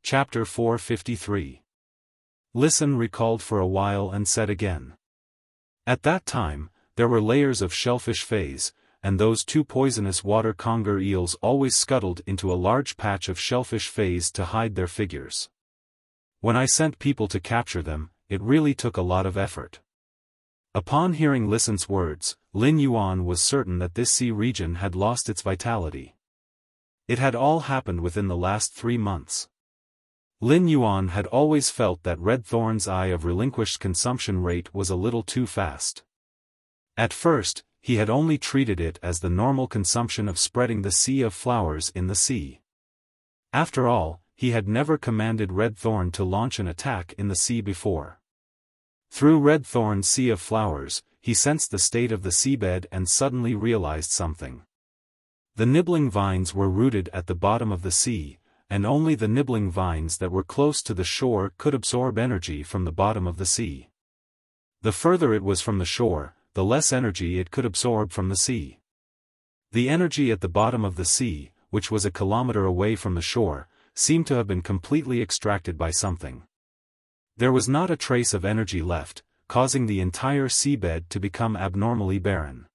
Chapter 453. Listen recalled for a while and said again. At that time, there were layers of shellfish phase, and those two poisonous water conger eels always scuttled into a large patch of shellfish phase to hide their figures. When I sent people to capture them, it really took a lot of effort. Upon hearing Listen's words, Lin Yuan was certain that this sea region had lost its vitality. It had all happened within the last 3 months. Lin Yuan had always felt that Red Thorn's eye of relinquished consumption rate was a little too fast. At first, he had only treated it as the normal consumption of spreading the sea of flowers in the sea. After all, he had never commanded Red Thorn to launch an attack in the sea before. Through Red Thorn's sea of flowers, he sensed the state of the seabed and suddenly realized something. The nibbling vines were rooted at the bottom of the sea, and only the nibbling vines that were close to the shore could absorb energy from the bottom of the sea. The further it was from the shore, the less energy it could absorb from the sea. The energy at the bottom of the sea, which was a kilometer away from the shore, seemed to have been completely extracted by something. There was not a trace of energy left, causing the entire seabed to become abnormally barren.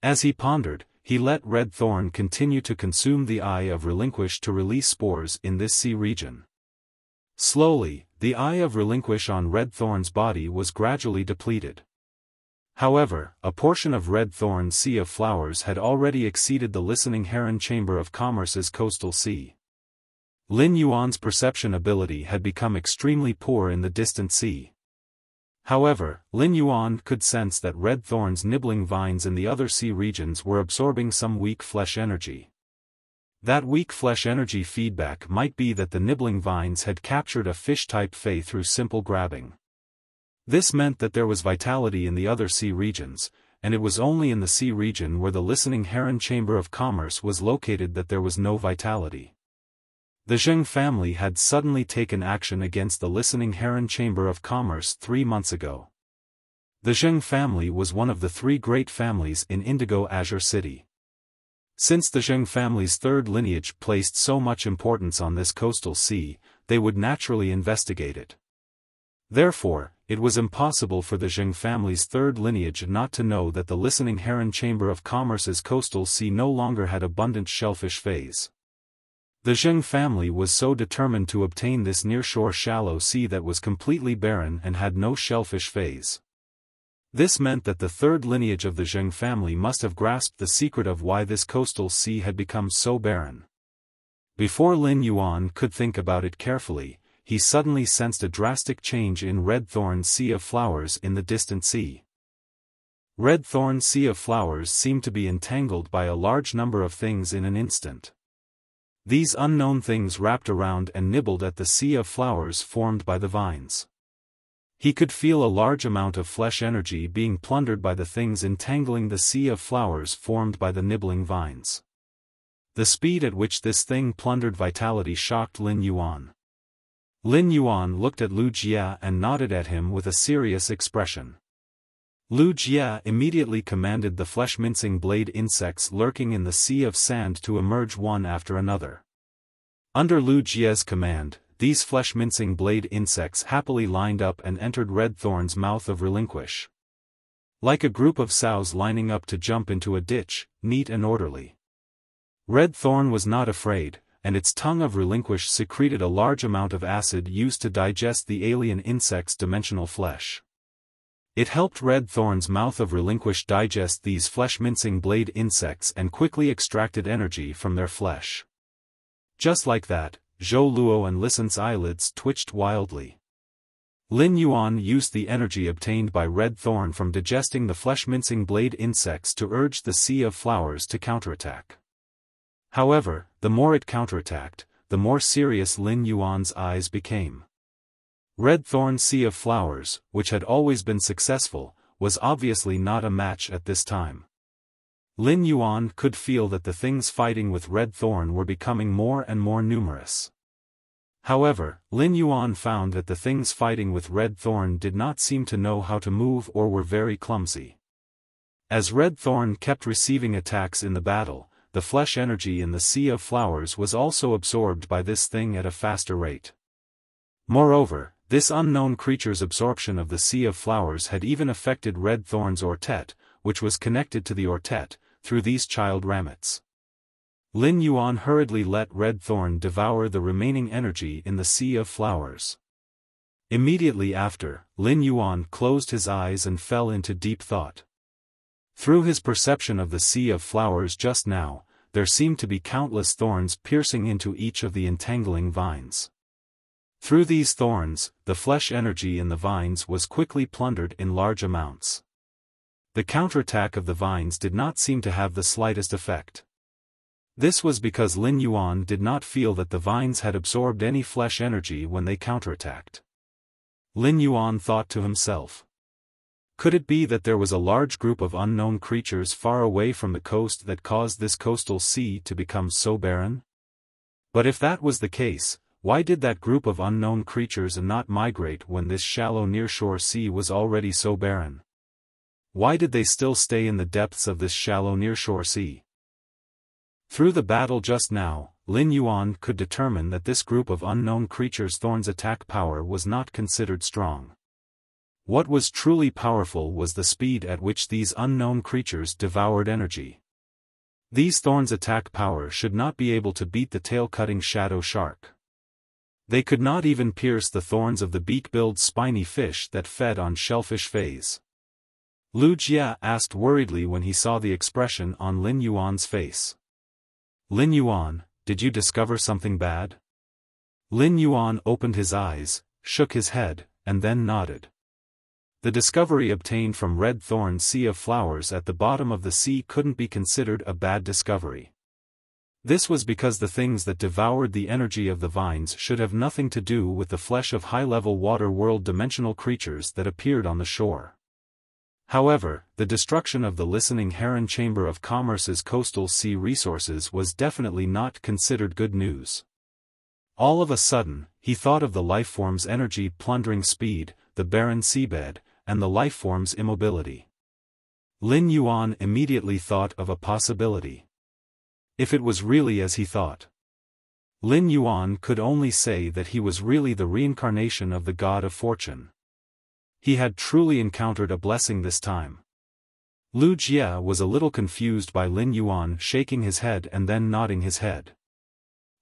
As he pondered, he let Red Thorn continue to consume the eye of Relinquish to release spores in this sea region. Slowly, the eye of Relinquish on Red Thorn's body was gradually depleted. However, a portion of Red Thorn's sea of flowers had already exceeded the listening heron chamber of commerce's coastal sea. Lin Yuan's perception ability had become extremely poor in the distant sea. However, Lin Yuan could sense that Red Thorn's nibbling vines in the other sea regions were absorbing some weak flesh energy. That weak flesh energy feedback might be that the nibbling vines had captured a fish-type fey through simple grabbing. This meant that there was vitality in the other sea regions, and it was only in the sea region where the listening heron chamber of commerce was located that there was no vitality. The Zheng family had suddenly taken action against the listening heron chamber of commerce 3 months ago. The Zheng family was one of the 3 great families in Indigo Azure City. Since the Zheng family's third lineage placed so much importance on this coastal sea, they would naturally investigate it. Therefore, it was impossible for the Zheng family's third lineage not to know that the listening heron chamber of commerce's coastal sea no longer had abundant shellfish phase. The Zheng family was so determined to obtain this nearshore shallow sea that was completely barren and had no shellfish phase. This meant that the third lineage of the Zheng family must have grasped the secret of why this coastal sea had become so barren. Before Lin Yuan could think about it carefully, he suddenly sensed a drastic change in Red Thorn's sea of flowers in the distant sea. Red Thorn's sea of flowers seemed to be entangled by a large number of things in an instant. These unknown things wrapped around and nibbled at the sea of flowers formed by the vines. He could feel a large amount of flesh energy being plundered by the things entangling the sea of flowers formed by the nibbling vines. The speed at which this thing plundered vitality shocked Lin Yuan. Lin Yuan looked at Lu Jia and nodded at him with a serious expression. Lu Jia immediately commanded the flesh-mincing blade insects lurking in the sea of sand to emerge one after another. Under Lu Jia's command, these flesh-mincing blade insects happily lined up and entered Red Thorn's mouth of Relinquish. Like a group of sows lining up to jump into a ditch, neat and orderly. Red Thorn was not afraid, and its tongue of Relinquish secreted a large amount of acid used to digest the alien insect's dimensional flesh. It helped Red Thorn's mouth of Relinquish digest these flesh-mincing blade insects and quickly extracted energy from their flesh. Just like that, Zhou Luo and Listen's eyelids twitched wildly. Lin Yuan used the energy obtained by Red Thorn from digesting the flesh-mincing blade insects to urge the sea of flowers to counterattack. However, the more it counterattacked, the more serious Lin Yuan's eyes became. Red Thorn's sea of flowers, which had always been successful, was obviously not a match at this time. Lin Yuan could feel that the things fighting with Red Thorn were becoming more and more numerous. However, Lin Yuan found that the things fighting with Red Thorn did not seem to know how to move or were very clumsy. As Red Thorn kept receiving attacks in the battle, the flesh energy in the Sea of Flowers was also absorbed by this thing at a faster rate. Moreover, this unknown creature's absorption of the Sea of Flowers had even affected Red Thorn's Ortet, which was connected to the Ortet, through these child ramets. Lin Yuan hurriedly let Red Thorn devour the remaining energy in the Sea of Flowers. Immediately after, Lin Yuan closed his eyes and fell into deep thought. Through his perception of the Sea of Flowers just now, there seemed to be countless thorns piercing into each of the entangling vines. Through these thorns, the flesh energy in the vines was quickly plundered in large amounts. The counterattack of the vines did not seem to have the slightest effect. This was because Lin Yuan did not feel that the vines had absorbed any flesh energy when they counterattacked. Lin Yuan thought to himself. Could it be that there was a large group of unknown creatures far away from the coast that caused this coastal sea to become so barren? But if that was the case, why did that group of unknown creatures not migrate when this shallow nearshore sea was already so barren? Why did they still stay in the depths of this shallow nearshore sea? Through the battle just now, Lin Yuan could determine that this group of unknown creatures' thorns' attack power was not considered strong. What was truly powerful was the speed at which these unknown creatures devoured energy. These thorns' attack power should not be able to beat the tail-cutting shadow shark. They could not even pierce the thorns of the beak-billed spiny fish that fed on shellfish phase. Wuxia asked worriedly when he saw the expression on Lin Yuan's face. Lin Yuan, did you discover something bad? Lin Yuan opened his eyes, shook his head, and then nodded. The discovery obtained from Red Thorn's Sea of Flowers at the bottom of the sea couldn't be considered a bad discovery. This was because the things that devoured the energy of the vines should have nothing to do with the flesh of high-level water world dimensional creatures that appeared on the shore. However, the destruction of the listening heron chamber of commerce's coastal sea resources was definitely not considered good news. All of a sudden, he thought of the lifeform's energy plundering speed, the barren seabed, and the lifeform's immobility. Lin Yuan immediately thought of a possibility. If it was really as he thought. Lin Yuan could only say that he was really the reincarnation of the god of fortune. He had truly encountered a blessing this time. Wuxia was a little confused by Lin Yuan shaking his head and then nodding his head.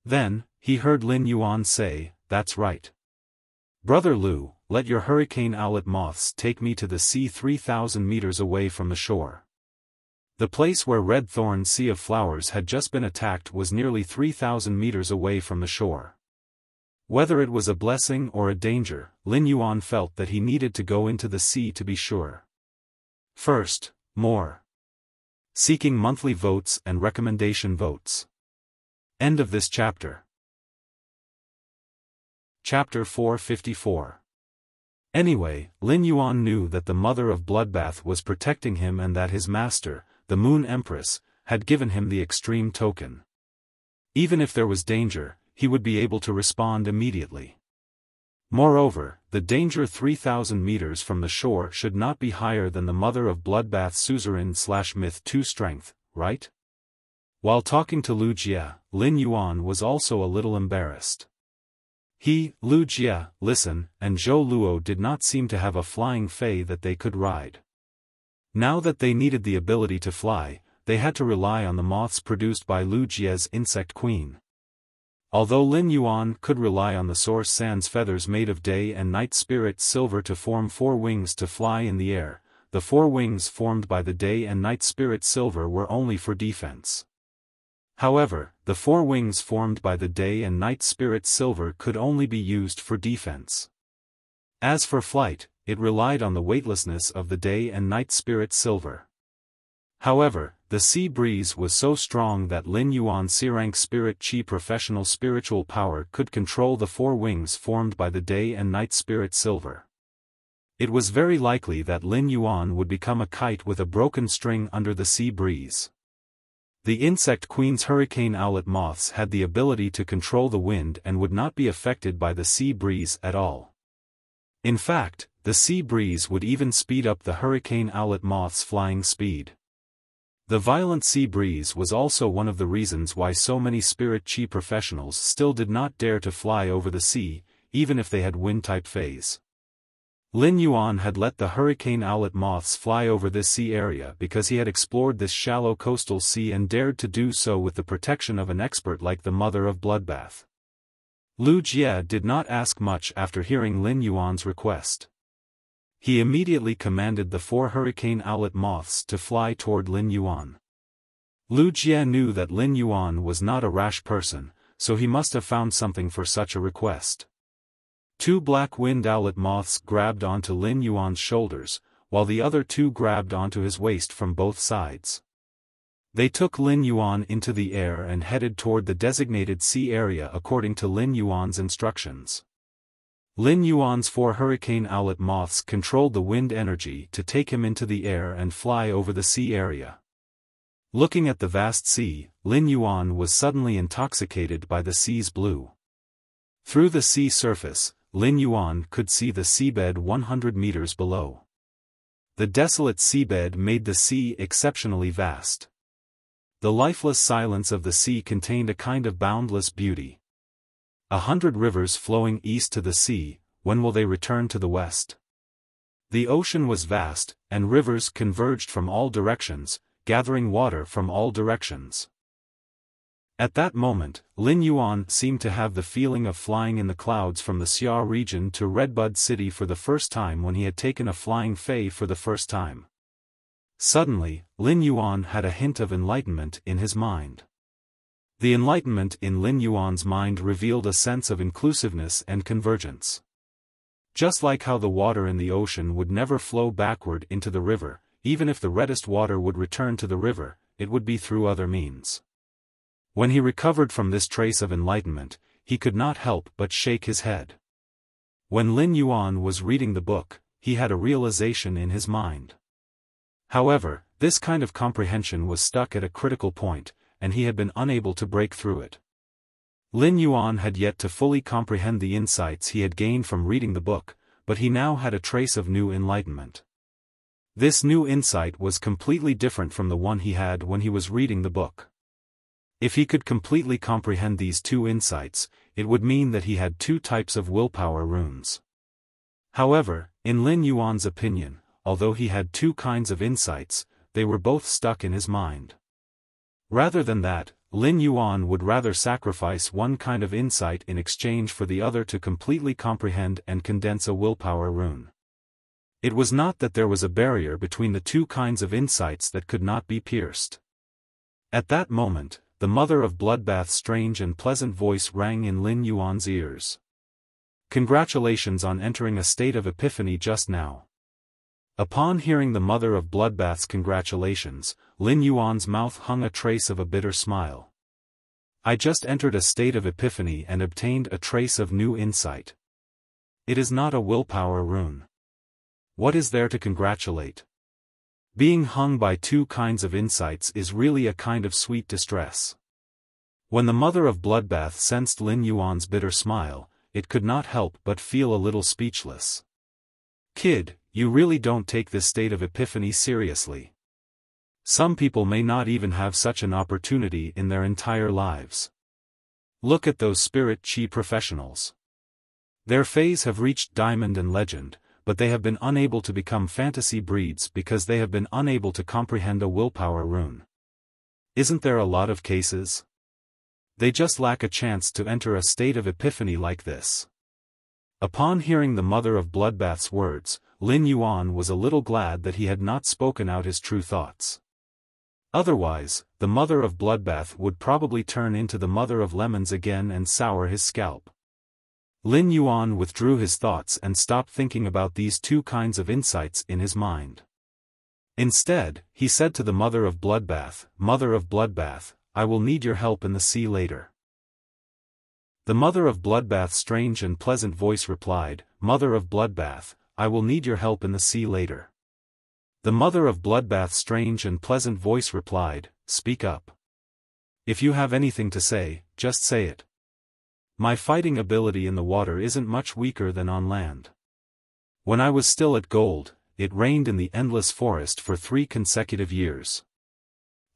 Then, he heard Lin Yuan say, "That's right. Brother Lu, let your hurricane owlet moths take me to the sea 3,000 meters away from the shore." The place where Red Thorn's Sea of Flowers had just been attacked was nearly 3,000 meters away from the shore. Whether it was a blessing or a danger, Lin Yuan felt that he needed to go into the sea to be sure. First, more. Seeking monthly votes and recommendation votes. End of this chapter. Chapter 454. Anyway, Lin Yuan knew that the Mother of Bloodbath was protecting him and that his master, the Moon Empress, had given him the extreme token. Even if there was danger, he would be able to respond immediately. Moreover, the danger 3,000 meters from the shore should not be higher than the Mother of Bloodbath Suzerain/Myth 2 strength, right? While talking to Wuxia, Lin Yuan was also a little embarrassed. He, Wuxia, Listen, and Zhou Luo did not seem to have a flying fae that they could ride. Now that they needed the ability to fly, they had to rely on the moths produced by Wuxia's Insect Queen. Although Lin Yuan could rely on the Source Sand's feathers made of day and night spirit silver to form 4 wings to fly in the air, the 4 wings formed by the day and night spirit silver were only for defense. However, the 4 wings formed by the day and night spirit silver could only be used for defense. As for flight, it relied on the weightlessness of the day and night spirit silver. However, the sea breeze was so strong that Lin Yuan's C-rank spirit chi professional spiritual power could control the 4 wings formed by the day and night spirit silver. It was very likely that Lin Yuan would become a kite with a broken string under the sea breeze. The Insect Queen's hurricane owlet moths had the ability to control the wind and would not be affected by the sea breeze at all. In fact, the sea breeze would even speed up the hurricane owlet moth's flying speed. The violent sea breeze was also one of the reasons why so many spirit chi professionals still did not dare to fly over the sea, even if they had wind-type phase. Lin Yuan had let the hurricane owlet moths fly over this sea area because he had explored this shallow coastal sea and dared to do so with the protection of an expert like the mother of bloodbath. Lu Jie did not ask much after hearing Lin Yuan's request. He immediately commanded the 4 hurricane owlet moths to fly toward Lin Yuan. Lu Jie knew that Lin Yuan was not a rash person, so he must have found something for such a request. 2 black winged owlet moths grabbed onto Lin Yuan's shoulders, while the other 2 grabbed onto his waist from both sides. They took Lin Yuan into the air and headed toward the designated sea area according to Lin Yuan's instructions. Lin Yuan's 4 hurricane owlet moths controlled the wind energy to take him into the air and fly over the sea area. Looking at the vast sea, Lin Yuan was suddenly intoxicated by the sea's blue. Through the sea surface, Lin Yuan could see the seabed 100 meters below. The desolate seabed made the sea exceptionally vast. The lifeless silence of the sea contained a kind of boundless beauty. 100 rivers flowing east to the sea, when will they return to the west? The ocean was vast, and rivers converged from all directions, gathering water from all directions. At that moment, Lin Yuan seemed to have the feeling of flying in the clouds from the Xia region to Redbud City for the first time when he had taken a flying fei for the first time. Suddenly, Lin Yuan had a hint of enlightenment in his mind. The enlightenment in Lin Yuan's mind revealed a sense of inclusiveness and convergence. Just like how the water in the ocean would never flow backward into the river, even if the reddest water would return to the river, it would be through other means. When he recovered from this trace of enlightenment, he could not help but shake his head. When Lin Yuan was reading the book, he had a realization in his mind. However, this kind of comprehension was stuck at a critical point, and he had been unable to break through it. Lin Yuan had yet to fully comprehend the insights he had gained from reading the book, but he now had a trace of new enlightenment. This new insight was completely different from the one he had when he was reading the book. If he could completely comprehend these 2 insights, it would mean that he had 2 types of willpower runes. However, in Lin Yuan's opinion, although he had 2 kinds of insights, they were both stuck in his mind. Rather than that, Lin Yuan would rather sacrifice one kind of insight in exchange for the other to completely comprehend and condense a willpower rune. It was not that there was a barrier between the 2 kinds of insights that could not be pierced. At that moment, the mother of bloodbath's strange and pleasant voice rang in Lin Yuan's ears. Congratulations on entering a state of epiphany just now. Upon hearing the mother of bloodbath's congratulations, Lin Yuan's mouth hung a trace of a bitter smile. I just entered a state of epiphany and obtained a trace of new insight. It is not a willpower rune. What is there to congratulate? Being hung by 2 kinds of insights is really a kind of sweet distress. When the mother of bloodbath sensed Lin Yuan's bitter smile, it could not help but feel a little speechless. Kid, you really don't take this state of epiphany seriously. Some people may not even have such an opportunity in their entire lives. Look at those spirit chi professionals. Their fays have reached diamond and legend, but they have been unable to become fantasy breeds because they have been unable to comprehend a willpower rune. Isn't there a lot of cases? They just lack a chance to enter a state of epiphany like this. Upon hearing the mother of bloodbath's words, Lin Yuan was a little glad that he had not spoken out his true thoughts. Otherwise, the mother of bloodbath would probably turn into the mother of lemons again and sour his scalp. Lin Yuan withdrew his thoughts and stopped thinking about these 2 kinds of insights in his mind. Instead, he said to the mother of bloodbath, "Mother of bloodbath, I will need your help in the sea later." The mother of bloodbath's strange and pleasant voice replied, "Mother of bloodbath, I will need your help in the sea later." The mother of bloodbath's strange and pleasant voice replied, "Speak up. If you have anything to say, just say it. My fighting ability in the water isn't much weaker than on land. When I was still at Gold, it rained in the endless forest for 3 consecutive years.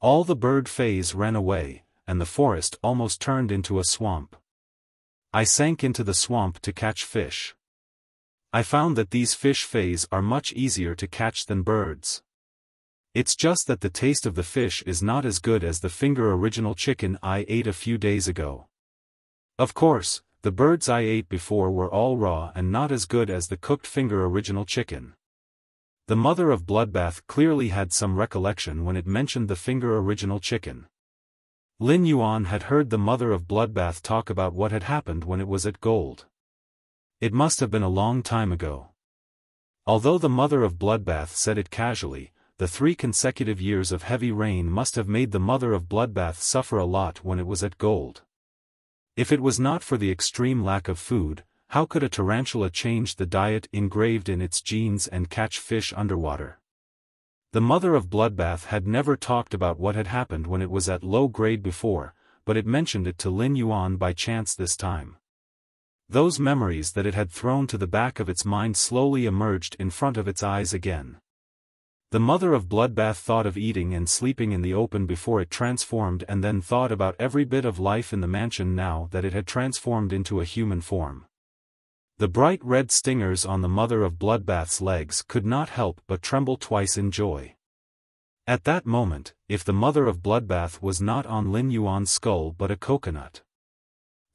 All the bird fays ran away, and the forest almost turned into a swamp. I sank into the swamp to catch fish. I found that these fish fays are much easier to catch than birds. It's just that the taste of the fish is not as good as the finger original chicken I ate a few days ago. Of course, the birds I ate before were all raw and not as good as the cooked finger original chicken. The mother of Bloodbath clearly had some recollection when it mentioned the finger original chicken. Lin Yuan had heard the mother of Bloodbath talk about what had happened when it was at Gold. It must have been a long time ago. Although the mother of Bloodbath said it casually, the 3 consecutive years of heavy rain must have made the mother of Bloodbath suffer a lot when it was at Gold. If it was not for the extreme lack of food, how could a tarantula change the diet engraved in its genes and catch fish underwater? The mother of Bloodbath had never talked about what had happened when it was at low grade before, but it mentioned it to Lin Yuan by chance this time. Those memories that it had thrown to the back of its mind slowly emerged in front of its eyes again. The mother of Bloodbath thought of eating and sleeping in the open before it transformed, and then thought about every bit of life in the mansion now that it had transformed into a human form. The bright red stingers on the mother of Bloodbath's legs could not help but tremble twice in joy. At that moment, if the mother of Bloodbath was not on Lin Yuan's skull but a coconut.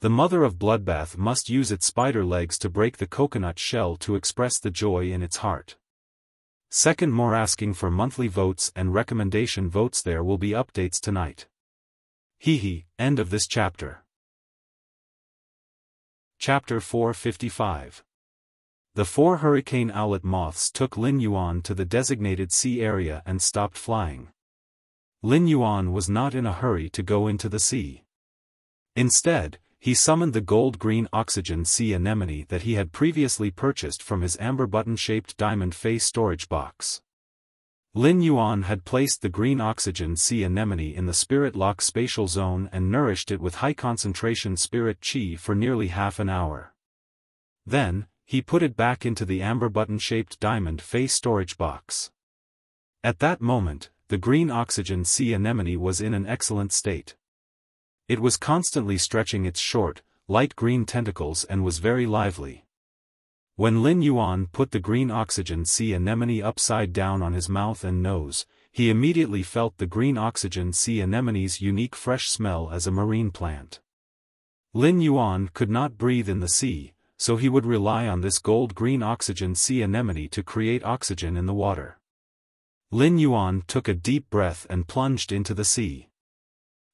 The mother of Bloodbath must use its spider legs to break the coconut shell to express the joy in its heart. Second, more asking for monthly votes and recommendation votes. There will be updates tonight. End of this chapter. Chapter 455. The 4 hurricane owlet moths took Lin Yuan to the designated sea area and stopped flying. Lin Yuan was not in a hurry to go into the sea. Instead, he summoned the gold-green oxygen sea anemone that he had previously purchased from his amber button-shaped diamond face storage box. Lin Yuan had placed the green oxygen sea anemone in the spirit lock spatial zone and nourished it with high-concentration spirit chi for nearly half an hour. Then, he put it back into the amber button-shaped diamond face storage box. At that moment, the green oxygen sea anemone was in an excellent state. It was constantly stretching its short, light green tentacles and was very lively. When Lin Yuan put the green oxygen sea anemone upside down on his mouth and nose, he immediately felt the green oxygen sea anemone's unique fresh smell as a marine plant. Lin Yuan could not breathe in the sea, so he would rely on this gold-green oxygen sea anemone to create oxygen in the water. Lin Yuan took a deep breath and plunged into the sea.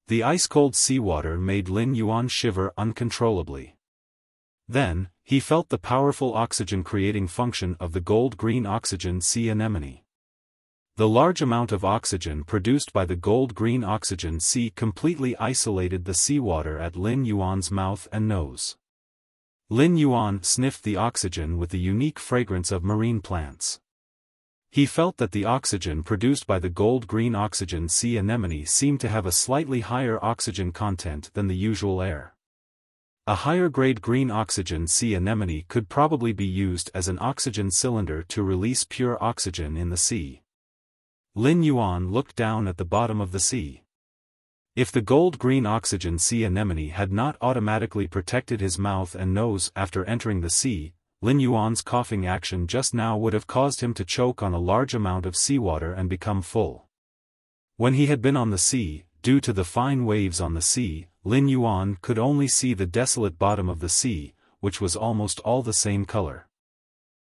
The ice-cold seawater made Lin Yuan shiver uncontrollably. Then, he felt the powerful oxygen-creating function of the gold-green oxygen sea anemone. The large amount of oxygen produced by the gold-green oxygen sea completely isolated the seawater at Lin Yuan's mouth and nose. Lin Yuan sniffed the oxygen with the unique fragrance of marine plants. He felt that the oxygen produced by the gold-green oxygen sea anemone seemed to have a slightly higher oxygen content than the usual air. A higher-grade green oxygen sea anemone could probably be used as an oxygen cylinder to release pure oxygen in the sea. Lin Yuan looked down at the bottom of the sea. If the gold-green oxygen sea anemone had not automatically protected his mouth and nose after entering the sea, Lin Yuan's coughing action just now would have caused him to choke on a large amount of seawater and become full. When he had been on the sea, due to the fine waves on the sea, Lin Yuan could only see the desolate bottom of the sea, which was almost all the same color.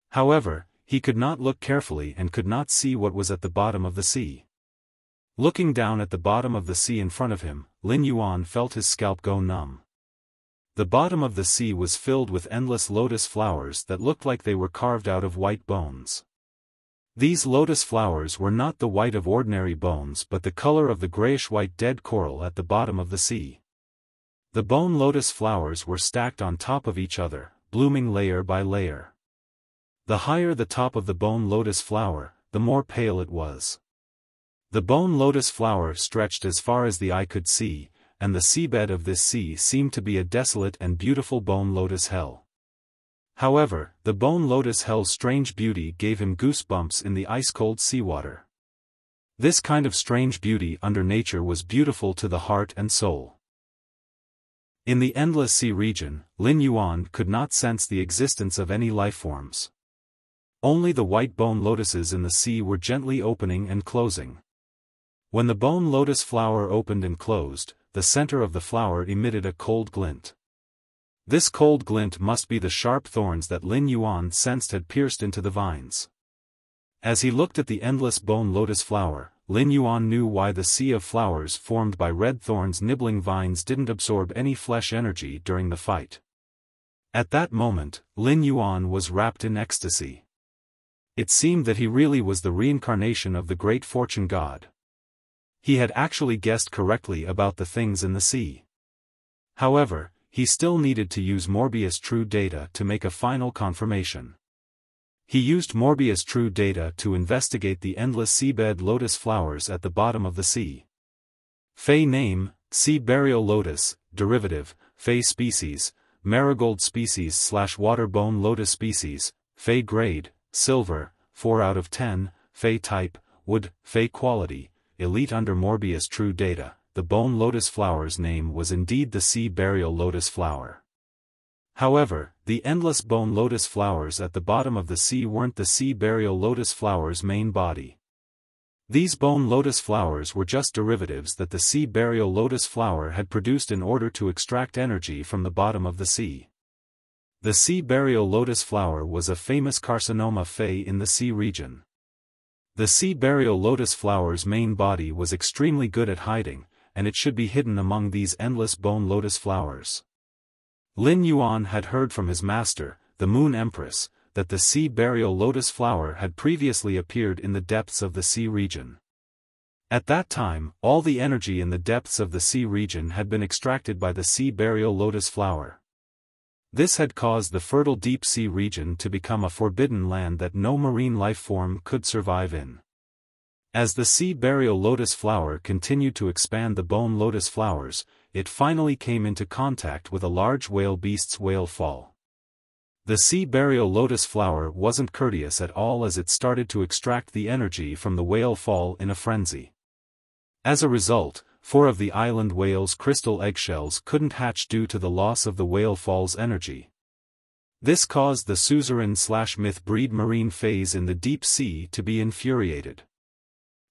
However, he could not look carefully and could not see what was at the bottom of the sea. Looking down at the bottom of the sea in front of him, Lin Yuan felt his scalp go numb. The bottom of the sea was filled with endless lotus flowers that looked like they were carved out of white bones. These lotus flowers were not the white of ordinary bones but the color of the grayish-white dead coral at the bottom of the sea. The bone lotus flowers were stacked on top of each other, blooming layer by layer. The higher the top of the bone lotus flower, the more pale it was. The bone lotus flower stretched as far as the eye could see, and the seabed of this sea seemed to be a desolate and beautiful bone lotus hell. However, the bone lotus hell's strange beauty gave him goosebumps in the ice-cold seawater. This kind of strange beauty under nature was beautiful to the heart and soul. In the endless sea region, Lin Yuan could not sense the existence of any life forms. Only the white bone lotuses in the sea were gently opening and closing. When the bone lotus flower opened and closed, the center of the flower emitted a cold glint. This cold glint must be the sharp thorns that Lin Yuan sensed had pierced into the vines. As he looked at the endless bone lotus flower, Lin Yuan knew why the sea of flowers formed by red thorns nibbling vines didn't absorb any flesh energy during the fight. At that moment, Lin Yuan was wrapped in ecstasy. It seemed that he really was the reincarnation of the great fortune god. He had actually guessed correctly about the things in the sea. However, he still needed to use Morbius true data to make a final confirmation. He used Morbius true data to investigate the endless seabed lotus flowers at the bottom of the sea. Fei name, sea burial lotus, derivative, Fei species, marigold species / water bone lotus species, Fei grade, silver, 4 out of 10, Fei type, wood, Fei quality, elite under Morbius true data. The bone lotus flower's name was indeed the sea burial lotus flower. However, the endless bone lotus flowers at the bottom of the sea weren't the sea burial lotus flower's main body. These bone lotus flowers were just derivatives that the sea burial lotus flower had produced in order to extract energy from the bottom of the sea. The sea burial lotus flower was a famous carcinoma Fei in the sea region. The sea burial lotus flower's main body was extremely good at hiding, and it should be hidden among these endless bone lotus flowers. Lin Yuan had heard from his master, the Moon Empress, that the sea burial lotus flower had previously appeared in the depths of the sea region. At that time, all the energy in the depths of the sea region had been extracted by the sea burial lotus flower. This had caused the fertile deep sea region to become a forbidden land that no marine life form could survive in. As the sea burial lotus flower continued to expand the bone lotus flowers, it finally came into contact with a large whale beast's whale fall. The sea burial lotus flower wasn't courteous at all as it started to extract the energy from the whale fall in a frenzy. As a result, 4 of the island whale's crystal eggshells couldn't hatch due to the loss of the whale fall's energy. This caused the suzerain/myth breed marine phase in the deep sea to be infuriated.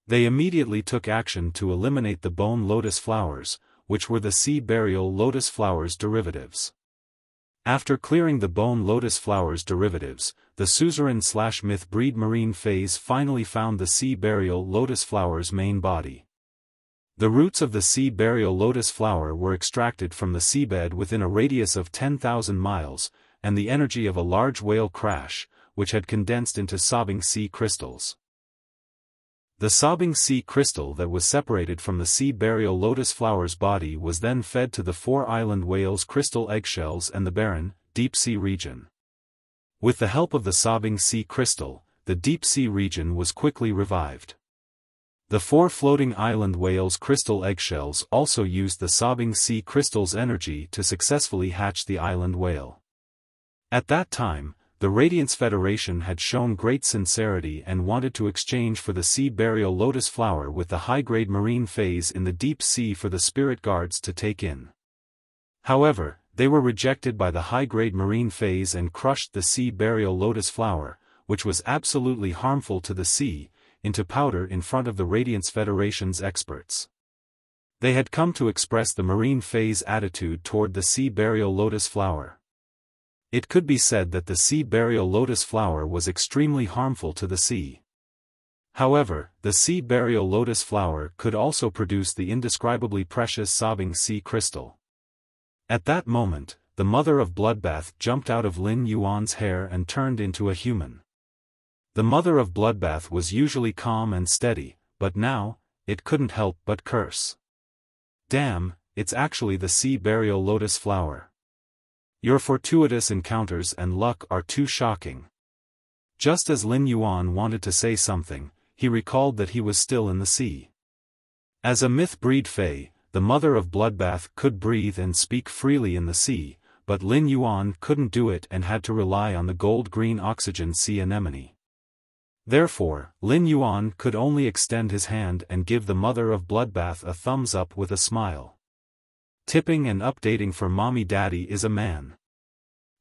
They immediately took action to eliminate the bone lotus flowers, which were the sea burial lotus flowers' derivatives. After clearing the bone lotus flowers' derivatives, the suzerain/myth breed marine phase finally found the sea burial lotus flower's main body. The roots of the sea burial lotus flower were extracted from the seabed within a radius of 10,000 miles, and the energy of a large whale crash, which had condensed into sobbing sea crystals. The sobbing sea crystal that was separated from the sea burial lotus flower's body was then fed to the 4 island whales' crystal eggshells and the barren, deep sea region. With the help of the sobbing sea crystal, the deep sea region was quickly revived. The 4 floating island whales' crystal eggshells also used the sobbing sea crystal's energy to successfully hatch the island whale. At that time, the Radiance Federation had shown great sincerity and wanted to exchange for the sea burial lotus flower with the high-grade marine phase in the deep sea for the spirit guards to take in. However, they were rejected by the high-grade marine phase and crushed the sea burial lotus flower, which was absolutely harmful to the sea, into powder in front of the Radiance Federation's experts. They had come to express the marine phase attitude toward the sea burial lotus flower. It could be said that the sea burial lotus flower was extremely harmful to the sea. However, the sea burial lotus flower could also produce the indescribably precious sobbing sea crystal. At that moment, the mother of Bloodbath jumped out of Lin Yuan's hair and turned into a human. The mother of Bloodbath was usually calm and steady, but now, it couldn't help but curse. Damn, it's actually the sea burial lotus flower. Your fortuitous encounters and luck are too shocking. Just as Lin Yuan wanted to say something, he recalled that he was still in the sea. As a myth-breed Fei, the mother of Bloodbath could breathe and speak freely in the sea, but Lin Yuan couldn't do it and had to rely on the gold-green oxygen sea anemone. Therefore, Lin Yuan could only extend his hand and give the mother of Bloodbath a thumbs up with a smile. Tipping and updating for Mommy Daddy is a man.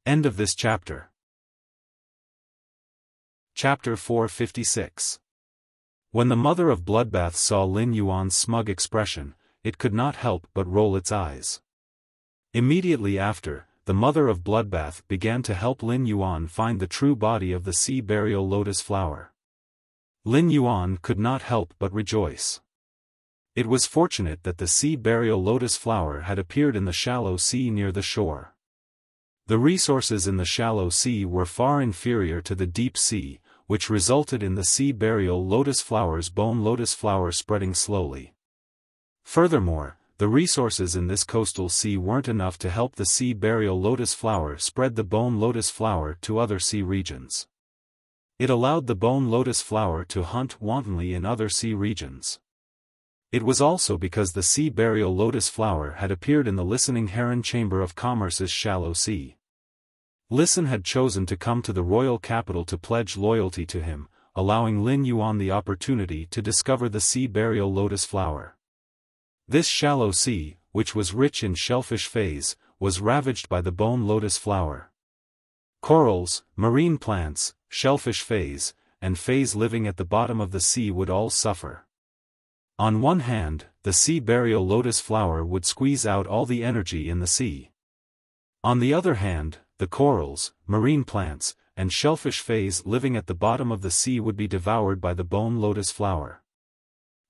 End of this chapter. Chapter 456. When the mother of Bloodbath saw Lin Yuan's smug expression, it could not help but roll its eyes. Immediately after, the mother of Bloodbath began to help Lin Yuan find the true body of the sea burial lotus flower. Lin Yuan could not help but rejoice. It was fortunate that the sea burial lotus flower had appeared in the shallow sea near the shore. The resources in the shallow sea were far inferior to the deep sea, which resulted in the sea burial lotus flower's bone lotus flower spreading slowly. Furthermore, the resources in this coastal sea weren't enough to help the sea burial lotus flower spread the bone lotus flower to other sea regions. It allowed the bone lotus flower to hunt wantonly in other sea regions. It was also because the sea burial lotus flower had appeared in the listening heron chamber of commerce's shallow sea. Listen had chosen to come to the royal capital to pledge loyalty to him, allowing Lin Yuan the opportunity to discover the sea burial lotus flower. This shallow sea, which was rich in shellfish phase, was ravaged by the bone lotus flower. Corals, marine plants, shellfish phase, and phase living at the bottom of the sea would all suffer. On one hand, the sea burial lotus flower would squeeze out all the energy in the sea. On the other hand, the corals, marine plants, and shellfish phase living at the bottom of the sea would be devoured by the bone lotus flower.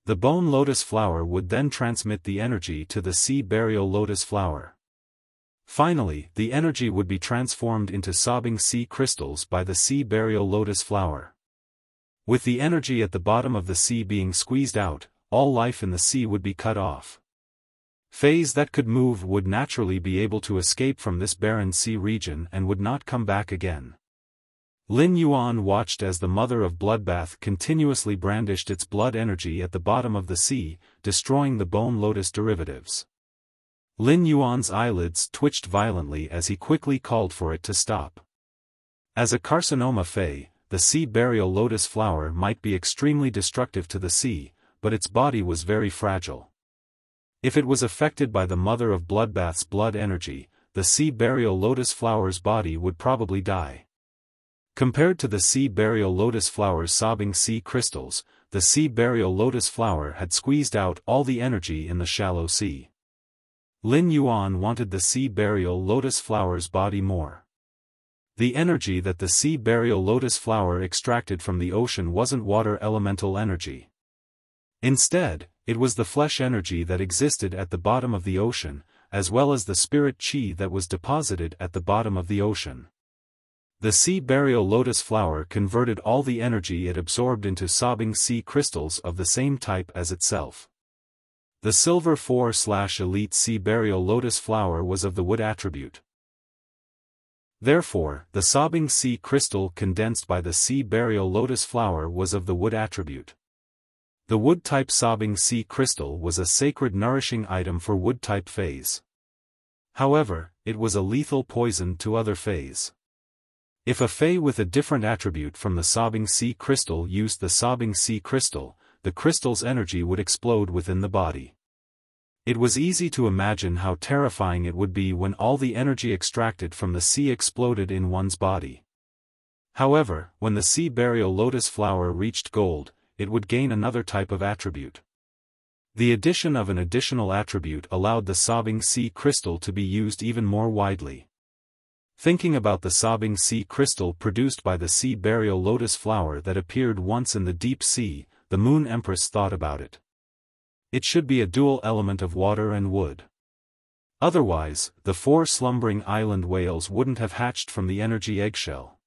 The bone lotus flower would then transmit the energy to the sea burial lotus flower. Finally, the energy would be transformed into sobbing sea crystals by the sea burial lotus flower. With the energy at the bottom of the sea being squeezed out, all life in the sea would be cut off. Phase that could move would naturally be able to escape from this barren sea region and would not come back again. Lin Yuan watched as the mother of Bloodbath continuously brandished its blood energy at the bottom of the sea, destroying the bone lotus derivatives. Lin Yuan's eyelids twitched violently as he quickly called for it to stop. As a carcinoma fey, the sea burial lotus flower might be extremely destructive to the sea, but its body was very fragile. If it was affected by the mother of Bloodbath's blood energy, the sea burial lotus flower's body would probably die. Compared to the sea burial lotus flower's sobbing sea crystals, the sea burial lotus flower had squeezed out all the energy in the shallow sea. Lin Yuan wanted the sea burial lotus flower's body more. The energy that the sea burial lotus flower extracted from the ocean wasn't water elemental energy. Instead, it was the flesh energy that existed at the bottom of the ocean, as well as the spirit chi that was deposited at the bottom of the ocean. The sea burial lotus flower converted all the energy it absorbed into sobbing sea crystals of the same type as itself. The silver 4/elite sea burial lotus flower was of the wood attribute. Therefore, the sobbing sea crystal condensed by the sea burial lotus flower was of the wood attribute. The wood-type sobbing sea crystal was a sacred nourishing item for wood-type phase. However, it was a lethal poison to other phase. If a fey with a different attribute from the sobbing sea crystal used the sobbing sea crystal, the crystal's energy would explode within the body. It was easy to imagine how terrifying it would be when all the energy extracted from the sea exploded in one's body. However, when the sea burial lotus flower reached gold, it would gain another type of attribute. The addition of an additional attribute allowed the sobbing sea crystal to be used even more widely. Thinking about the sobbing sea crystal produced by the sea burial lotus flower that appeared once in the deep sea, the Moon Empress thought about it. It should be a dual element of water and wood. Otherwise, the 4 slumbering island whales wouldn't have hatched from the energy eggshell.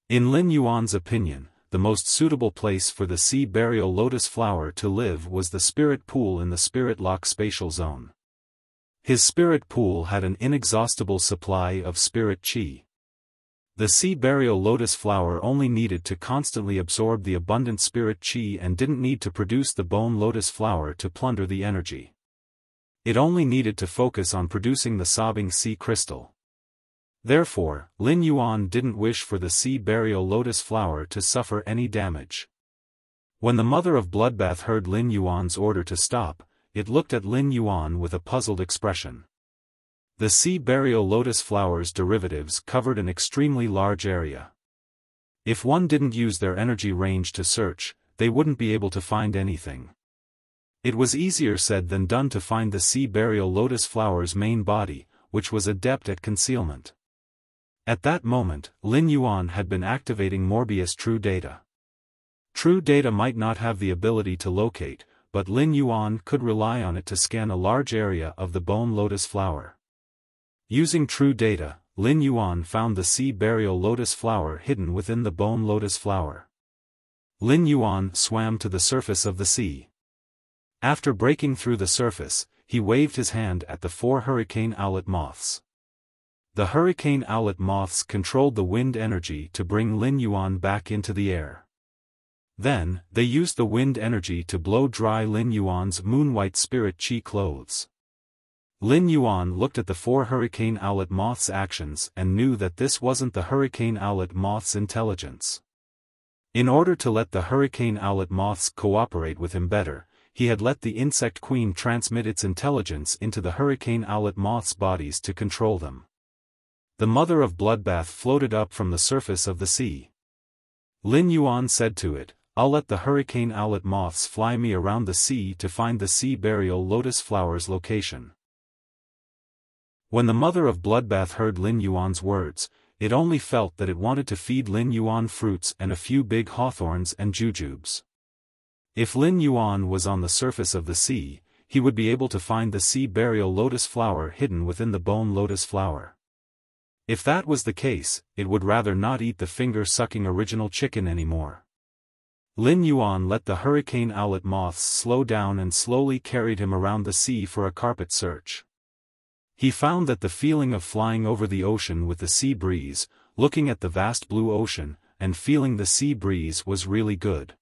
In Lin Yuan's opinion, the most suitable place for the sea burial lotus flower to live was the spirit pool in the Spirit Lock spatial zone. His spirit pool had an inexhaustible supply of spirit chi. The sea burial lotus flower only needed to constantly absorb the abundant spirit chi and didn't need to produce the bone lotus flower to plunder the energy. It only needed to focus on producing the sobbing sea crystal. Therefore, Lin Yuan didn't wish for the sea burial lotus flower to suffer any damage. When the mother of Bloodbath heard Lin Yuan's order to stop, it looked at Lin Yuan with a puzzled expression. The sea burial lotus flower's derivatives covered an extremely large area. If one didn't use their energy range to search, they wouldn't be able to find anything. It was easier said than done to find the sea burial lotus flower's main body, which was adept at concealment. At that moment, Lin Yuan had been activating Morbius True Data. True Data might not have the ability to locate, but Lin Yuan could rely on it to scan a large area of the bone lotus flower. Using True Data, Lin Yuan found the sea burial lotus flower hidden within the bone lotus flower. Lin Yuan swam to the surface of the sea. After breaking through the surface, he waved his hand at the 4 hurricane owlet moths. The hurricane owlet moths controlled the wind energy to bring Lin Yuan back into the air. Then, they used the wind energy to blow dry Lin Yuan's moonwhite spirit chi clothes. Lin Yuan looked at the 4 hurricane owlet moths' actions and knew that this wasn't the hurricane owlet moths' intelligence. In order to let the hurricane owlet moths cooperate with him better, he had let the insect queen transmit its intelligence into the hurricane owlet moths' bodies to control them. The mother of Bloodbath floated up from the surface of the sea. Lin Yuan said to it, "I'll let the hurricane owlet moths fly me around the sea to find the sea burial lotus flower's location." When the mother of Bloodbath heard Lin Yuan's words, it only felt that it wanted to feed Lin Yuan fruits and a few big hawthorns and jujubes. If Lin Yuan was on the surface of the sea, he would be able to find the sea burial lotus flower hidden within the bone lotus flower. If that was the case, it would rather not eat the finger-sucking original chicken anymore. Lin Yuan let the hurricane owlet moths slow down and slowly carried him around the sea for a carpet search. He found that the feeling of flying over the ocean with the sea breeze, looking at the vast blue ocean, and feeling the sea breeze was really good.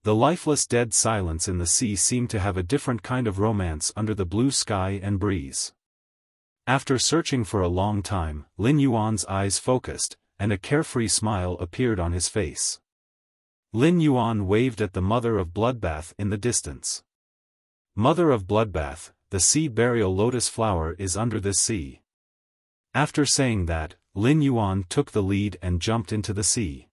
The lifeless dead silence in the sea seemed to have a different kind of romance under the blue sky and breeze. After searching for a long time, Lin Yuan's eyes focused, and a carefree smile appeared on his face. Lin Yuan waved at the mother of Bloodbath in the distance. "Mother of Bloodbath, the sea burial lotus flower is under this sea." After saying that, Lin Yuan took the lead and jumped into the sea.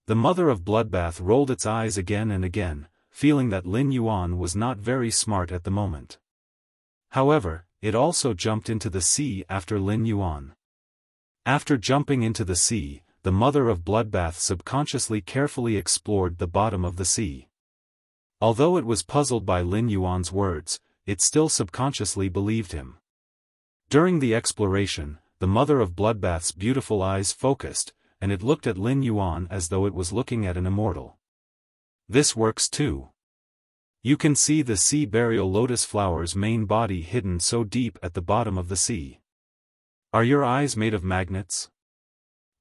The mother of Bloodbath rolled its eyes again and again, feeling that Lin Yuan was not very smart at the moment. However, it also jumped into the sea after Lin Yuan. After jumping into the sea, the mother of Bloodbath subconsciously carefully explored the bottom of the sea. Although it was puzzled by Lin Yuan's words, it still subconsciously believed him. During the exploration, the mother of Bloodbath's beautiful eyes focused, and it looked at Lin Yuan as though it was looking at an immortal. This works too. You can see the sea burial lotus flower's main body hidden so deep at the bottom of the sea. Are your eyes made of magnets?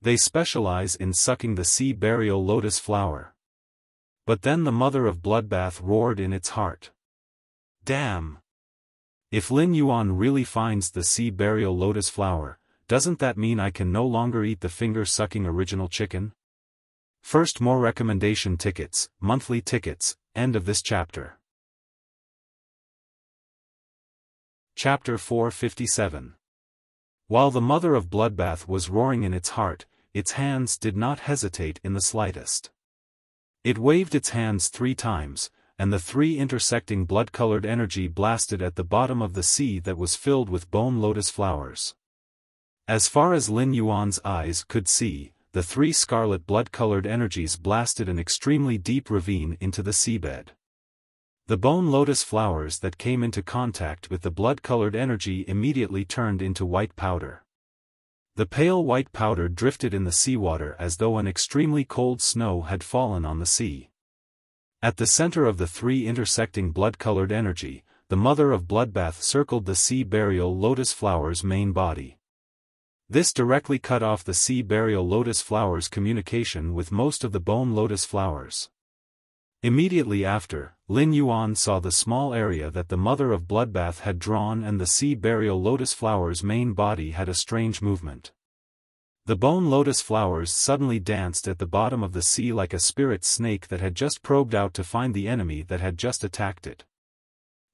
They specialize in sucking the sea burial lotus flower. But then the mother of Bloodbath roared in its heart. Damn! If Lin Yuan really finds the sea burial lotus flower, doesn't that mean I can no longer eat the finger-sucking original chicken? First, more recommendation tickets, monthly tickets, end of this chapter. Chapter 457. While the mother of Bloodbath was roaring in its heart, its hands did not hesitate in the slightest. It waved its hands 3 times, and the 3 intersecting blood-colored energy blasted at the bottom of the sea that was filled with bone lotus flowers. As far as Lin Yuan's eyes could see, the 3 scarlet blood-colored energies blasted an extremely deep ravine into the seabed. The bone lotus flowers that came into contact with the blood-colored energy immediately turned into white powder. The pale white powder drifted in the seawater as though an extremely cold snow had fallen on the sea. At the center of the 3 intersecting blood-colored energy, the mother of Bloodbath circled the sea burial lotus flower's main body. This directly cut off the sea burial lotus flower's communication with most of the bone lotus flowers. Immediately after, Lin Yuan saw the small area that the Mother of Bloodbath had drawn, and the sea burial lotus flower's main body had a strange movement. The bone lotus flowers suddenly danced at the bottom of the sea like a spirit snake that had just probed out to find the enemy that had just attacked it.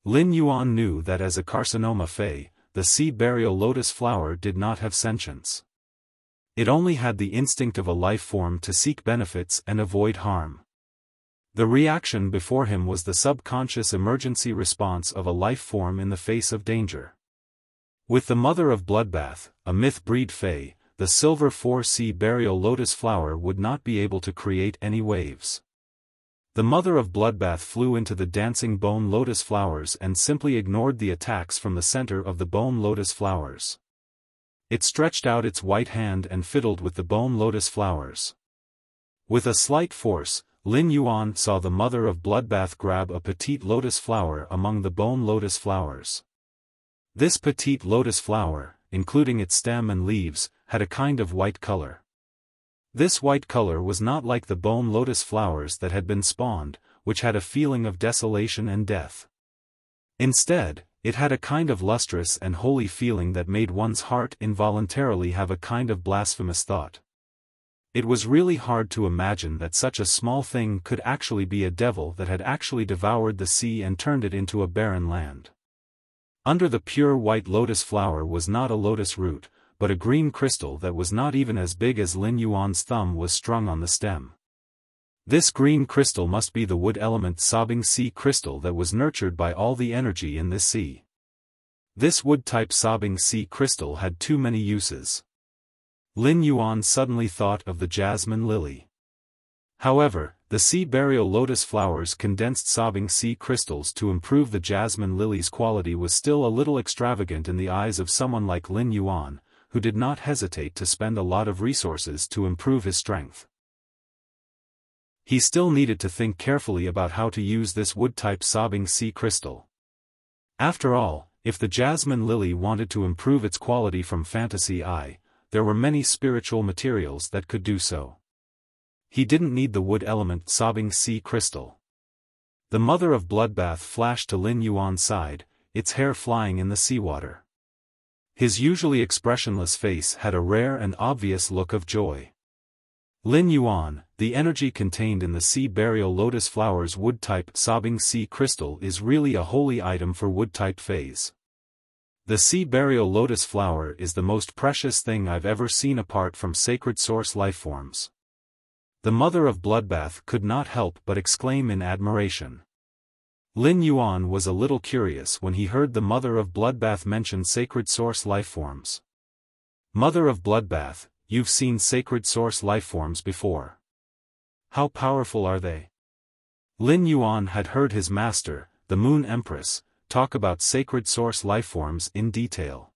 Lin Yuan knew that as a carcinoma fey, the sea burial lotus flower did not have sentience. It only had the instinct of a life form to seek benefits and avoid harm. The reaction before him was the subconscious emergency response of a life form in the face of danger. With the Mother of Bloodbath, a myth-breed fey, the silver 4-sea burial lotus flower would not be able to create any waves. The Mother of Bloodbath flew into the dancing bone lotus flowers and simply ignored the attacks from the center of the bone lotus flowers. It stretched out its white hand and fiddled with the bone lotus flowers. With a slight force, Lin Yuan saw the Mother of Bloodbath grab a petite lotus flower among the bone lotus flowers. This petite lotus flower, including its stem and leaves, had a kind of white color. This white color was not like the bone lotus flowers that had been spawned, which had a feeling of desolation and death. Instead, it had a kind of lustrous and holy feeling that made one's heart involuntarily have a kind of blasphemous thought. It was really hard to imagine that such a small thing could actually be a devil that had actually devoured the sea and turned it into a barren land. Under the pure white lotus flower was not a lotus root, but a green crystal that was not even as big as Lin Yuan's thumb was strung on the stem. This green crystal must be the wood element sobbing sea crystal that was nurtured by all the energy in this sea. This wood-type sobbing sea crystal had too many uses. Lin Yuan suddenly thought of the jasmine lily. However, the sea burial lotus flowers' condensed sobbing sea crystals to improve the jasmine lily's quality was still a little extravagant in the eyes of someone like Lin Yuan, who did not hesitate to spend a lot of resources to improve his strength. He still needed to think carefully about how to use this wood-type sobbing sea crystal. After all, if the jasmine lily wanted to improve its quality from fantasy eye, there were many spiritual materials that could do so. He didn't need the wood element sobbing sea crystal. The Mother of Bloodbath flashed to Lin Yuan's side, its hair flying in the seawater. His usually expressionless face had a rare and obvious look of joy. Lin Yuan, the energy contained in the sea burial lotus flower's wood-type sobbing sea crystal is really a holy item for wood-type fays. The sea burial lotus flower is the most precious thing I've ever seen apart from sacred source lifeforms. The Mother of Bloodbath could not help but exclaim in admiration. Lin Yuan was a little curious when he heard the Mother of Bloodbath mention sacred source lifeforms. Mother of Bloodbath, you've seen sacred source lifeforms before. How powerful are they? Lin Yuan had heard his master, the Moon Empress, talk about sacred source lifeforms in detail.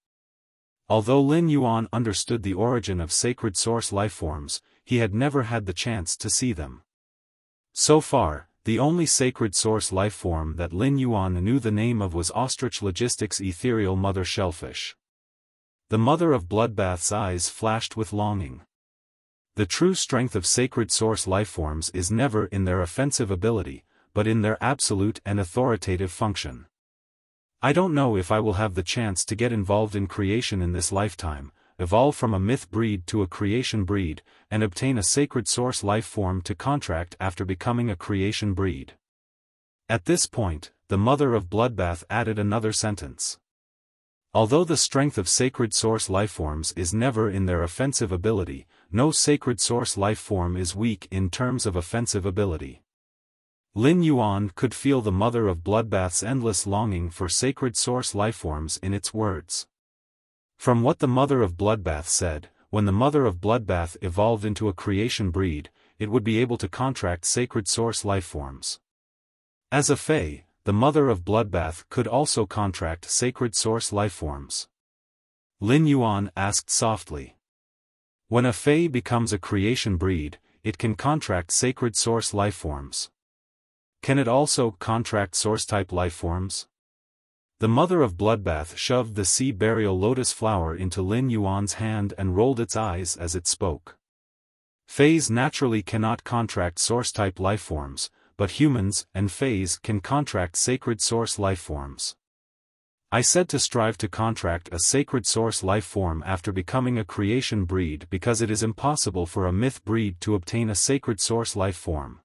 Although Lin Yuan understood the origin of sacred source lifeforms, he had never had the chance to see them. So far, the only sacred source lifeform that Lin Yuan knew the name of was Ostrich Logistics' ethereal mother shellfish. The Mother of Bloodbath's eyes flashed with longing. The true strength of sacred source lifeforms is never in their offensive ability, but in their absolute and authoritative function. I don't know if I will have the chance to get involved in creation in this lifetime, evolve from a myth breed to a creation breed, and obtain a sacred source life form to contract after becoming a creation breed. At this point, the Mother of Bloodbath added another sentence. Although the strength of sacred source lifeforms is never in their offensive ability, no sacred source lifeform is weak in terms of offensive ability. Lin Yuan could feel the Mother of Bloodbath's endless longing for sacred source lifeforms in its words. From what the Mother of Bloodbath said, when the Mother of Bloodbath evolved into a creation breed, it would be able to contract sacred source lifeforms. As a Fae, the Mother of Bloodbath could also contract sacred source lifeforms. Lin Yuan asked softly. When a Fae becomes a creation breed, it can contract sacred source lifeforms. Can it also contract source-type lifeforms? The Mother of Bloodbath shoved the sea burial lotus flower into Lin Yuan's hand and rolled its eyes as it spoke. Fays naturally cannot contract source-type lifeforms, but humans and fays can contract sacred source life forms. I said to strive to contract a sacred source life form after becoming a creation breed because it is impossible for a myth breed to obtain a sacred source life form.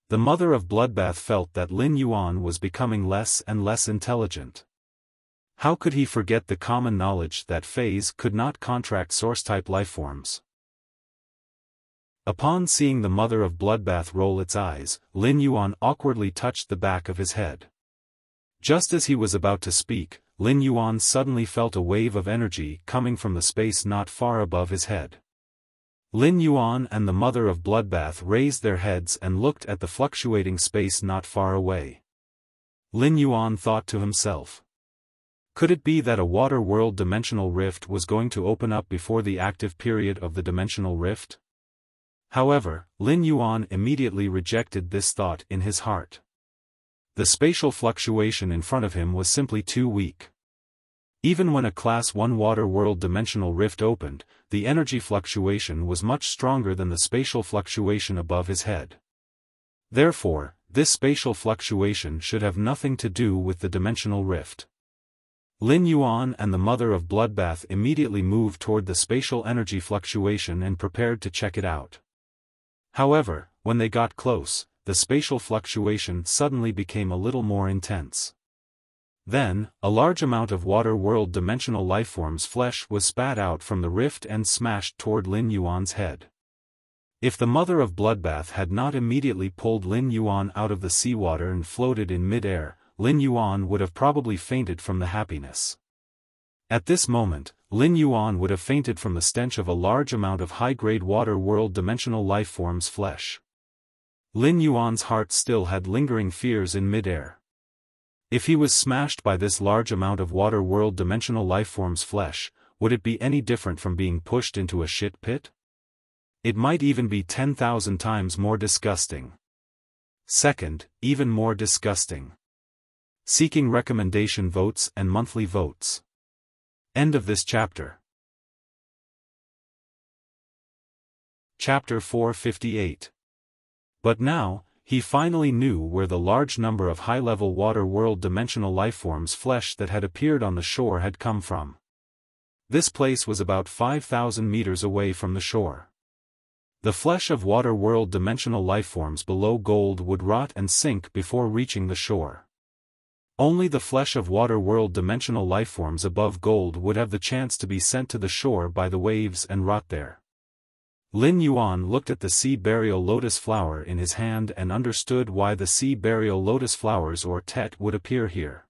The mother of Bloodbath felt that Lin Yuan was becoming less and less intelligent. How could he forget the common knowledge that fays could not contract source-type lifeforms? Upon seeing the mother of Bloodbath roll its eyes, Lin Yuan awkwardly touched the back of his head. Just as he was about to speak, Lin Yuan suddenly felt a wave of energy coming from the space not far above his head. Lin Yuan and the mother of Bloodbath raised their heads and looked at the fluctuating space not far away. Lin Yuan thought to himself. Could it be that a water world dimensional rift was going to open up before the active period of the dimensional rift? However, Lin Yuan immediately rejected this thought in his heart. The spatial fluctuation in front of him was simply too weak. Even when a Class 1 water world dimensional rift opened, the energy fluctuation was much stronger than the spatial fluctuation above his head. Therefore, this spatial fluctuation should have nothing to do with the dimensional rift. Lin Yuan and the mother of Bloodbath immediately moved toward the spatial energy fluctuation and prepared to check it out. However, when they got close, the spatial fluctuation suddenly became a little more intense. Then, a large amount of water world dimensional lifeforms flesh was spat out from the rift and smashed toward Lin Yuan's head. If the mother of Bloodbath had not immediately pulled Lin Yuan out of the seawater and floated in mid-air, Lin Yuan would have probably fainted from the happiness. At this moment, Lin Yuan would have fainted from the stench of a large amount of high-grade water world dimensional lifeforms flesh. Lin Yuan's heart still had lingering fears in mid-air. If he was smashed by this large amount of water world dimensional lifeforms flesh, would it be any different from being pushed into a shit pit? It might even be 10,000 times more disgusting. Second, even more disgusting. Seeking recommendation votes and monthly votes. End of this chapter. Chapter 458. But now, he finally knew where the large number of high-level water world dimensional lifeforms flesh that had appeared on the shore had come from. This place was about 5,000 meters away from the shore. The flesh of water world dimensional lifeforms below gold would rot and sink before reaching the shore. Only the flesh of water world dimensional lifeforms above gold would have the chance to be sent to the shore by the waves and rot there. Lin Yuan looked at the sea burial lotus flower in his hand and understood why the sea burial lotus flowers or tet would appear here.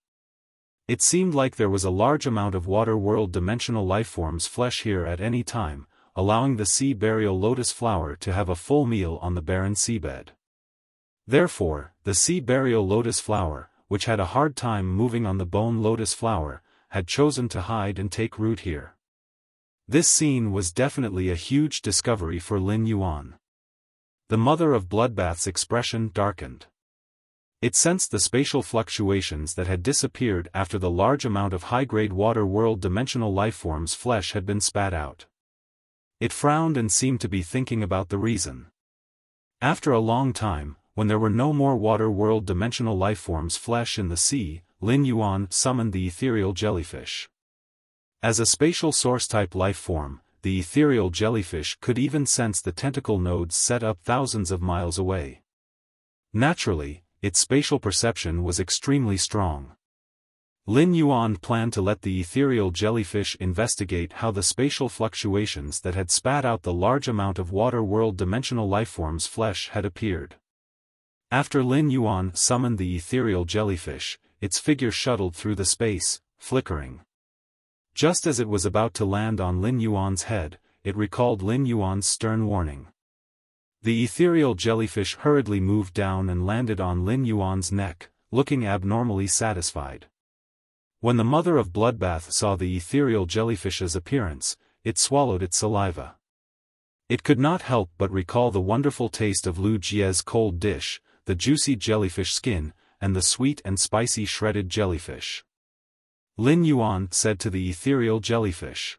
It seemed like there was a large amount of water world dimensional lifeforms flesh here at any time, allowing the sea burial lotus flower to have a full meal on the barren seabed. Therefore, the sea burial lotus flower, which had a hard time moving on the bone lotus flower, had chosen to hide and take root here. This scene was definitely a huge discovery for Lin Yuan. The mother of Bloodbath's expression darkened. It sensed the spatial fluctuations that had disappeared after the large amount of high-grade water world dimensional lifeforms flesh had been spat out. It frowned and seemed to be thinking about the reason. After a long time, when there were no more water world dimensional lifeforms flesh in the sea, Lin Yuan summoned the ethereal jellyfish. As a spatial source-type life form, the ethereal jellyfish could even sense the tentacle nodes set up thousands of miles away. Naturally, its spatial perception was extremely strong. Lin Yuan planned to let the ethereal jellyfish investigate how the spatial fluctuations that had spat out the large amount of water world dimensional lifeforms flesh had appeared. After Lin Yuan summoned the ethereal jellyfish, its figure shuttled through the space, flickering. Just as it was about to land on Lin Yuan's head, it recalled Lin Yuan's stern warning. The ethereal jellyfish hurriedly moved down and landed on Lin Yuan's neck, looking abnormally satisfied. When the mother of Bloodbath saw the ethereal jellyfish's appearance, it swallowed its saliva. It could not help but recall the wonderful taste of Lu Jie's cold dish, the juicy jellyfish skin, and the sweet and spicy shredded jellyfish. Lin Yuan said to the ethereal jellyfish.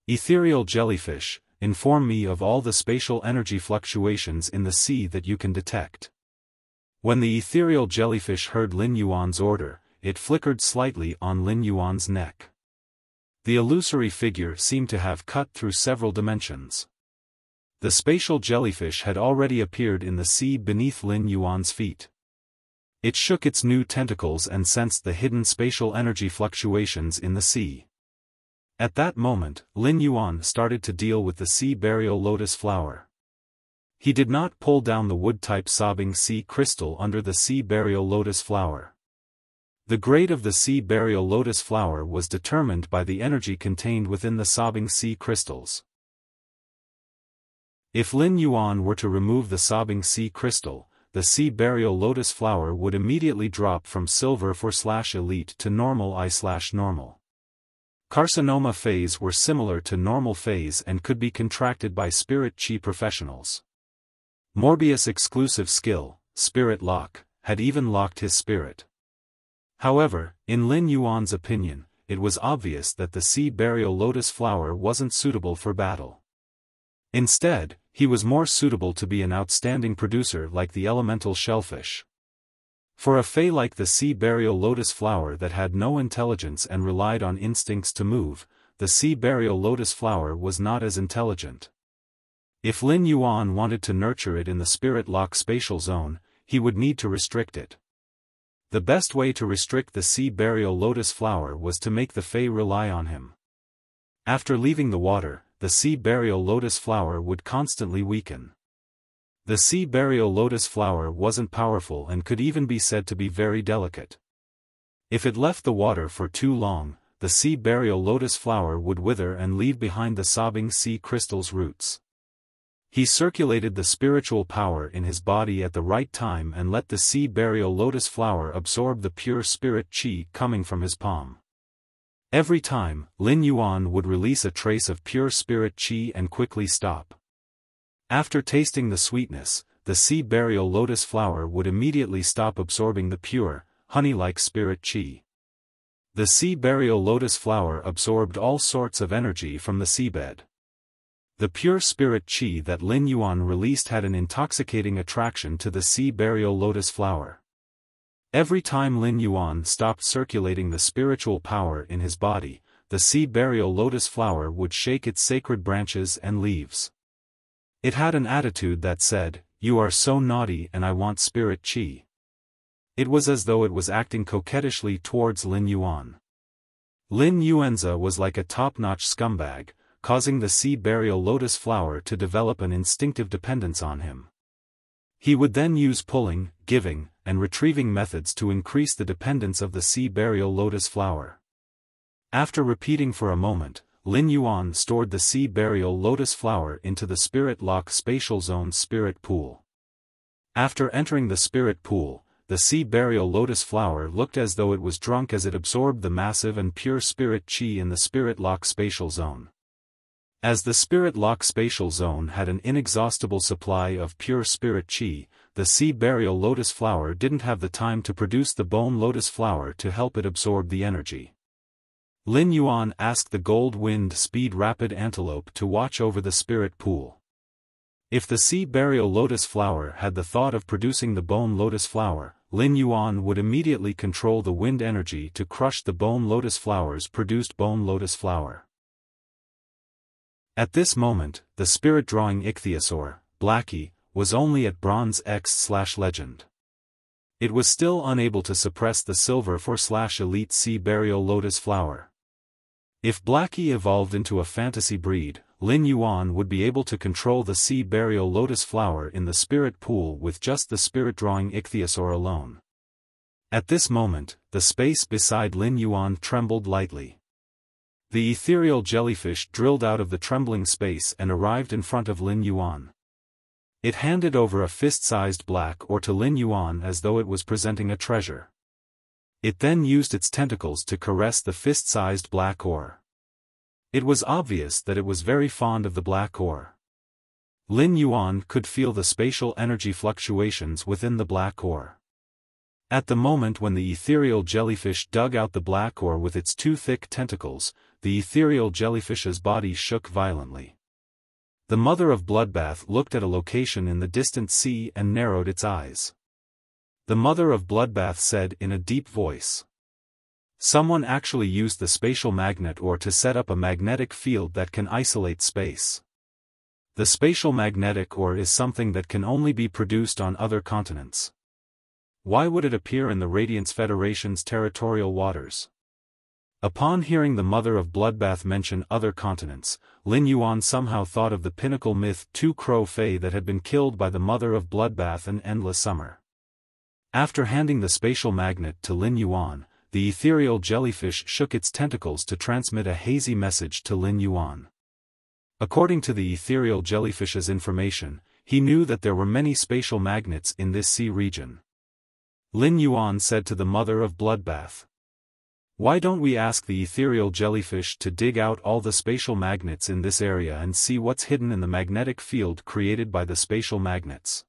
Ethereal jellyfish, inform me of all the spatial energy fluctuations in the sea that you can detect. When the ethereal jellyfish heard Lin Yuan's order, it flickered slightly on Lin Yuan's neck. The illusory figure seemed to have cut through several dimensions. The spatial jellyfish had already appeared in the sea beneath Lin Yuan's feet. It shook its new tentacles and sensed the hidden spatial energy fluctuations in the sea. At that moment, Lin Yuan started to deal with the sea burial lotus flower. He did not pull down the wood-type sobbing sea crystal under the sea burial lotus flower. The grade of the sea burial lotus flower was determined by the energy contained within the sobbing sea crystals. If Lin Yuan were to remove the sobbing sea crystal, the sea burial lotus flower would immediately drop from silver 4/elite to normal I/normal. Carcinoma phase were similar to normal phase and could be contracted by spirit chi professionals. Morbius' exclusive skill, Spirit Lock, had even locked his spirit. However, in Lin Yuan's opinion, it was obvious that the sea burial lotus flower wasn't suitable for battle. Instead, he was more suitable to be an outstanding producer like the elemental shellfish. For a fae like the sea burial lotus flower that had no intelligence and relied on instincts to move, the sea burial lotus flower was not as intelligent. If Lin Yuan wanted to nurture it in the spirit lock spatial zone, he would need to restrict it. The best way to restrict the sea burial lotus flower was to make the fae rely on him. After leaving the water, the sea burial lotus flower would constantly weaken. The sea burial lotus flower wasn't powerful and could even be said to be very delicate. If it left the water for too long, the sea burial lotus flower would wither and leave behind the sobbing sea crystal's roots. He circulated the spiritual power in his body at the right time and let the sea burial lotus flower absorb the pure spirit chi coming from his palm. Every time, Lin Yuan would release a trace of pure spirit chi and quickly stop. After tasting the sweetness, the sea burial lotus flower would immediately stop absorbing the pure, honey-like spirit chi. The sea burial lotus flower absorbed all sorts of energy from the seabed. The pure spirit chi that Lin Yuan released had an intoxicating attraction to the sea burial lotus flower. Every time Lin Yuan stopped circulating the spiritual power in his body, the sea burial lotus flower would shake its sacred branches and leaves. It had an attitude that said, "You are so naughty and I want spirit chi." It was as though it was acting coquettishly towards Lin Yuan. Lin Yuanza was like a top-notch scumbag, causing the sea burial lotus flower to develop an instinctive dependence on him. He would then use pulling, giving, and retrieving methods to increase the dependence of the sea burial lotus flower. After repeating for a moment, Lin Yuan stored the sea burial lotus flower into the spirit lock spatial zone spirit pool. After entering the spirit pool, the sea burial lotus flower looked as though it was drunk as it absorbed the massive and pure spirit chi in the spirit lock spatial zone. As the spirit lock spatial zone had an inexhaustible supply of pure spirit chi, the sea burial lotus flower didn't have the time to produce the bone lotus flower to help it absorb the energy. Lin Yuan asked the gold-winged speed rapid antelope to watch over the spirit pool. If the sea burial lotus flower had the thought of producing the bone lotus flower, Lin Yuan would immediately control the wind energy to crush the bone lotus flower's produced bone lotus flower. At this moment, the spirit-drawing ichthyosaur, Blackie, was only at bronze X/legend. It was still unable to suppress the silver 4/elite sea burial lotus flower. If Blackie evolved into a fantasy breed, Lin Yuan would be able to control the sea burial lotus flower in the spirit pool with just the spirit-drawing ichthyosaur alone. At this moment, the space beside Lin Yuan trembled lightly. The ethereal jellyfish drilled out of the trembling space and arrived in front of Lin Yuan. It handed over a fist-sized black ore to Lin Yuan as though it was presenting a treasure. It then used its tentacles to caress the fist-sized black ore. It was obvious that it was very fond of the black ore. Lin Yuan could feel the spatial energy fluctuations within the black ore. At the moment when the ethereal jellyfish dug out the black ore with its two thick tentacles, the ethereal jellyfish's body shook violently. The mother of Bloodbath looked at a location in the distant sea and narrowed its eyes. The mother of Bloodbath said in a deep voice. Someone actually used the spatial magnet ore to set up a magnetic field that can isolate space. The spatial magnetic ore is something that can only be produced on other continents. Why would it appear in the Radiance Federation's territorial waters? Upon hearing the mother of Bloodbath mention other continents, Lin Yuan somehow thought of the pinnacle myth Two Crow Fae that had been killed by the mother of Bloodbath an endless summer. After handing the spatial magnet to Lin Yuan, the ethereal jellyfish shook its tentacles to transmit a hazy message to Lin Yuan. According to the ethereal jellyfish's information, he knew that there were many spatial magnets in this sea region. Lin Yuan said to the mother of Bloodbath. Why don't we ask the ethereal jellyfish to dig out all the spatial magnets in this area and see what's hidden in the magnetic field created by the spatial magnets?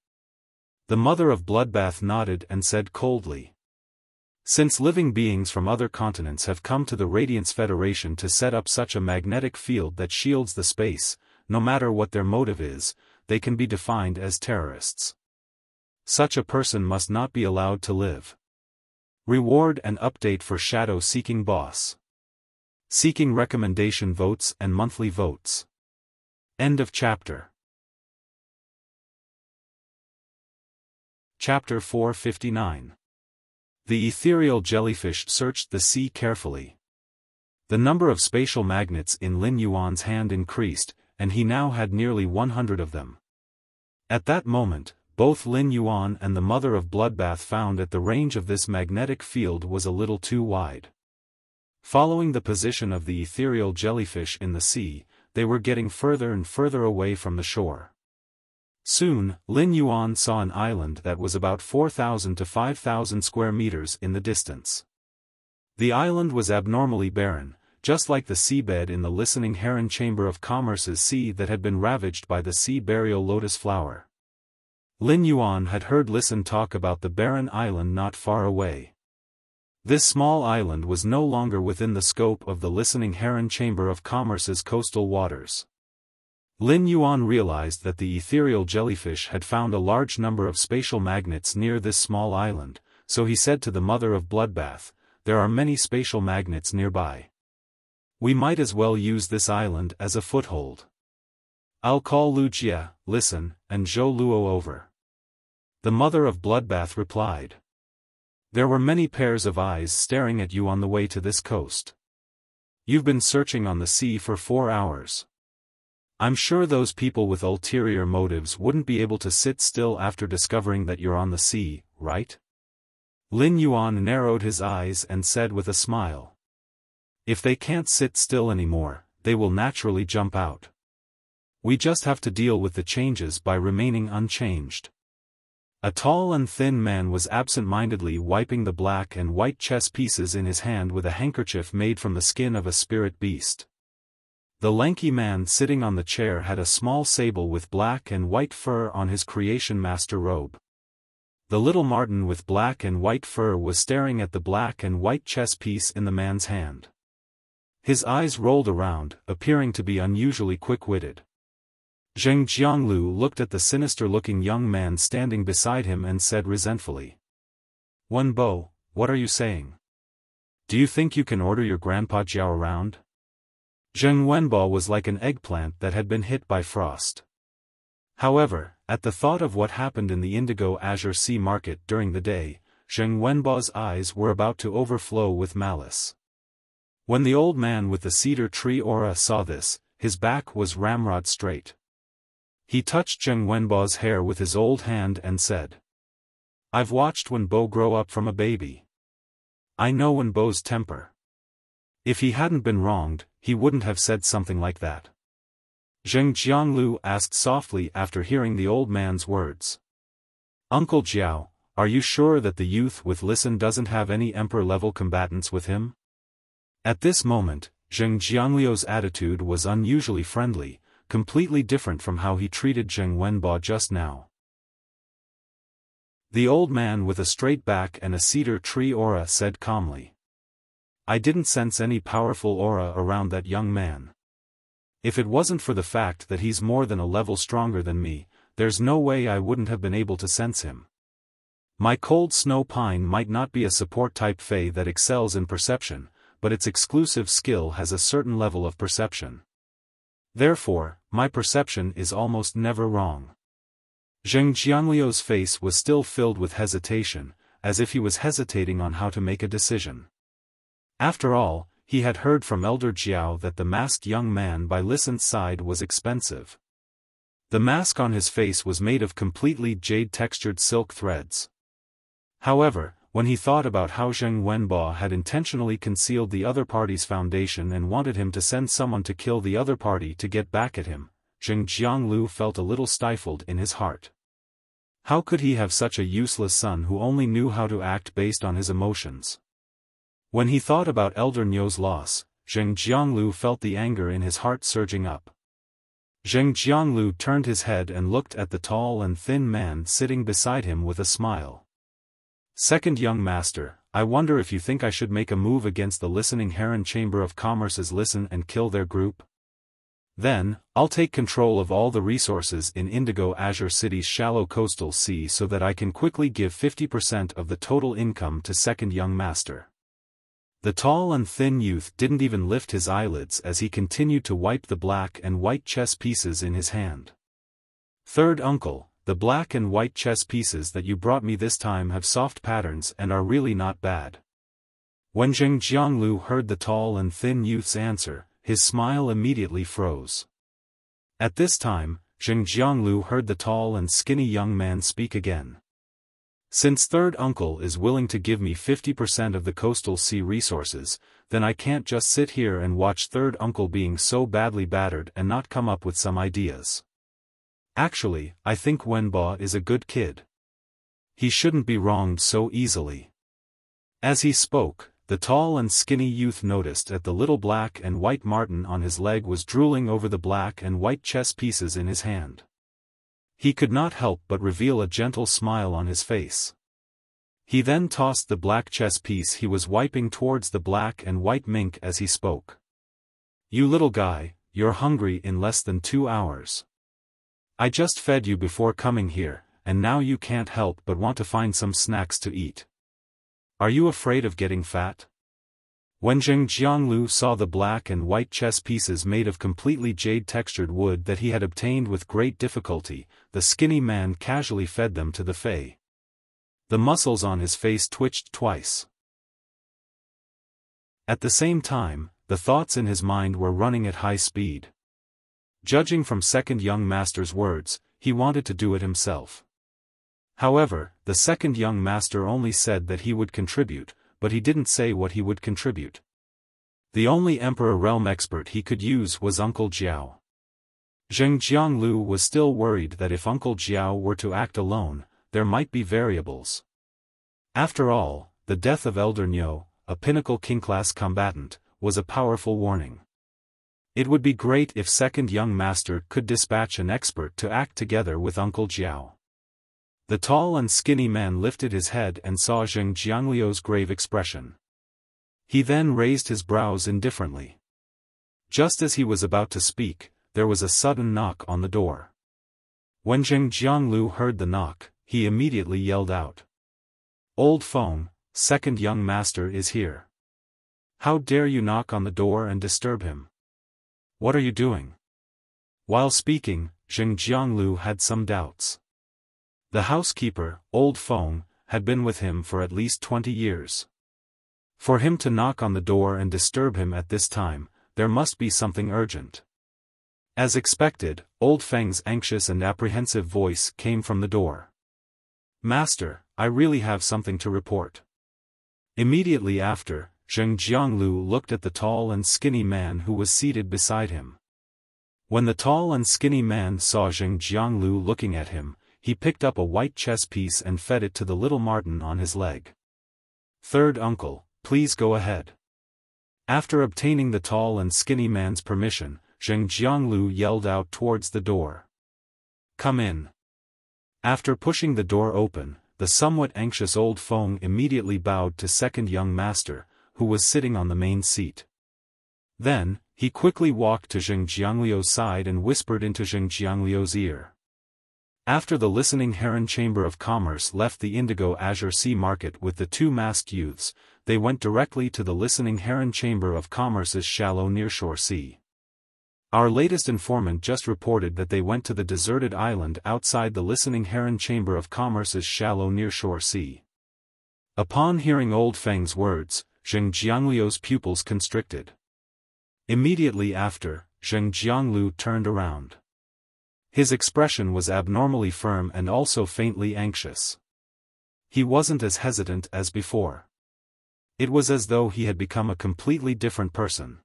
The mother of Bloodbath nodded and said coldly. Since living beings from other continents have come to the Radiance Federation to set up such a magnetic field that shields the space, no matter what their motive is, they can be defined as terrorists. Such a person must not be allowed to live. Reward and update for Shadow-Seeking Boss. Seeking recommendation votes and monthly votes. End of chapter. Chapter 459. The ethereal jellyfish searched the sea carefully. The number of spatial magnets in Lin Yuan's hand increased, and he now had nearly 100 of them. At that moment, both Lin Yuan and the mother of Bloodbath found that the range of this magnetic field was a little too wide. Following the position of the ethereal jellyfish in the sea, they were getting further and further away from the shore. Soon, Lin Yuan saw an island that was about 4,000 to 5,000 square meters in the distance. The island was abnormally barren, just like the seabed in the Listening Heron Chamber of Commerce's sea that had been ravaged by the sea burial lotus flower. Lin Yuan had heard Listen talk about the barren island not far away. This small island was no longer within the scope of the Listening Heron Chamber of Commerce's coastal waters. Lin Yuan realized that the ethereal jellyfish had found a large number of spatial magnets near this small island, so he said to the mother of Bloodbath, "There are many spatial magnets nearby. We might as well use this island as a foothold. I'll call Wuxia, Listen, and Zhou Luo over." The mother of Bloodbath replied. There were many pairs of eyes staring at you on the way to this coast. You've been searching on the sea for 4 hours. I'm sure those people with ulterior motives wouldn't be able to sit still after discovering that you're on the sea, right? Lin Yuan narrowed his eyes and said with a smile. If they can't sit still anymore, they will naturally jump out. We just have to deal with the changes by remaining unchanged. A tall and thin man was absent-mindedly wiping the black and white chess pieces in his hand with a handkerchief made from the skin of a spirit beast. The lanky man sitting on the chair had a small sable with black and white fur on his creation master robe. The little marten with black and white fur was staring at the black and white chess piece in the man's hand. His eyes rolled around, appearing to be unusually quick-witted. Zheng Jianglu looked at the sinister-looking young man standing beside him and said resentfully. Wenbo, what are you saying? Do you think you can order your grandpa Jiao around? Zheng Wenbo was like an eggplant that had been hit by frost. However, at the thought of what happened in the Indigo Azure Sea Market during the day, Zheng Wenbo's eyes were about to overflow with malice. When the old man with the cedar tree aura saw this, his back was ramrod straight. He touched Zheng Wenbo's hair with his old hand and said, I've watched Wenbo grow up from a baby. I know Wenbo's temper. If he hadn't been wronged, he wouldn't have said something like that. Zheng Jianglu asked softly after hearing the old man's words. Uncle Jiao, are you sure that the youth with Listen doesn't have any emperor-level combatants with him? At this moment, Zheng Jiangluo's attitude was unusually friendly, completely different from how he treated Zheng Wenbo just now. The old man with a straight back and a cedar tree aura said calmly. I didn't sense any powerful aura around that young man. If it wasn't for the fact that he's more than a level stronger than me, there's no way I wouldn't have been able to sense him. My cold snow pine might not be a support-type fae that excels in perception, but its exclusive skill has a certain level of perception. Therefore, my perception is almost never wrong. Zheng Jiangliu's face was still filled with hesitation, as if he was hesitating on how to make a decision. After all, he had heard from Elder Jiao that the masked young man by Lisan's side was expensive. The mask on his face was made of completely jade-textured silk threads. However, when he thought about how Zheng Wenbo had intentionally concealed the other party's foundation and wanted him to send someone to kill the other party to get back at him, Zheng Jianglu felt a little stifled in his heart. How could he have such a useless son who only knew how to act based on his emotions? When he thought about Elder Nyo's loss, Zheng Jianglu felt the anger in his heart surging up. Zheng Jianglu turned his head and looked at the tall and thin man sitting beside him with a smile. Second young master, I wonder if you think I should make a move against the listening Heron Chamber of Commerce's listen and kill their group? Then, I'll take control of all the resources in Indigo Azure City's shallow coastal sea so that I can quickly give 50% of the total income to second young master. The tall and thin youth didn't even lift his eyelids as he continued to wipe the black and white chess pieces in his hand. Third uncle, the black and white chess pieces that you brought me this time have soft patterns and are really not bad. When Zheng Jianglu heard the tall and thin youth's answer, his smile immediately froze. At this time, Zheng Jianglu heard the tall and skinny young man speak again. Since third uncle is willing to give me 50% of the coastal sea resources, then I can't just sit here and watch third uncle being so badly battered and not come up with some ideas. Actually, I think Wenbo is a good kid. He shouldn't be wronged so easily. As he spoke, the tall and skinny youth noticed that the little black and white marten on his leg was drooling over the black and white chess pieces in his hand. He could not help but reveal a gentle smile on his face. He then tossed the black chess piece he was wiping towards the black and white mink as he spoke. You little guy, you're hungry in less than 2 hours. I just fed you before coming here, and now you can't help but want to find some snacks to eat. Are you afraid of getting fat? When Zheng Jianglu saw the black and white chess pieces made of completely jade-textured wood that he had obtained with great difficulty, the skinny man casually fed them to the fae. The muscles on his face twitched twice. At the same time, the thoughts in his mind were running at high speed. Judging from second young master's words, he wanted to do it himself. However, the second young master only said that he would contribute, but he didn't say what he would contribute. The only Emperor Realm expert he could use was Uncle Jiao. Zheng Jianglu was still worried that if Uncle Jiao were to act alone, there might be variables. After all, the death of Elder Nyo, a pinnacle king-class combatant, was a powerful warning. It would be great if second young master could dispatch an expert to act together with Uncle Jiao. The tall and skinny man lifted his head and saw Zheng Jiangliu's grave expression. He then raised his brows indifferently. Just as he was about to speak, there was a sudden knock on the door. When Zheng Jianglu heard the knock, he immediately yelled out. Old Feng, second young master is here. How dare you knock on the door and disturb him? What are you doing? While speaking, Zheng Jianglu had some doubts. The housekeeper, Old Feng, had been with him for at least 20 years. For him to knock on the door and disturb him at this time, there must be something urgent. As expected, Old Feng's anxious and apprehensive voice came from the door. Master, I really have something to report. Immediately after, Zheng Jianglu looked at the tall and skinny man who was seated beside him. When the tall and skinny man saw Zheng Jianglu looking at him, he picked up a white chess piece and fed it to the little marten on his leg. Third uncle, please go ahead. After obtaining the tall and skinny man's permission, Zheng Jianglu yelled out towards the door. Come in. After pushing the door open, the somewhat anxious Old Feng immediately bowed to second young master, who was sitting on the main seat. Then, he quickly walked to Zheng Jiangliu's side and whispered into Zheng Jiangliu's ear. After the listening Heron Chamber of Commerce left the Indigo Azure Sea Market with the two masked youths, they went directly to the listening Heron Chamber of Commerce's shallow nearshore sea. Our latest informant just reported that they went to the deserted island outside the listening Heron Chamber of Commerce's shallow nearshore sea. Upon hearing Old Feng's words, Zheng Jiangliu's pupils constricted. Immediately after, Zheng Jiangliu turned around. His expression was abnormally firm and also faintly anxious. He wasn't as hesitant as before. It was as though he had become a completely different person.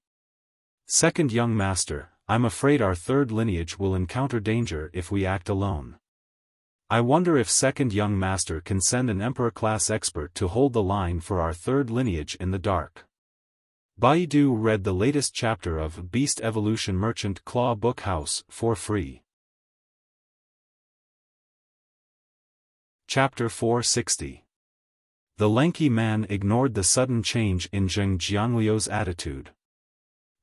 Second young master, I'm afraid our third lineage will encounter danger if we act alone. I wonder if second young master can send an emperor-class expert to hold the line for our third lineage in the dark. Baidu read the latest chapter of Beast Evolution Merchant Claw Book House for free. Chapter 460. The lanky man ignored the sudden change in Zheng Jiangliu's attitude.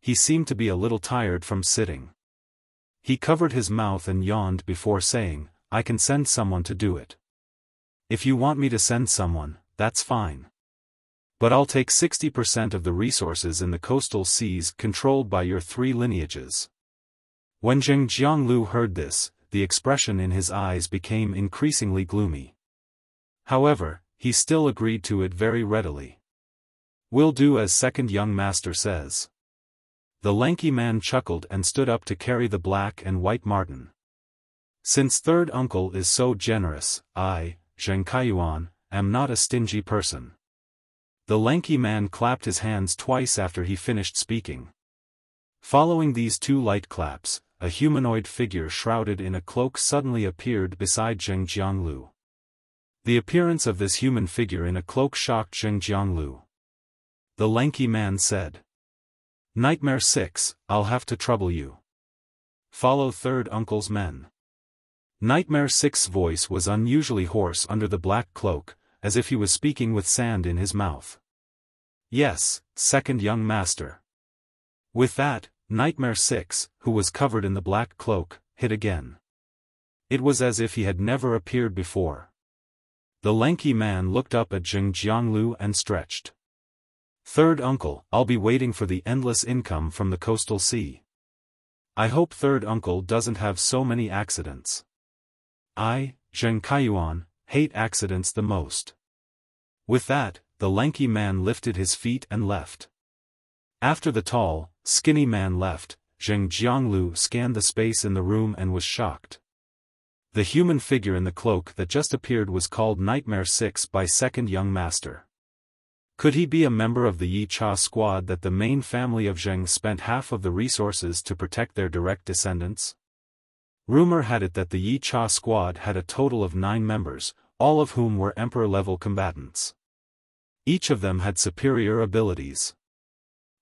He seemed to be a little tired from sitting. He covered his mouth and yawned before saying, I can send someone to do it. If you want me to send someone, that's fine. But I'll take 60% of the resources in the coastal seas controlled by your three lineages. When Zheng Jiangliu heard this, the expression in his eyes became increasingly gloomy. However, he still agreed to it very readily. We'll do as second young master says. The lanky man chuckled and stood up to carry the black and white marten. Since third uncle is so generous, I, Zheng Kaiyuan, am not a stingy person. The lanky man clapped his hands twice after he finished speaking. Following these two light claps, a humanoid figure shrouded in a cloak suddenly appeared beside Zheng Jiangliu. The appearance of this human figure in a cloak shocked Zheng Jiangliu. The lanky man said, Nightmare 6, I'll have to trouble you. Follow third uncle's men. Nightmare 6's voice was unusually hoarse under the black cloak, as if he was speaking with sand in his mouth. Yes, second young master. With that, Nightmare 6, who was covered in the black cloak, hit again. It was as if he had never appeared before. The lanky man looked up at Zheng Jiangliu and stretched. Third uncle, I'll be waiting for the endless income from the coastal sea. I hope third uncle doesn't have so many accidents. I, Zheng Kaiyuan, hate accidents the most. With that, the lanky man lifted his feet and left. After the tall, skinny man left, Zheng Jiangliu scanned the space in the room and was shocked. The human figure in the cloak that just appeared was called Nightmare 6 by second young master. Could he be a member of the Yi Cha squad that the main family of Zheng spent half of the resources to protect their direct descendants? Rumor had it that the Yi Cha squad had a total of 9 members, all of whom were emperor-level combatants. Each of them had superior abilities.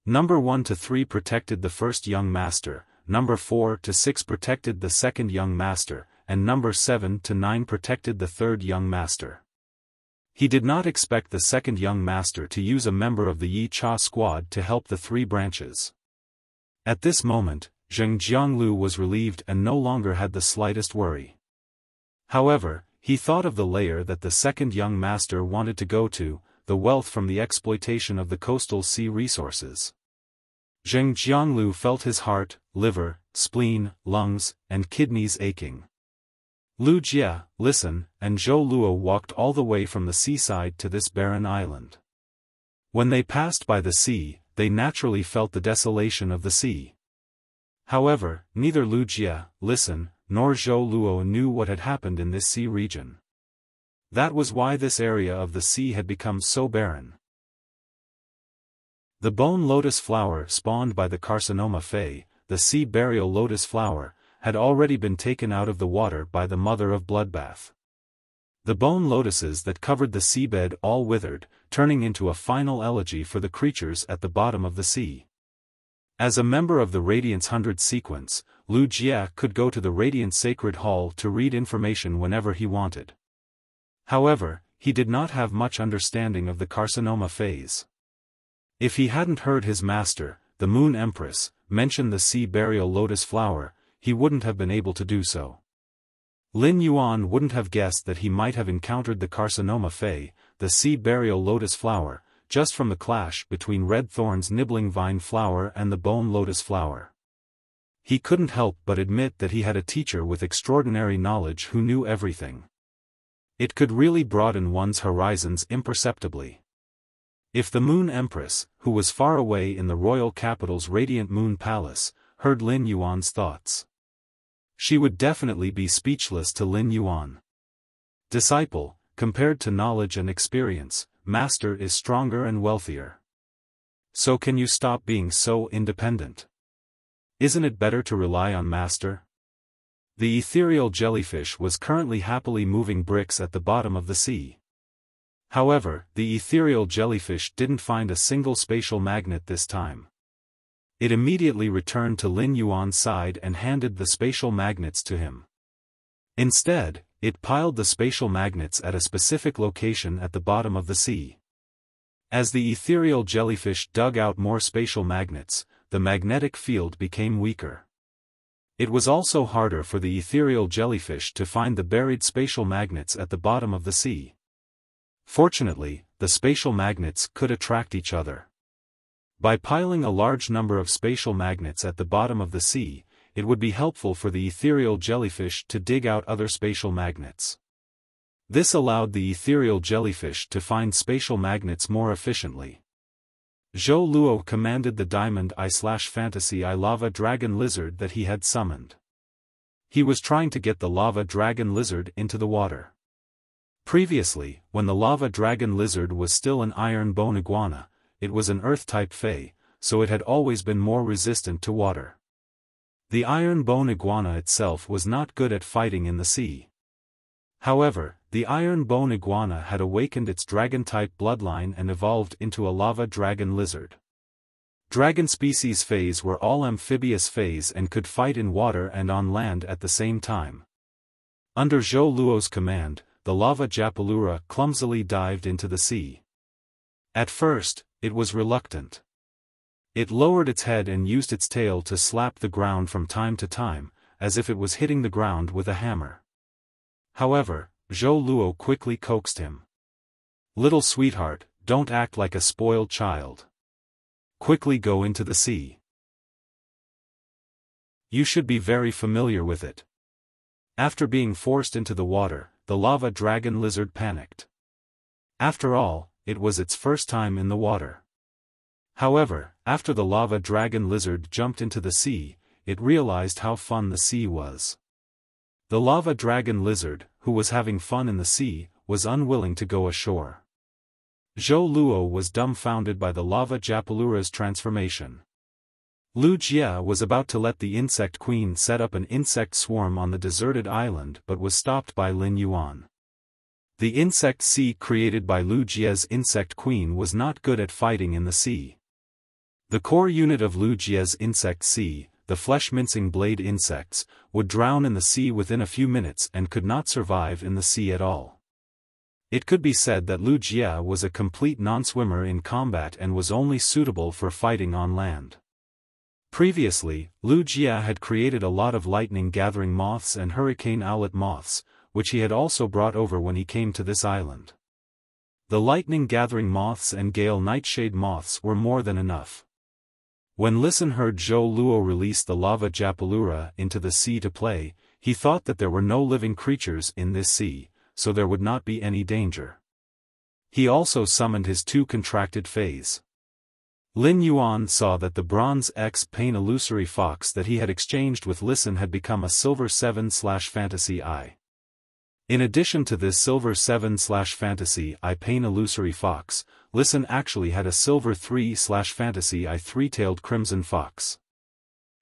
Number 1 to 3 protected the first young master, number 4 to 6 protected the second young master, and number 7 to 9 protected the third young master. He did not expect the second young master to use a member of the Yi Cha squad to help the 3 branches. At this moment, Zheng Jiangliu was relieved and no longer had the slightest worry. However, he thought of the layer that the second young master wanted to go to, the wealth from the exploitation of the coastal sea resources. Zheng Jiangliu felt his heart, liver, spleen, lungs, and kidneys aching. Lu Jie, listen, and Zhou Luo walked all the way from the seaside to this barren island. When they passed by the sea, they naturally felt the desolation of the sea. However, neither Lu Jie, listen, nor Zhou Luo knew what had happened in this sea region. That was why this area of the sea had become so barren. The bone lotus flower spawned by the carcinoma fei, the sea burial lotus flower, had already been taken out of the water by the mother of bloodbath. The bone lotuses that covered the seabed all withered, turning into a final elegy for the creatures at the bottom of the sea. As a member of the Radiance 100 sequence, Lu Jie could go to the Radiant Sacred Hall to read information whenever he wanted. However, he did not have much understanding of the carcinoma phase. If he hadn't heard his master, the Moon Empress, mention the sea burial lotus flower, he wouldn't have been able to do so. Lin Yuan wouldn't have guessed that he might have encountered the carcinoma fei, the sea burial lotus flower, just from the clash between red thorns nibbling vine flower and the bone lotus flower. He couldn't help but admit that he had a teacher with extraordinary knowledge who knew everything. It could really broaden one's horizons imperceptibly. If the Moon Empress, who was far away in the royal capital's radiant moon palace, heard Lin Yuan's thoughts, she would definitely be speechless to Lin Yuan. Disciple, compared to knowledge and experience, master is stronger and wealthier. So can you stop being so independent? Isn't it better to rely on master? The ethereal jellyfish was currently happily moving bricks at the bottom of the sea. However, the ethereal jellyfish didn't find a single spatial magnet this time. It immediately returned to Lin Yuan's side and handed the spatial magnets to him. Instead, it piled the spatial magnets at a specific location at the bottom of the sea. As the ethereal jellyfish dug out more spatial magnets, the magnetic field became weaker. It was also harder for the ethereal jellyfish to find the buried spatial magnets at the bottom of the sea. Fortunately, the spatial magnets could attract each other. By piling a large number of spatial magnets at the bottom of the sea, it would be helpful for the ethereal jellyfish to dig out other spatial magnets. This allowed the ethereal jellyfish to find spatial magnets more efficiently. Zhou Luo commanded the Diamond Eye/Fantasy Eye lava dragon lizard that he had summoned. He was trying to get the lava dragon lizard into the water. Previously, when the lava dragon lizard was still an iron bone iguana, it was an earth-type fei, so it had always been more resistant to water. The iron bone iguana itself was not good at fighting in the sea. However, the iron bone iguana had awakened its dragon-type bloodline and evolved into a lava dragon lizard. Dragon species feis were all amphibious feis and could fight in water and on land at the same time. Under Zhou Luo's command, the lava japalura clumsily dived into the sea. At first, it was reluctant. It lowered its head and used its tail to slap the ground from time to time, as if it was hitting the ground with a hammer. However, Zhou Luo quickly coaxed him. "Little sweetheart, don't act like a spoiled child. Quickly go into the sea. You should be very familiar with it." After being forced into the water, the lava dragon lizard panicked. After all, it was its first time in the water. However, after the lava dragon lizard jumped into the sea, it realized how fun the sea was. The lava dragon lizard, who was having fun in the sea, was unwilling to go ashore. Zhou Luo was dumbfounded by the lava japalura's transformation. Lu Jia was about to let the insect queen set up an insect swarm on the deserted island but was stopped by Lin Yuan. The insect sea created by Lu Jia's insect queen was not good at fighting in the sea. The core unit of Lu Jia's insect sea, the flesh-mincing blade insects, would drown in the sea within a few minutes and could not survive in the sea at all. It could be said that Lu Jia was a complete non-swimmer in combat and was only suitable for fighting on land. Previously, Lu Jia had created a lot of lightning-gathering moths and hurricane owlet moths, which he had also brought over when he came to this island. The lightning-gathering moths and gale nightshade moths were more than enough. When Listen heard Zhou Luo release the lava japalura into the sea to play, he thought that there were no living creatures in this sea, so there would not be any danger. He also summoned his two contracted feis. Lin Yuan saw that the bronze X pain illusory fox that he had exchanged with Listen had become a silver 7/fantasy eye. In addition to this silver 7/fantasy eye pain illusory fox, Listen actually had a silver 3/fantasy eye three-tailed crimson fox.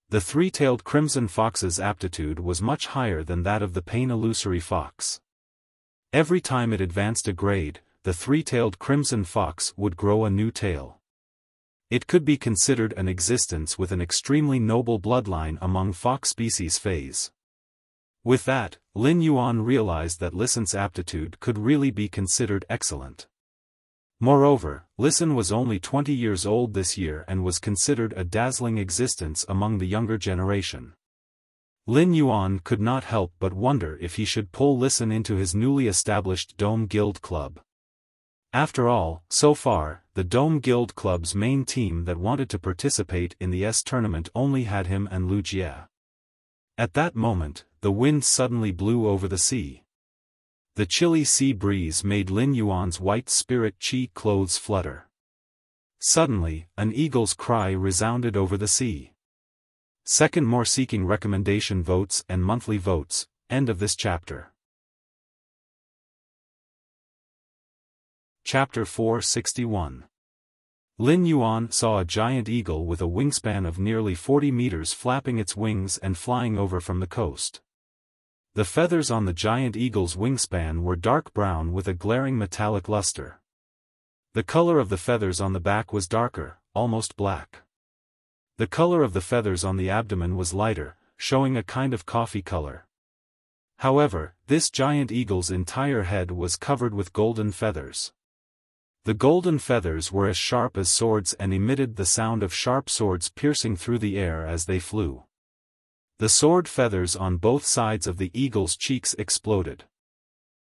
The three-tailed crimson fox's aptitude was much higher than that of the pain illusory fox. Every time it advanced a grade, the three-tailed crimson fox would grow a new tail. It could be considered an existence with an extremely noble bloodline among fox species feis. With that, Lin Yuan realized that Listen's aptitude could really be considered excellent. Moreover, Listen was only 20 years old this year and was considered a dazzling existence among the younger generation. Lin Yuan could not help but wonder if he should pull Listen into his newly established Dome Guild Club. After all, so far, the Dome Guild Club's main team that wanted to participate in the S tournament only had him and Wuxia. At that moment, the wind suddenly blew over the sea. The chilly sea breeze made Lin Yuan's white spirit chi clothes flutter. Suddenly, an eagle's cry resounded over the sea. Second more seeking recommendation votes and monthly votes. End of this chapter. Chapter 461. Lin Yuan saw a giant eagle with a wingspan of nearly 40 meters flapping its wings and flying over from the coast. The feathers on the giant eagle's wingspan were dark brown with a glaring metallic luster. The color of the feathers on the back was darker, almost black. The color of the feathers on the abdomen was lighter, showing a kind of coffee color. However, this giant eagle's entire head was covered with golden feathers. The golden feathers were as sharp as swords and emitted the sound of sharp swords piercing through the air as they flew. The sword feathers on both sides of the eagle's cheeks exploded.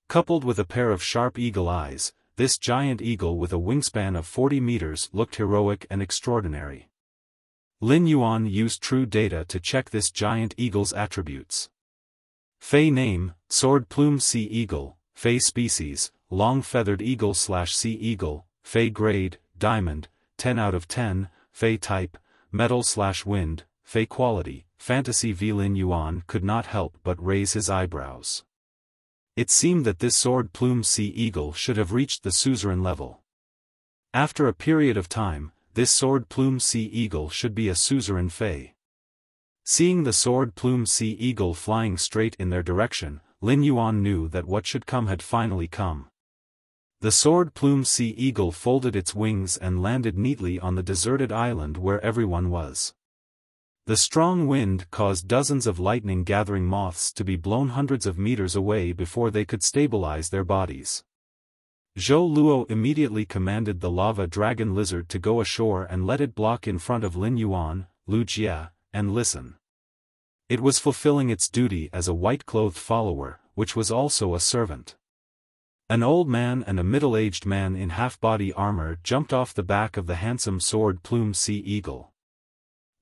Coupled with a pair of sharp eagle eyes, this giant eagle with a wingspan of 40 meters looked heroic and extraordinary. Lin Yuan used true data to check this giant eagle's attributes. Fei name, sword plume sea eagle. Fei species, long-feathered eagle/sea eagle. Fei grade, diamond, 10 out of 10. Fei type, metal/wind. Fei quality, fantasy. Lin Yuan could not help but raise his eyebrows. It seemed that this sword plume sea eagle should have reached the suzerain level. After a period of time, this sword plume sea eagle should be a suzerain Fei. Seeing the sword plume sea eagle flying straight in their direction, Lin Yuan knew that what should come had finally come. The sword plume sea eagle folded its wings and landed neatly on the deserted island where everyone was. The strong wind caused dozens of lightning-gathering moths to be blown hundreds of meters away before they could stabilize their bodies. Zhou Luo immediately commanded the lava dragon lizard to go ashore and let it block in front of Lin Yuan, Wuxia, and Listen. It was fulfilling its duty as a white-clothed follower, which was also a servant. An old man and a middle-aged man in half-body armor jumped off the back of the handsome sword plume sea eagle.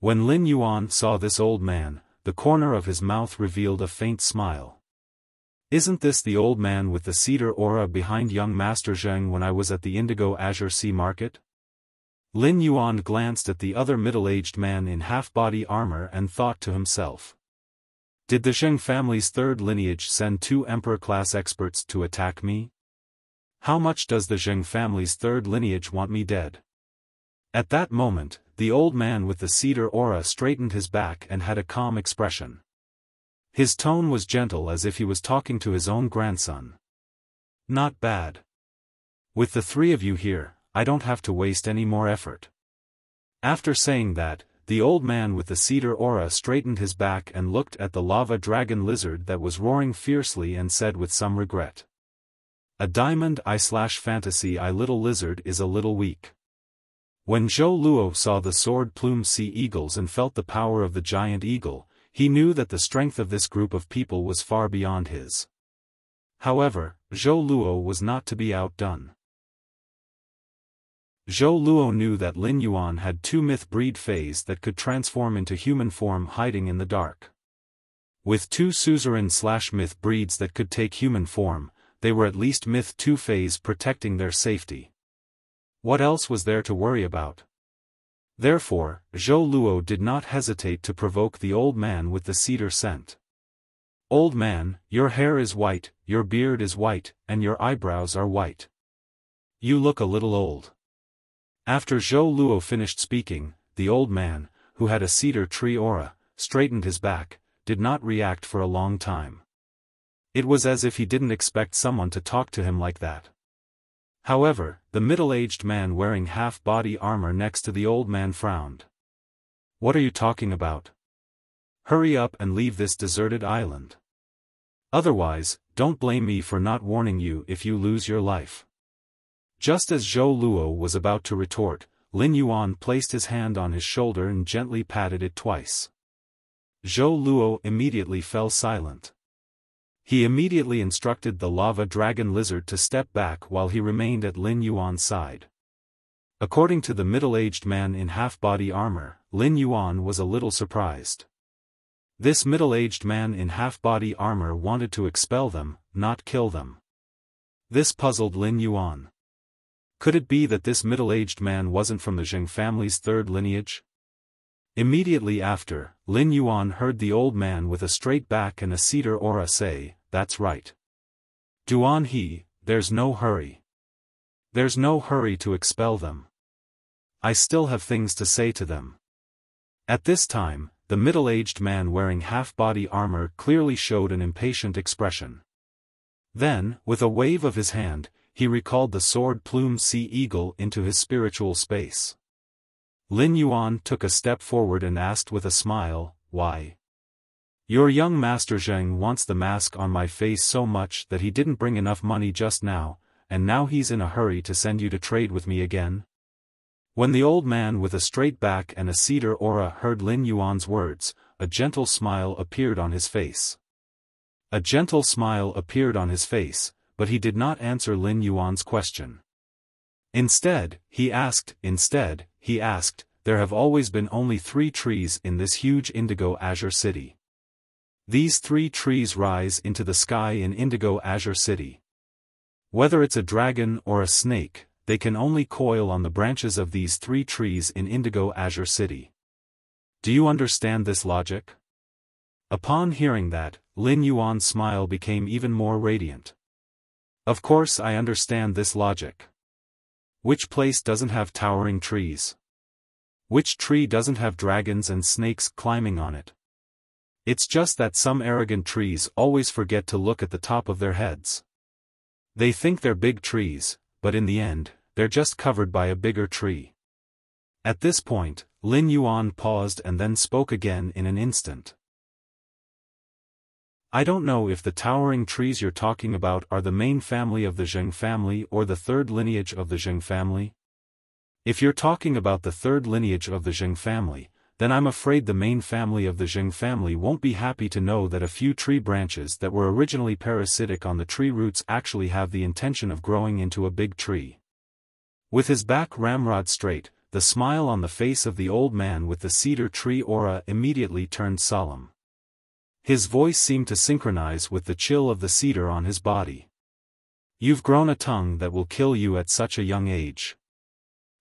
When Lin Yuan saw this old man, the corner of his mouth revealed a faint smile. Isn't this the old man with the cedar aura behind young Master Zheng when I was at the Indigo Azure Sea Market? Lin Yuan glanced at the other middle-aged man in half-body armor and thought to himself. Did the Zheng family's third lineage send 2 Emperor-class experts to attack me? How much does the Zheng family's third lineage want me dead? At that moment, the old man with the cedar aura straightened his back and had a calm expression. His tone was gentle as if he was talking to his own grandson. Not bad. With the 3 of you here, I don't have to waste any more effort. After saying that, the old man with the cedar aura straightened his back and looked at the lava dragon lizard that was roaring fiercely and said with some regret. A diamond eye/fantasy eye little lizard is a little weak. When Zhou Luo saw the sword plume sea eagles and felt the power of the giant eagle, he knew that the strength of this group of people was far beyond his. However, Zhou Luo was not to be outdone. Zhou Luo knew that Lin Yuan had 2 myth-breed Feis that could transform into human form hiding in the dark. With 2 suzerain/myth breeds that could take human form, they were at least myth 2 Feis protecting their safety. What else was there to worry about? Therefore, Zhou Luo did not hesitate to provoke the old man with the cedar scent. Old man, your hair is white, your beard is white, and your eyebrows are white. You look a little old. After Zhou Luo finished speaking, the old man, who had a cedar tree aura, straightened his back, did not react for a long time. It was as if he didn't expect someone to talk to him like that. However, the middle-aged man wearing half-body armor next to the old man frowned. What are you talking about? Hurry up and leave this deserted island. Otherwise, don't blame me for not warning you if you lose your life. Just as Zhou Luo was about to retort, Lin Yuan placed his hand on his shoulder and gently patted it twice. Zhou Luo immediately fell silent. He immediately instructed the lava dragon lizard to step back while he remained at Lin Yuan's side. According to the middle-aged man in half-body armor, Lin Yuan was a little surprised. This middle-aged man in half-body armor wanted to expel them, not kill them. This puzzled Lin Yuan. Could it be that this middle-aged man wasn't from the Zheng family's third lineage? Immediately after, Lin Yuan heard the old man with a straight back and a cedar aura say, "That's right. Duan He, there's no hurry. There's no hurry to expel them. I still have things to say to them." At this time, the middle-aged man wearing half-body armor clearly showed an impatient expression. Then, with a wave of his hand, he recalled the sword-plumed sea eagle into his spiritual space. Lin Yuan took a step forward and asked with a smile, "Why? Your young master Zheng wants the mask on my face so much that he didn't bring enough money just now, and now he's in a hurry to send you to trade with me again?" When the old man with a straight back and a cedar aura heard Lin Yuan's words, a gentle smile appeared on his face. A gentle smile appeared on his face, but he did not answer Lin Yuan's question. Instead, he asked, "There have always been only 3 trees in this huge indigo azure city. These 3 trees rise into the sky in indigo azure city. Whether it's a dragon or a snake, they can only coil on the branches of these 3 trees in indigo azure city. Do you understand this logic?" Upon hearing that, Lin Yuan's smile became even more radiant. "Of course I understand this logic. Which place doesn't have towering trees? Which tree doesn't have dragons and snakes climbing on it? It's just that some arrogant trees always forget to look at the top of their heads. They think they're big trees, but in the end, they're just covered by a bigger tree." At this point, Lin Yuan paused and then spoke again in an instant. "I don't know if the towering trees you're talking about are the main family of the Zheng family or the third lineage of the Zheng family. If you're talking about the third lineage of the Zheng family, then I'm afraid the main family of the Zheng family won't be happy to know that a few tree branches that were originally parasitic on the tree roots actually have the intention of growing into a big tree." With his back ramrod straight, the smile on the face of the old man with the cedar tree aura immediately turned solemn. His voice seemed to synchronize with the chill of the cedar on his body. "You've grown a tongue that will kill you at such a young age."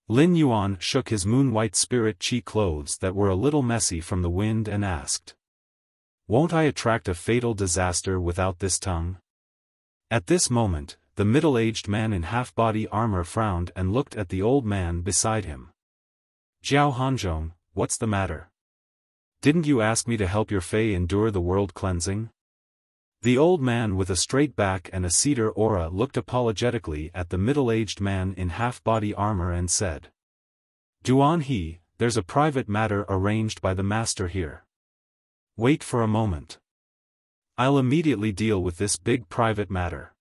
Lin Yuan shook his moon-white spirit chi clothes that were a little messy from the wind and asked, "Won't I attract a fatal disaster without this tongue?" At this moment, the middle-aged man in half-body armor frowned and looked at the old man beside him. "Jiao Hanzhong, what's the matter? Didn't you ask me to help your Fae endure the world cleansing?" The old man with a straight back and a cedar aura looked apologetically at the middle-aged man in half-body armor and said, "Duan He, there's a private matter arranged by the master here. Wait for a moment. I'll immediately deal with this big private matter.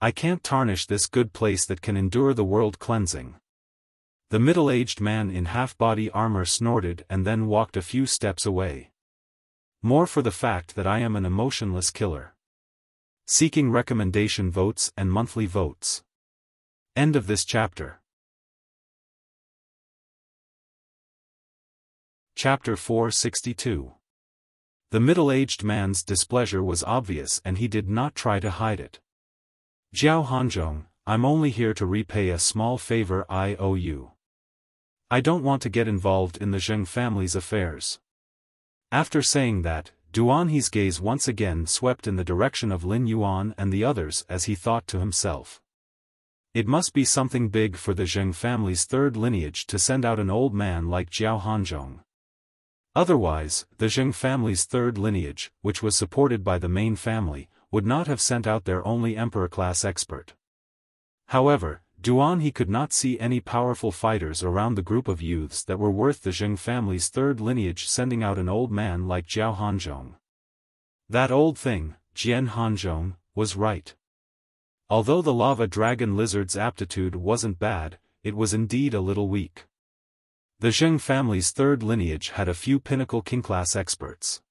I can't tarnish this good place that can endure the world cleansing." The middle-aged man in half-body armor snorted and then walked a few steps away. "More for the fact that I am an emotionless killer. Seeking recommendation votes and monthly votes." End of this chapter. Chapter 462. The middle-aged man's displeasure was obvious and he did not try to hide it. "Jiao Hanzhong, I'm only here to repay a small favor I owe you. I don't want to get involved in the Zheng family's affairs." After saying that, Duan He's gaze once again swept in the direction of Lin Yuan and the others as he thought to himself. It must be something big for the Zheng family's third lineage to send out an old man like Jiao Hanzhong. Otherwise, the Zheng family's third lineage, which was supported by the main family, would not have sent out their only emperor-class expert. However, Duan He could not see any powerful fighters around the group of youths that were worth the Zheng family's third lineage sending out an old man like Jiao Hanzhong. That old thing, Jian Hanzhong, was right. Although the lava dragon lizard's aptitude wasn't bad, it was indeed a little weak. The Zheng family's third lineage had a few pinnacle king-class experts.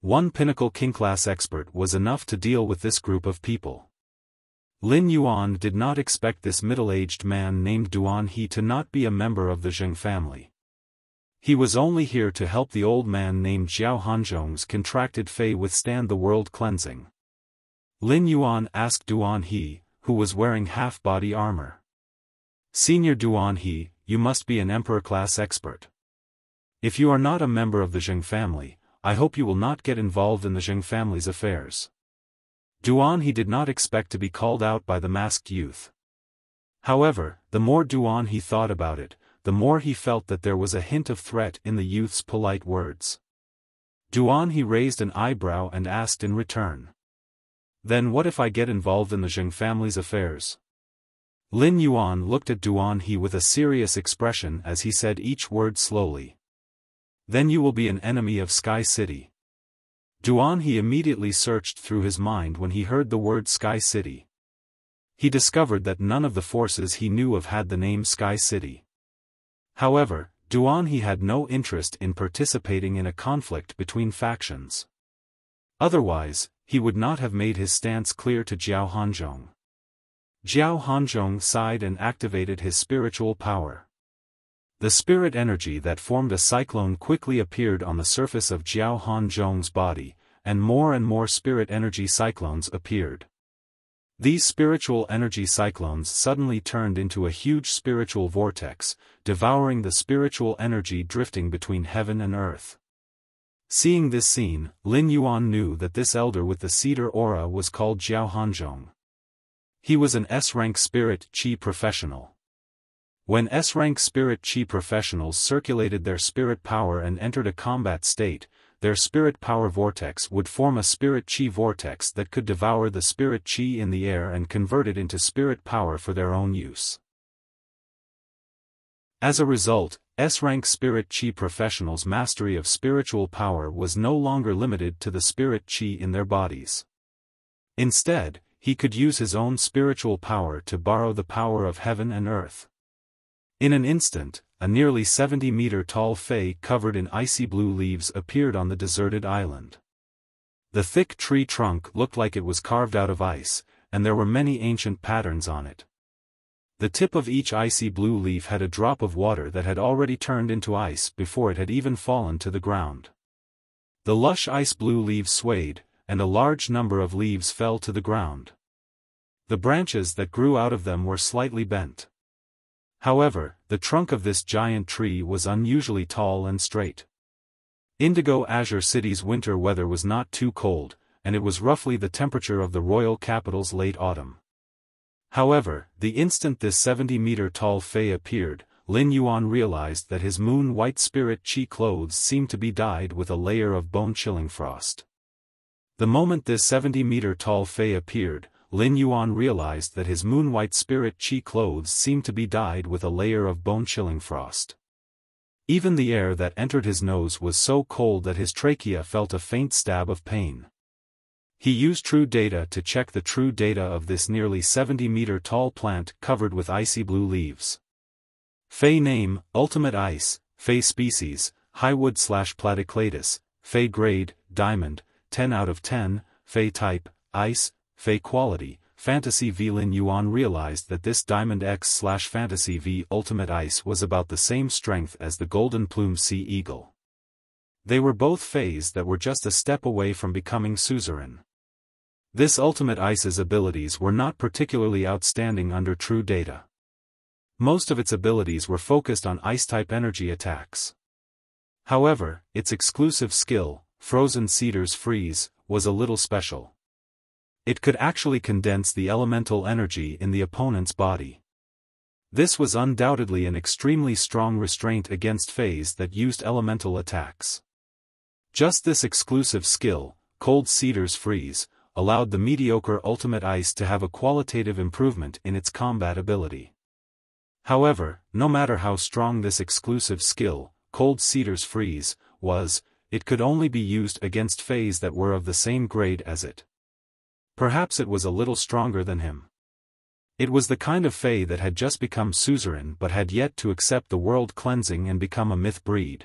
One pinnacle king-class expert was enough to deal with this group of people. Lin Yuan did not expect this middle-aged man named Duan He to not be a member of the Zheng family. He was only here to help the old man named Xiao Hanzhong's contracted fei withstand the world cleansing. Lin Yuan asked Duan He, who was wearing half-body armor. Senior Duan He, you must be an emperor-class expert. If you are not a member of the Zheng family, I hope you will not get involved in the Zheng family's affairs. Duan He did not expect to be called out by the masked youth. However, the more Duan He thought about it, the more he felt that there was a hint of threat in the youth's polite words. Duan He raised an eyebrow and asked in return. Then what if I get involved in the Zheng family's affairs? Lin Yuan looked at Duan He with a serious expression as he said each word slowly. Then you will be an enemy of Sky City. Duan He immediately searched through his mind when he heard the word Sky City. He discovered that none of the forces he knew of had the name Sky City. However, Duan He had no interest in participating in a conflict between factions. Otherwise, he would not have made his stance clear to Xiao Hanzhong. Xiao Hanzhong sighed and activated his spiritual power. The spirit energy that formed a cyclone quickly appeared on the surface of Xiao Hanzhong's body, and more spirit energy cyclones appeared. These spiritual energy cyclones suddenly turned into a huge spiritual vortex, devouring the spiritual energy drifting between heaven and earth. Seeing this scene, Lin Yuan knew that this elder with the cedar aura was called Xiao Hanzhong. He was an S-rank spirit Qi professional. When S-rank spirit Qi professionals circulated their spirit power and entered a combat state, their spirit power vortex would form a spirit Qi vortex that could devour the spirit Qi in the air and convert it into spirit power for their own use. As a result, S-rank spirit Qi professionals' mastery of spiritual power was no longer limited to the spirit Qi in their bodies. Instead, he could use his own spiritual power to borrow the power of heaven and earth. In an instant, a nearly 70-meter-tall fei covered in icy blue leaves appeared on the deserted island. The thick tree trunk looked like it was carved out of ice, and there were many ancient patterns on it. The tip of each icy blue leaf had a drop of water that had already turned into ice before it had even fallen to the ground. The lush ice blue leaves swayed, and a large number of leaves fell to the ground. The branches that grew out of them were slightly bent. However, the trunk of this giant tree was unusually tall and straight. Indigo Azure City's winter weather was not too cold, and it was roughly the temperature of the royal capital's late autumn. However, the instant this 70-meter-tall fei appeared, Lin Yuan realized that his moon-white spirit Qi clothes seemed to be dyed with a layer of bone-chilling frost. The moment this 70-meter-tall fei appeared, Lin Yuan realized that his moon-white spirit Qi clothes seemed to be dyed with a layer of bone-chilling frost. Even the air that entered his nose was so cold that his trachea felt a faint stab of pain. He used true data to check the true data of this nearly 70-meter-tall plant covered with icy blue leaves. Fei name, Ultimate Ice, Fei species, Highwood/Platycladus, Fei grade, Diamond, 10 out of 10, Fei type, Ice, Fei quality, Fantasy V. Lin Yuan realized that this Diamond X/Fantasy V Ultimate Ice was about the same strength as the Golden Plume Sea Eagle. They were both Feis that were just a step away from becoming suzerain. This Ultimate Ice's abilities were not particularly outstanding under true data. Most of its abilities were focused on Ice-type energy attacks. However, its exclusive skill, Frozen Cedar's Freeze, was a little special. It could actually condense the elemental energy in the opponent's body. This was undoubtedly an extremely strong restraint against Feis that used elemental attacks. Just this exclusive skill, Cold Cedar's Freeze, allowed the mediocre Ultimate Ice to have a qualitative improvement in its combat ability. However, no matter how strong this exclusive skill, Cold Cedar's Freeze, was, it could only be used against Feis that were of the same grade as it. Perhaps it was a little stronger than him. It was the kind of Fei that had just become suzerain but had yet to accept the world cleansing and become a myth breed.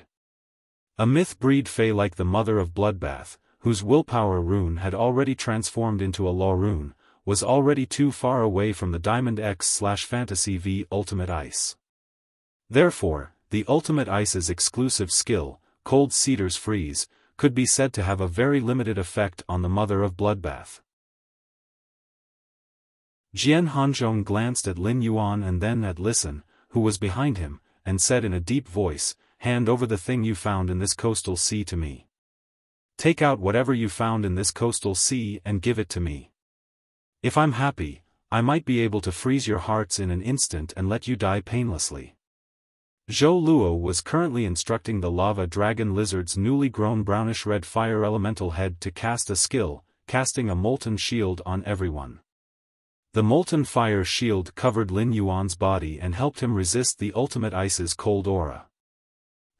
A myth breed Fei like the Mother of Bloodbath, whose willpower rune had already transformed into a law rune, was already too far away from the Diamond X/Fantasy V Ultimate Ice. Therefore, the Ultimate Ice's exclusive skill, Cold Cedar's Freeze, could be said to have a very limited effect on the Mother of Bloodbath. Jian Hanzhong glanced at Lin Yuan and then at Listen, who was behind him, and said in a deep voice, "Hand over the thing you found in this coastal sea to me. Take out whatever you found in this coastal sea and give it to me. If I'm happy, I might be able to freeze your hearts in an instant and let you die painlessly." Zhou Luo was currently instructing the lava dragon lizard's newly grown brownish-red fire elemental head to cast a skill, casting a molten shield on everyone. The molten fire shield covered Lin Yuan's body and helped him resist the Ultimate Ice's cold aura.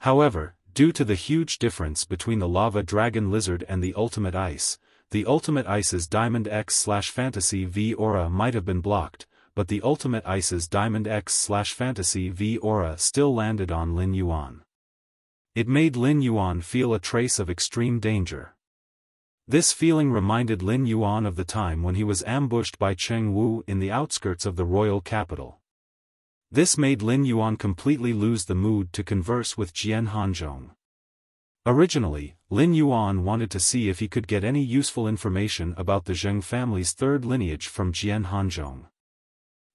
However, due to the huge difference between the lava dragon lizard and the Ultimate Ice's Diamond X/Fantasy V aura might have been blocked, but the Ultimate Ice's Diamond X/Fantasy V aura still landed on Lin Yuan. It made Lin Yuan feel a trace of extreme danger. This feeling reminded Lin Yuan of the time when he was ambushed by Cheng Wu in the outskirts of the royal capital. This made Lin Yuan completely lose the mood to converse with Jian Hanzhong. Originally, Lin Yuan wanted to see if he could get any useful information about the Zheng family's third lineage from Jian Hanzhong.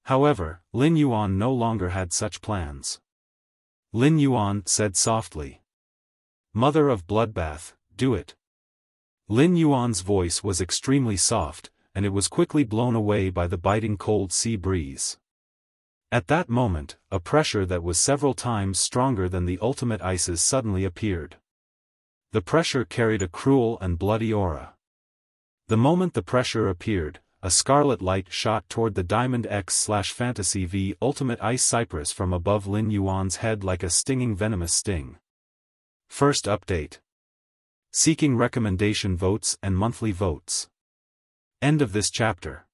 However, Lin Yuan no longer had such plans. Lin Yuan said softly, "Mother of Bloodbath, do it." Lin Yuan's voice was extremely soft, and it was quickly blown away by the biting cold sea breeze. At that moment, a pressure that was several times stronger than the Ultimate Ice's suddenly appeared. The pressure carried a cruel and bloody aura. The moment the pressure appeared, a scarlet light shot toward the Diamond X/Fantasy V Ultimate Ice Cypress from above Lin Yuan's head like a stinging venomous sting. First update. Seeking recommendation votes and monthly votes. End of this chapter.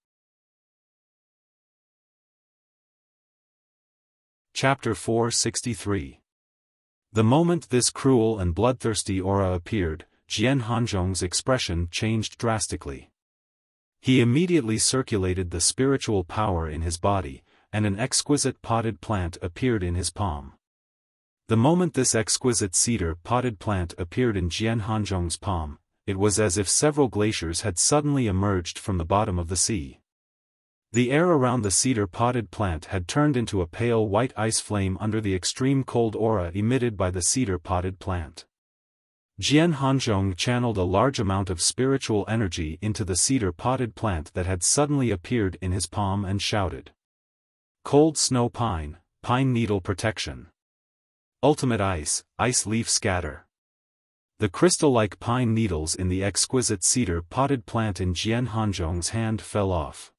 Chapter 463. The moment this cruel and bloodthirsty aura appeared, Jian Hanzhong's expression changed drastically. He immediately circulated the spiritual power in his body, and an exquisite potted plant appeared in his palm. The moment this exquisite cedar potted plant appeared in Jian Hanzhong's palm, it was as if several glaciers had suddenly emerged from the bottom of the sea. The air around the cedar potted plant had turned into a pale white ice flame under the extreme cold aura emitted by the cedar potted plant. Jian Hanzhong channeled a large amount of spiritual energy into the cedar potted plant that had suddenly appeared in his palm and shouted, "Cold snow pine, pine needle protection. Ultimate ice, ice leaf scatter." The crystal-like pine needles in the exquisite cedar potted plant in Jian Hanzhong's hand fell off.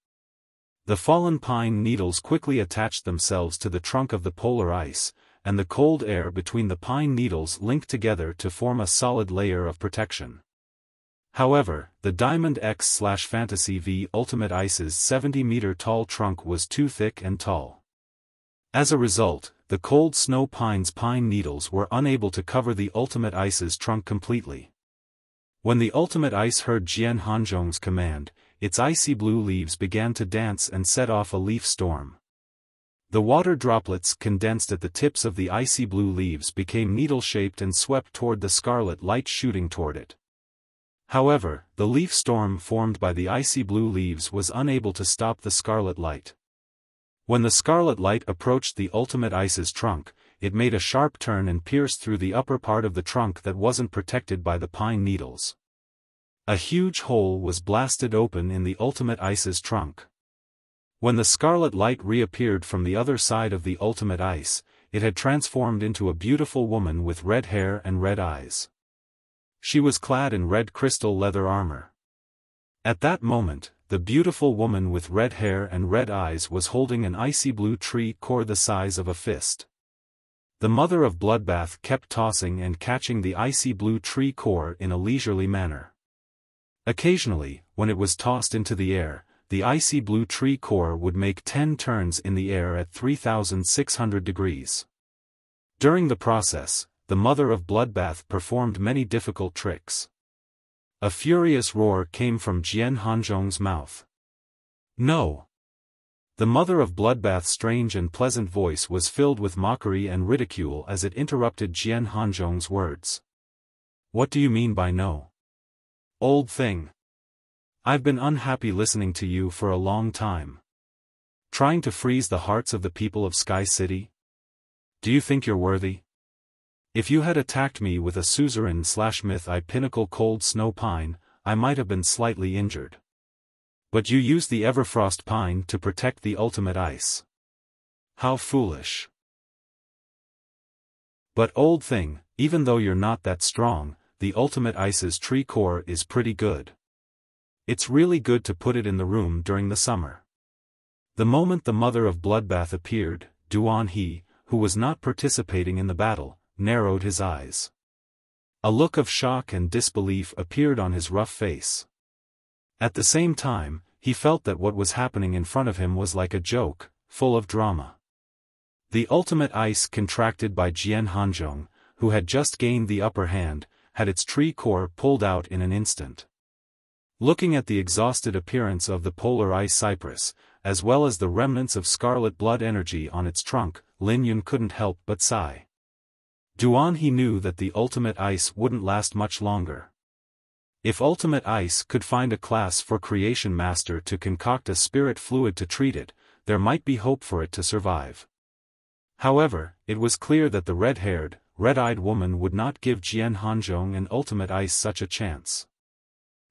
The fallen pine needles quickly attached themselves to the trunk of the polar ice, and the cold air between the pine needles linked together to form a solid layer of protection. However, the Diamond X/Fantasy V Ultimate Ice's 70-meter-tall trunk was too thick and tall. As a result, the cold snow pine's pine needles were unable to cover the Ultimate Ice's trunk completely. When the Ultimate Ice heard Jian Hanzhong's command, its icy blue leaves began to dance and set off a leaf storm. The water droplets condensed at the tips of the icy blue leaves became needle-shaped and swept toward the scarlet light shooting toward it. However, the leaf storm formed by the icy blue leaves was unable to stop the scarlet light. When the scarlet light approached the Ultimate Ice's trunk, it made a sharp turn and pierced through the upper part of the trunk that wasn't protected by the pine needles. A huge hole was blasted open in the Ultimate Ice's trunk. When the scarlet light reappeared from the other side of the Ultimate Ice, it had transformed into a beautiful woman with red hair and red eyes. She was clad in red crystal leather armor. At that moment, the beautiful woman with red hair and red eyes was holding an icy blue tree core the size of a fist. The Mother of Bloodbath kept tossing and catching the icy blue tree core in a leisurely manner. Occasionally, when it was tossed into the air, the icy blue tree core would make 10 turns in the air at 3,600 degrees. During the process, the Mother of Bloodbath performed many difficult tricks. A furious roar came from Jian Hanzhong's mouth. No! The mother of Bloodbath's strange and pleasant voice was filled with mockery and ridicule as it interrupted Jian Hanzhong's words. What do you mean by no? Old thing. I've been unhappy listening to you for a long time. Trying to freeze the hearts of the people of Sky City? Do you think you're worthy? If you had attacked me with a suzerain/myth pinnacle cold snow pine, I might have been slightly injured. But you used the Everfrost pine to protect the ultimate ice. How foolish. But old thing, even though you're not that strong, the ultimate ice's tree core is pretty good. It's really good to put it in the room during the summer. The moment the mother of Bloodbath appeared, Duan He, who was not participating in the battle, narrowed his eyes. A look of shock and disbelief appeared on his rough face. At the same time, he felt that what was happening in front of him was like a joke, full of drama. The ultimate ice contracted by Jian Hanzhong, who had just gained the upper hand, had its tree core pulled out in an instant. Looking at the exhausted appearance of the polar ice cypress, as well as the remnants of scarlet blood energy on its trunk, Lin Yun couldn't help but sigh. Duan He knew that the ultimate ice wouldn't last much longer. If ultimate ice could find a class for creation master to concoct a spirit fluid to treat it, there might be hope for it to survive. However, it was clear that the red-haired, red-eyed woman would not give Jian Hanzhong and ultimate ice such a chance.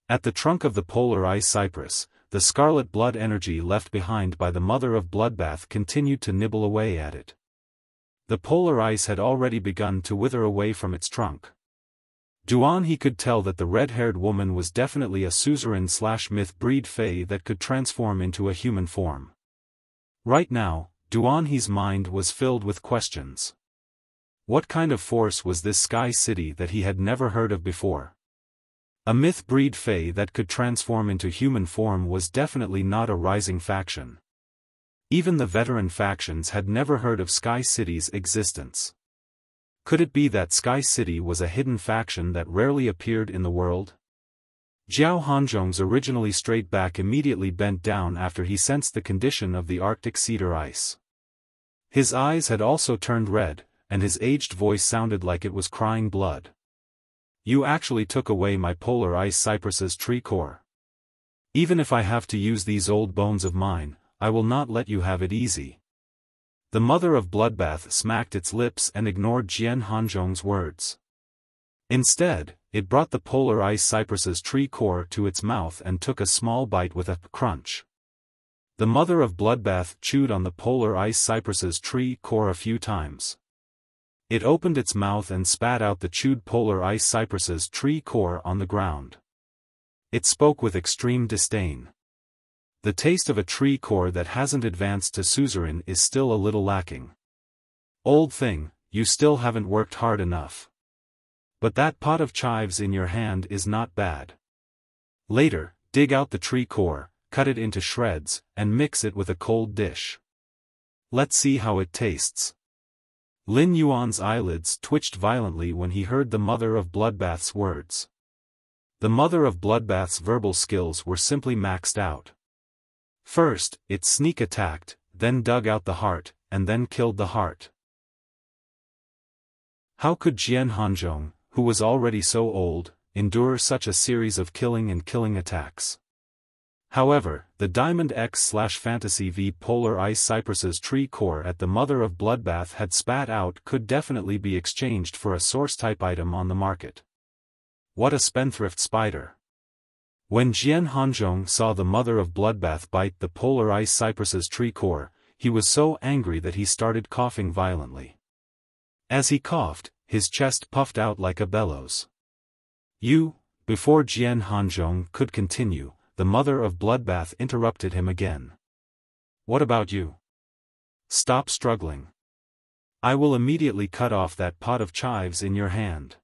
At the trunk of the polar ice cypress, the scarlet blood energy left behind by the mother of Bloodbath continued to nibble away at it. The polar ice had already begun to wither away from its trunk. Duan He could tell that the red-haired woman was definitely a suzerain/myth breed fae that could transform into a human form. Right now, Duan He's mind was filled with questions. What kind of force was this Sky City that he had never heard of before? A myth breed fae that could transform into human form was definitely not a rising faction. Even the veteran factions had never heard of Sky City's existence. Could it be that Sky City was a hidden faction that rarely appeared in the world? Jiao Hanzhong's originally straight back immediately bent down after he sensed the condition of the Arctic cedar ice. His eyes had also turned red, and his aged voice sounded like it was crying blood. You actually took away my polar ice cypress's tree core. Even if I have to use these old bones of mine, I will not let you have it easy. The mother of Bloodbath smacked its lips and ignored Jian Hanzhong's words. Instead, it brought the polar ice cypress's tree core to its mouth and took a small bite with a crunch. The mother of Bloodbath chewed on the polar ice cypress's tree core a few times. It opened its mouth and spat out the chewed polar ice cypress's tree core on the ground. It spoke with extreme disdain. The taste of a tree core that hasn't advanced to suzerain is still a little lacking. Old thing, you still haven't worked hard enough. But that pot of chives in your hand is not bad. Later, dig out the tree core, cut it into shreds, and mix it with a cold dish. Let's see how it tastes. Lin Yuan's eyelids twitched violently when he heard the mother of Bloodbath's words. The mother of Bloodbath's verbal skills were simply maxed out. First, it sneak attacked, then dug out the heart, and then killed the heart. How could Jian Hanzhong, who was already so old, endure such a series of killing attacks? However, the Diamond X/Fantasy V Polar Ice Cypress's tree core at the mother of Bloodbath had spat out could definitely be exchanged for a source-type item on the market. What a spendthrift spider! When Jian Hanzhong saw the mother of Bloodbath bite the Polar Ice Cypress's tree core, he was so angry that he started coughing violently. As he coughed, his chest puffed out like a bellows. Before Jian Hanzhong could continue, the mother of Bloodbath interrupted him again. What about you? Stop struggling. I will immediately cut off that pot of chives in your hand.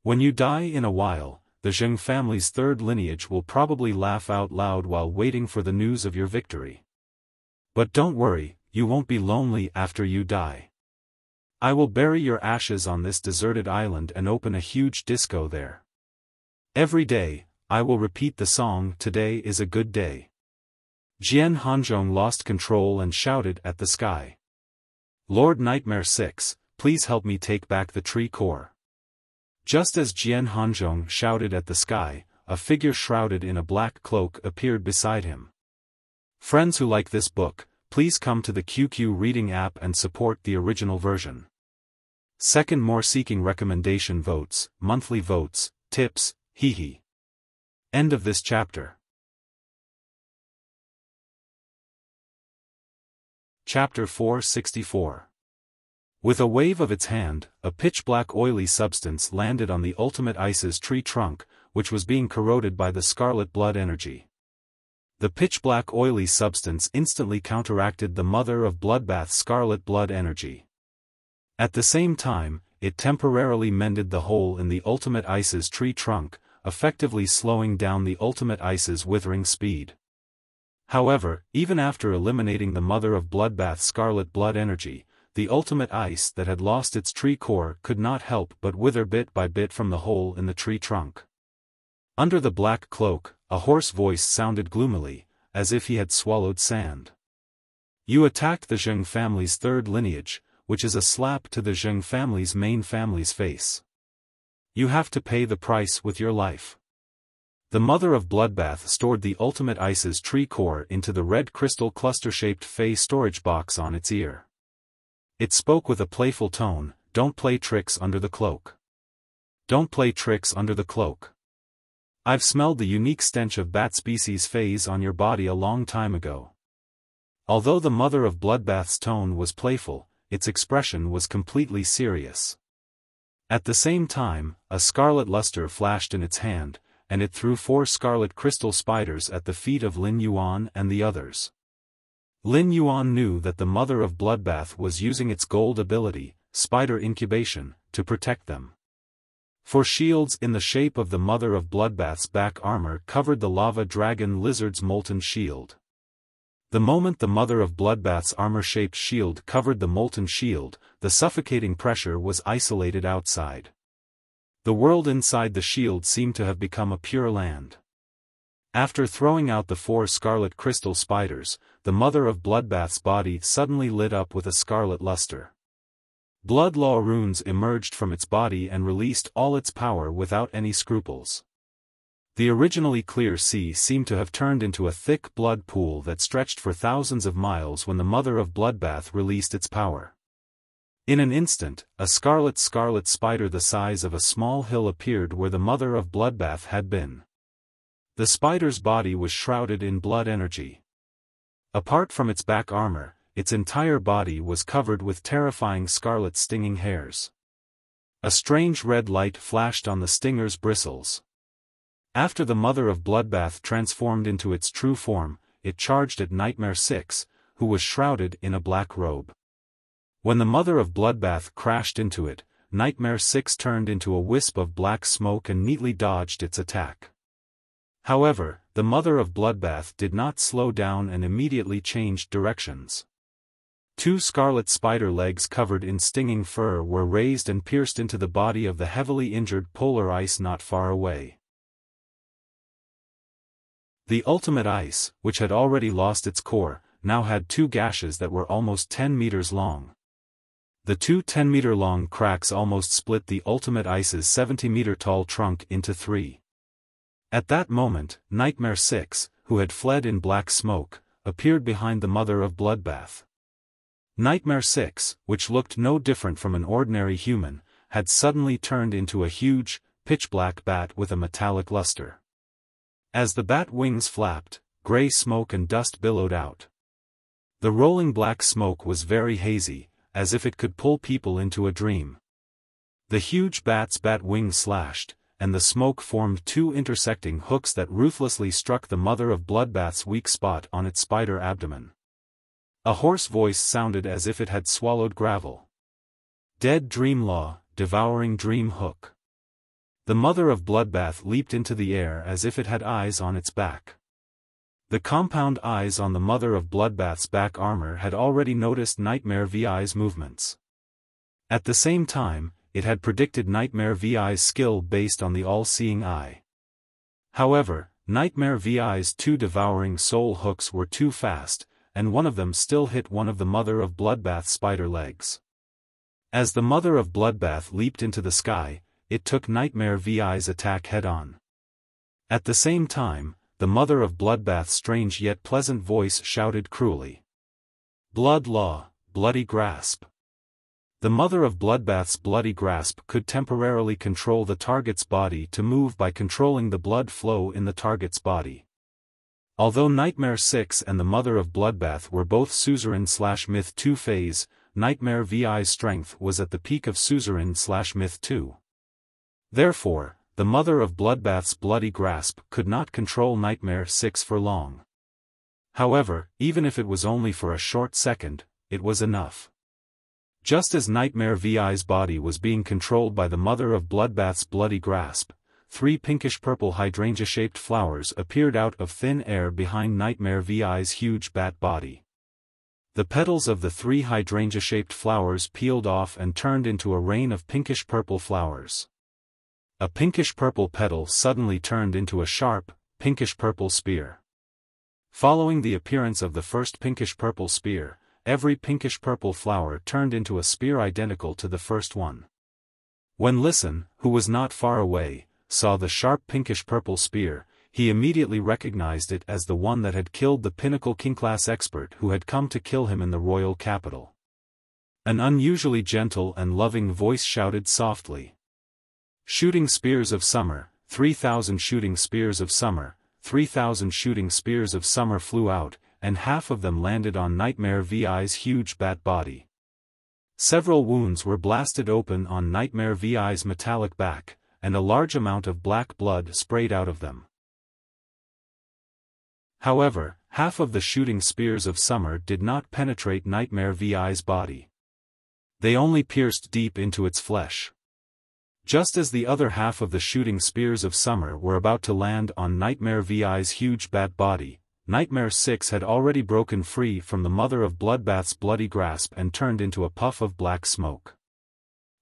When you die in a while, the Zheng family's third lineage will probably laugh out loud while waiting for the news of your victory. But don't worry, you won't be lonely after you die. I will bury your ashes on this deserted island and open a huge disco there. Every day, I will repeat the song, today is a good day. Jian Hanzhong lost control and shouted at the sky. Lord Nightmare 6, please help me take back the tree core. Just as Jian Hanzhong shouted at the sky, a figure shrouded in a black cloak appeared beside him. Friends who like this book, please come to the QQ Reading app and support the original version. Second, more seeking recommendation votes, monthly votes, tips, hee. End of this chapter. Chapter 464. With a wave of its hand, a pitch-black oily substance landed on the Ultimate Ice's tree trunk, which was being corroded by the scarlet blood energy. The pitch-black oily substance instantly counteracted the Mother of Bloodbath's scarlet blood energy. At the same time, it temporarily mended the hole in the Ultimate Ice's tree trunk, effectively slowing down the Ultimate Ice's withering speed. However, even after eliminating the Mother of Bloodbath's scarlet blood energy, the Ultimate Ice that had lost its tree core could not help but wither bit by bit from the hole in the tree trunk. Under the black cloak, a hoarse voice sounded gloomily, as if he had swallowed sand. You attacked the Zheng family's third lineage, which is a slap to the Zheng family's main family's face. You have to pay the price with your life. The Mother of Bloodbath stored the Ultimate Ice's tree core into the red crystal cluster-shaped Fey storage box on its ear. It spoke with a playful tone, don't play tricks under the cloak. Don't play tricks under the cloak. I've smelled the unique stench of bat species Feys on your body a long time ago. Although the Mother of Bloodbath's tone was playful, its expression was completely serious. At the same time, a scarlet luster flashed in its hand, and it threw 4 scarlet crystal spiders at the feet of Lin Yuan and the others. Lin Yuan knew that the Mother of Bloodbath was using its gold ability, spider incubation, to protect them. For shields in the shape of the Mother of Bloodbath's back armor covered the lava dragon lizard's molten shield. The moment the Mother of Bloodbath's armor-shaped shield covered the molten shield, the suffocating pressure was isolated outside. The world inside the shield seemed to have become a pure land. After throwing out the 4 scarlet crystal spiders, the Mother of Bloodbath's body suddenly lit up with a scarlet luster. Blood law runes emerged from its body and released all its power without any scruples. The originally clear sea seemed to have turned into a thick blood pool that stretched for thousands of miles when the Mother of Bloodbath released its power. In an instant, a scarlet spider the size of a small hill appeared where the Mother of Bloodbath had been. The spider's body was shrouded in blood energy. Apart from its back armor, its entire body was covered with terrifying scarlet stinging hairs. A strange red light flashed on the stinger's bristles. After the Mother of Bloodbath transformed into its true form, it charged at Nightmare 6, who was shrouded in a black robe. When the Mother of Bloodbath crashed into it, Nightmare 6 turned into a wisp of black smoke and neatly dodged its attack. However, the Mother of Bloodbath did not slow down and immediately changed directions. 2 scarlet spider legs covered in stinging fur were raised and pierced into the body of the heavily injured polar ice not far away. The Ultimate Ice, which had already lost its core, now had 2 gashes that were almost 10 meters long. The 2 10-meter-long cracks almost split the Ultimate Ice's 70-meter-tall trunk into 3. At that moment, Nightmare 6, who had fled in black smoke, appeared behind the Mother of Bloodbath. Nightmare 6, which looked no different from an ordinary human, had suddenly turned into a huge, pitch-black bat with a metallic luster. As the bat wings flapped, gray smoke and dust billowed out. The rolling black smoke was very hazy, as if it could pull people into a dream. The huge bat's bat wings slashed, and the smoke formed 2 intersecting hooks that ruthlessly struck the Mother of Bloodbath's weak spot on its spider abdomen. A hoarse voice sounded as if it had swallowed gravel. Dead Dream Law, Devouring Dream Hook. The Mother of Bloodbath leaped into the air as if it had eyes on its back. The compound eyes on the Mother of Bloodbath's back armor had already noticed Nightmare VI's movements. At the same time, it had predicted Nightmare VI's skill based on the all-seeing eye. However, Nightmare VI's 2 devouring soul hooks were too fast, and one of them still hit one of the Mother of Bloodbath's spider legs. As the Mother of Bloodbath leaped into the sky, it took Nightmare VI's attack head-on. At the same time, the Mother of Bloodbath's strange yet pleasant voice shouted cruelly. "Blood Law, Bloody Grasp." The Mother of Bloodbath's bloody grasp could temporarily control the target's body to move by controlling the blood flow in the target's body. Although Nightmare 6 and the Mother of Bloodbath were both Suzerain/Myth 2 phase, Nightmare VI's strength was at the peak of Suzerain/Myth 2. Therefore, the Mother of Bloodbath's bloody grasp could not control Nightmare 6 for long. However, even if it was only for a short second, it was enough. Just as Nightmare VI's body was being controlled by the Mother of Bloodbath's bloody grasp, 3 pinkish-purple hydrangea-shaped flowers appeared out of thin air behind Nightmare VI's huge bat body. The petals of the 3 hydrangea-shaped flowers peeled off and turned into a rain of pinkish-purple flowers. A pinkish-purple petal suddenly turned into a sharp, pinkish-purple spear. Following the appearance of the first pinkish-purple spear, every pinkish-purple flower turned into a spear identical to the first one. When Listen, who was not far away, saw the sharp pinkish-purple spear, he immediately recognized it as the one that had killed the pinnacle king-class expert who had come to kill him in the royal capital. An unusually gentle and loving voice shouted softly. "Shooting spears of summer, 3,000 shooting spears of summer, 3,000 shooting spears of summer flew out, and half of them landed on Nightmare VI's huge bat body. Several wounds were blasted open on Nightmare VI's metallic back, and a large amount of black blood sprayed out of them. However, half of the shooting spears of summer did not penetrate Nightmare VI's body. They only pierced deep into its flesh. Just as the other half of the shooting spears of summer were about to land on Nightmare VI's huge bat body, Nightmare 6 had already broken free from the Mother of Bloodbath's bloody grasp and turned into a puff of black smoke.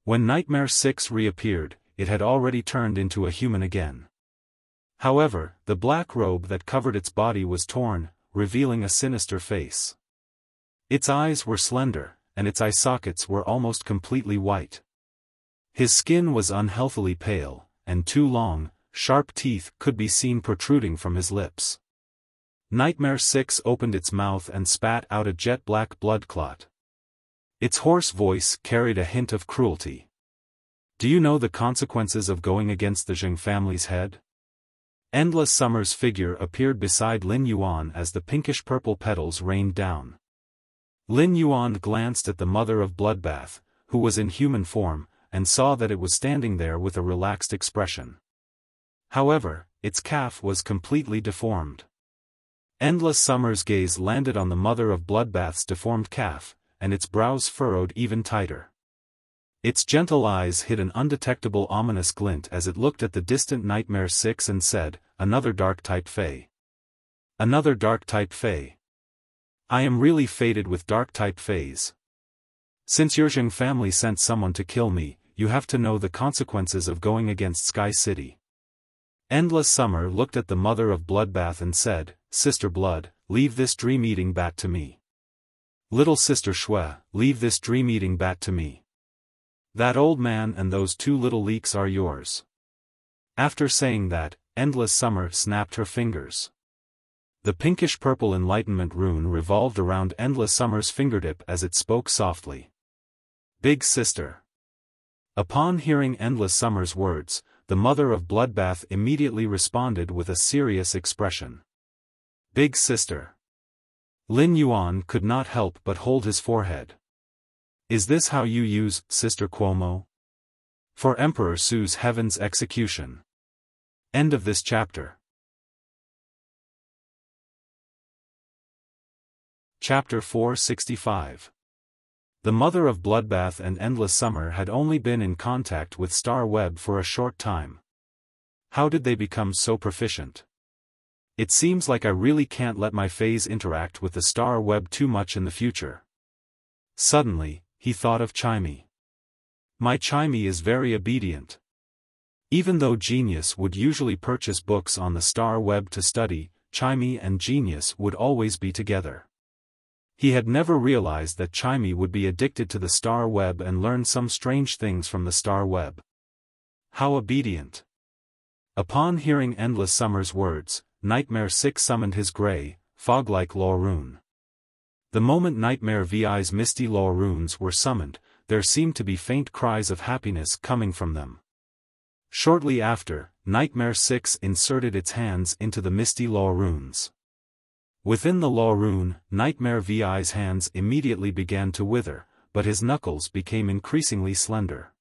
When Nightmare 6 reappeared, it had already turned into a human again. However, the black robe that covered its body was torn, revealing a sinister face. Its eyes were slender, and its eye sockets were almost completely white. His skin was unhealthily pale, and 2 long, sharp teeth could be seen protruding from his lips. Nightmare 6 opened its mouth and spat out a jet-black blood clot. Its hoarse voice carried a hint of cruelty. "Do you know the consequences of going against the Zheng family's head?" Endless Summer's figure appeared beside Lin Yuan as the pinkish-purple petals rained down. Lin Yuan glanced at the Mother of Bloodbath, who was in human form, and saw that it was standing there with a relaxed expression. However, its calf was completely deformed. Endless Summer's gaze landed on the Mother of Bloodbath's deformed calf, and its brows furrowed even tighter. Its gentle eyes hid an undetectable ominous glint as it looked at the distant Nightmare 6 and said, "Another dark-type Fae. Another dark-type Fae. I am really fated with dark-type Faes. Since your Zheng family sent someone to kill me, you have to know the consequences of going against Sky City." Endless Summer looked at the Mother of Bloodbath and said, "Sister Blood, leave this dream-eating bat to me. Little Sister Shui, leave this dream-eating bat to me. That old man and those 2 little leeks are yours." After saying that, Endless Summer snapped her fingers. The pinkish-purple enlightenment rune revolved around Endless Summer's fingertip as it spoke softly. "Big Sister." Upon hearing Endless Summer's words, the Mother of Bloodbath immediately responded with a serious expression. "Big Sister." Lin Yuan could not help but hold his forehead. "Is this how you use Sister Cuomo? For Emperor Su's heaven's execution." End of this chapter. Chapter 465. The Mother of Bloodbath and Endless Summer had only been in contact with Star Web for a short time. How did they become so proficient? It seems like I really can't let my Faes interact with the Star Web too much in the future. Suddenly, he thought of Chimey. My Chimey is very obedient. Even though Genius would usually purchase books on the star web to study, Chimey and Genius would always be together. He had never realized that Chimey would be addicted to the star web and learn some strange things from the star web. How obedient! Upon hearing Endless Summer's words, Nightmare 6 summoned his grey, fog-like law rune. The moment Nightmare VI's misty law runes were summoned, there seemed to be faint cries of happiness coming from them. Shortly after, Nightmare 6 inserted its hands into the misty law runes. Within the law rune, Nightmare VI's hands immediately began to wither, but his knuckles became increasingly slender.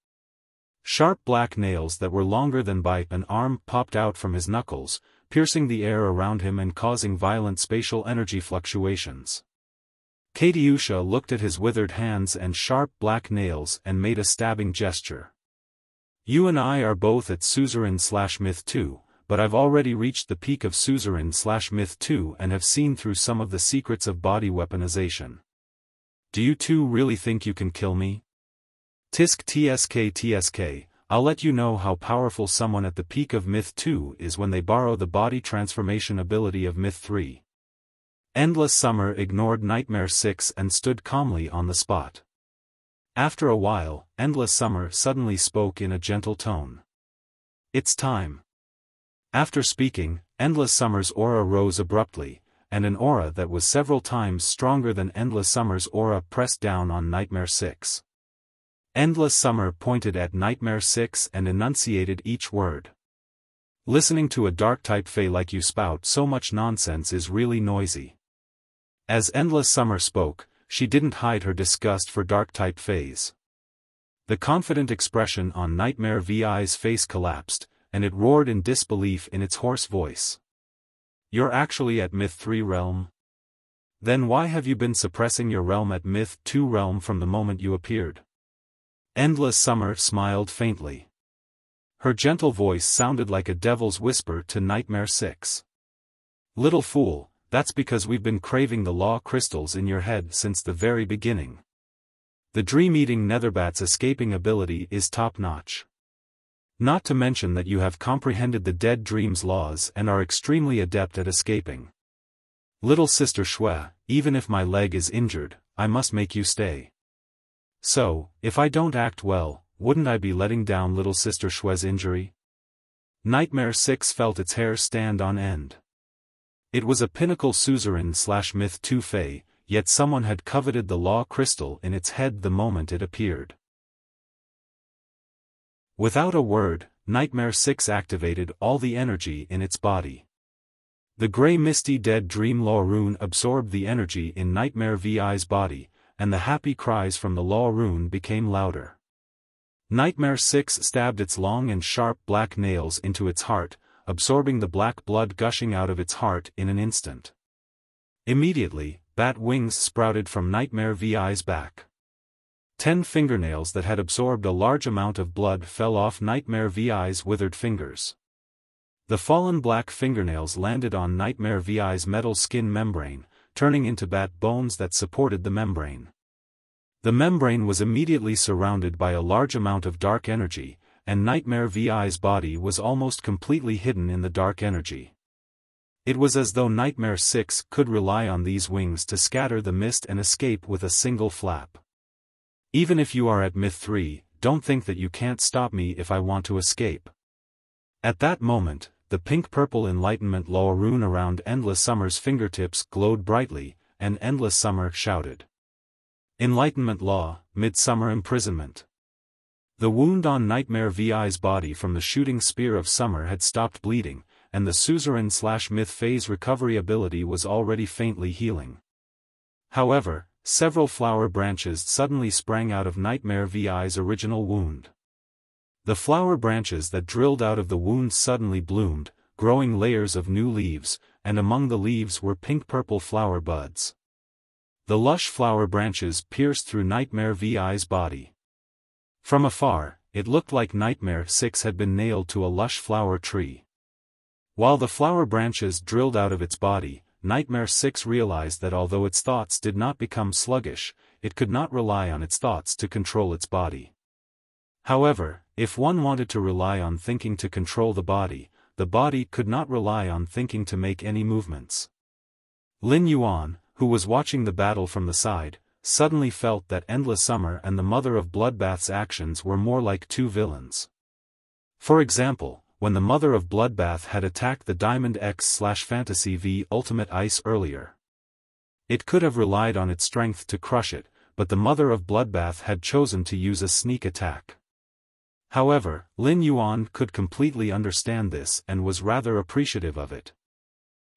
Sharp black nails that were longer than by an arm popped out from his knuckles, piercing the air around him and causing violent spatial energy fluctuations. Katyusha looked at his withered hands and sharp black nails and made a stabbing gesture. You and I are both at Suzerain/Myth 2, but I've already reached the peak of Suzerain/Myth 2 and have seen through some of the secrets of body weaponization. Do you two really think you can kill me? Tisk tsk, I'll let you know how powerful someone at the peak of Myth 2 is when they borrow the body transformation ability of Myth 3. Endless Summer ignored Nightmare 6 and stood calmly on the spot. After a while, Endless Summer suddenly spoke in a gentle tone. It's time. After speaking, Endless Summer's aura rose abruptly, and an aura that was several times stronger than Endless Summer's aura pressed down on Nightmare 6. Endless Summer pointed at Nightmare 6 and enunciated each word. Listening to a dark-type fae like you spout so much nonsense is really noisy. As Endless Summer spoke, she didn't hide her disgust for dark-type faes. The confident expression on Nightmare VI's face collapsed, and it roared in disbelief in its hoarse voice. You're actually at Myth 3 realm? Then why have you been suppressing your realm at Myth 2 realm from the moment you appeared? Endless Summer smiled faintly. Her gentle voice sounded like a devil's whisper to Nightmare 6. Little fool, that's because we've been craving the law crystals in your head since the very beginning. The dream-eating netherbat's escaping ability is top-notch. Not to mention that you have comprehended the dead dream's laws and are extremely adept at escaping. Little Sister Shui, even if my leg is injured, I must make you stay. So, if I don't act well, wouldn't I be letting down Little Sister Shui's injury? Nightmare 6 felt its hair stand on end. It was a pinnacle Suzerain/Myth 2 fae, yet someone had coveted the law crystal in its head the moment it appeared. Without a word, Nightmare 6 activated all the energy in its body. The grey misty dead dream law rune absorbed the energy in Nightmare VI's body, and the happy cries from the law rune became louder. Nightmare 6 stabbed its long and sharp black nails into its heart, absorbing the black blood gushing out of its heart in an instant. Immediately, bat wings sprouted from Nightmare VI's back. 10 fingernails that had absorbed a large amount of blood fell off Nightmare VI's withered fingers. The fallen black fingernails landed on Nightmare VI's metal skin membrane, turning into bat bones that supported the membrane. The membrane was immediately surrounded by a large amount of dark energy, and Nightmare VI's body was almost completely hidden in the dark energy. It was as though Nightmare 6 could rely on these wings to scatter the mist and escape with a single flap. Even if you are at Myth 3, don't think that you can't stop me if I want to escape. At that moment, the pink-purple enlightenment law rune around Endless Summer's fingertips glowed brightly, and Endless Summer shouted. Enlightenment law, midsummer imprisonment. The wound on Nightmare VI's body from the shooting spear of summer had stopped bleeding, and the Suzerain/Myth phase recovery ability was already faintly healing. However, several flower branches suddenly sprang out of Nightmare VI's original wound. The flower branches that drilled out of the wound suddenly bloomed, growing layers of new leaves, and among the leaves were pink-purple flower buds. The lush flower branches pierced through Nightmare VI's body. From afar, it looked like Nightmare 6 had been nailed to a lush flower tree. While the flower branches drilled out of its body, Nightmare 6 realized that although its thoughts did not become sluggish, it could not rely on its thoughts to control its body. However, If one wanted to rely on thinking to control the body could not rely on thinking to make any movements. Lin Yuan, who was watching the battle from the side, suddenly felt that Endless Summer and the Mother of Bloodbath's actions were more like two villains. For example, when the Mother of Bloodbath had attacked the Diamond X/Fantasy V Ultimate Ice earlier, it could have relied on its strength to crush it, but the Mother of Bloodbath had chosen to use a sneak attack. However, Lin Yuan could completely understand this and was rather appreciative of it.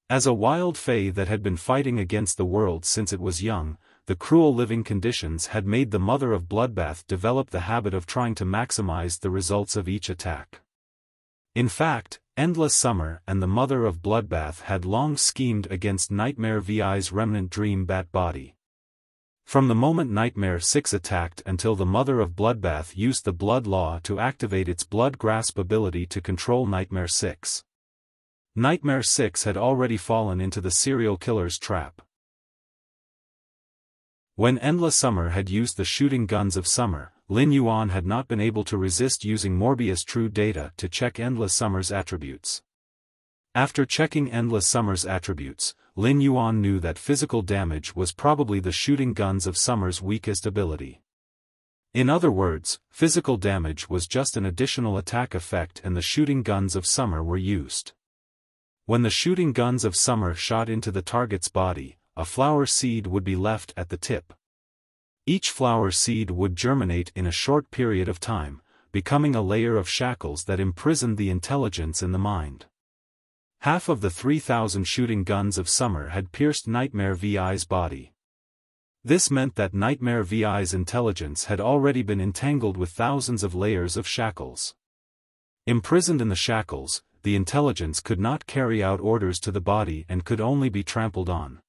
As a wild fae that had been fighting against the world since it was young, the cruel living conditions had made the Mother of Bloodbath develop the habit of trying to maximize the results of each attack. In fact, Endless Summer and the Mother of Bloodbath had long schemed against Nightmare VI's remnant Dream Bat body. From the moment Nightmare 6 attacked until the Mother of Bloodbath used the Blood Law to activate its Blood Grasp ability to control Nightmare 6. Nightmare 6 had already fallen into the serial killer's trap. When Endless Summer had used the shooting guns of Summer, Lin Yuan had not been able to resist using Morbius True Data to check Endless Summer's attributes. After checking Endless Summer's attributes, Lin Yuan knew that physical damage was probably the shooting guns of Summer's weakest ability. In other words, physical damage was just an additional attack effect and the shooting guns of Summer were used. When the shooting guns of Summer shot into the target's body, a flower seed would be left at the tip. Each flower seed would germinate in a short period of time, becoming a layer of shackles that imprisoned the intelligence in the mind. Half of the 3,000 shooting guns of Summer had pierced Nightmare VI's body. This meant that Nightmare VI's intelligence had already been entangled with thousands of layers of shackles. Imprisoned in the shackles, the intelligence could not carry out orders to the body and could only be trampled on.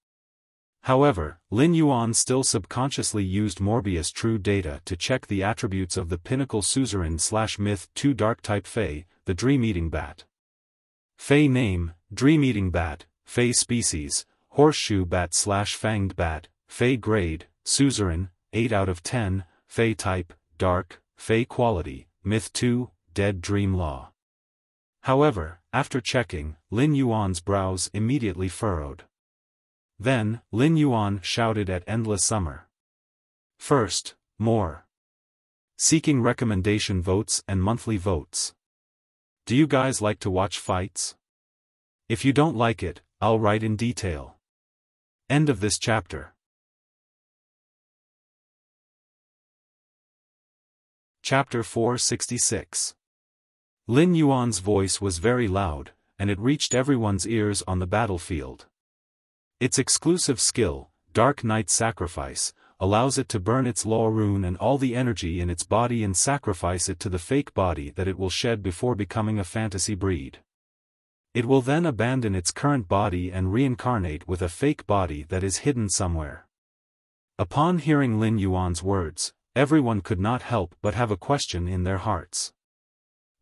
However, Lin Yuan still subconsciously used Morbius True Data to check the attributes of the Pinnacle Suzerain/Myth 2 Dark-type Fae, the Dream-Eating Bat. Fae name, Dream-Eating Bat, Fae species, Horseshoe Bat/Fanged Bat, Fae grade, Suzerain, 8 out of 10, Fae type, Dark, Fae quality, Myth 2, Dead Dream Law. However, after checking, Lin Yuan's brows immediately furrowed. Then, Lin Yuan shouted at Endless Summer. First, more. Seeking recommendation votes and monthly votes. Do you guys like to watch fights? If you don't like it, I'll write in detail. End of this chapter. Chapter 466. Lin Yuan's voice was very loud, and it reached everyone's ears on the battlefield. Its exclusive skill, Dark Night Sacrifice, allows it to burn its law rune and all the energy in its body and sacrifice it to the fake body that it will shed before becoming a fantasy breed. It will then abandon its current body and reincarnate with a fake body that is hidden somewhere. Upon hearing Lin Yuan's words, everyone could not help but have a question in their hearts.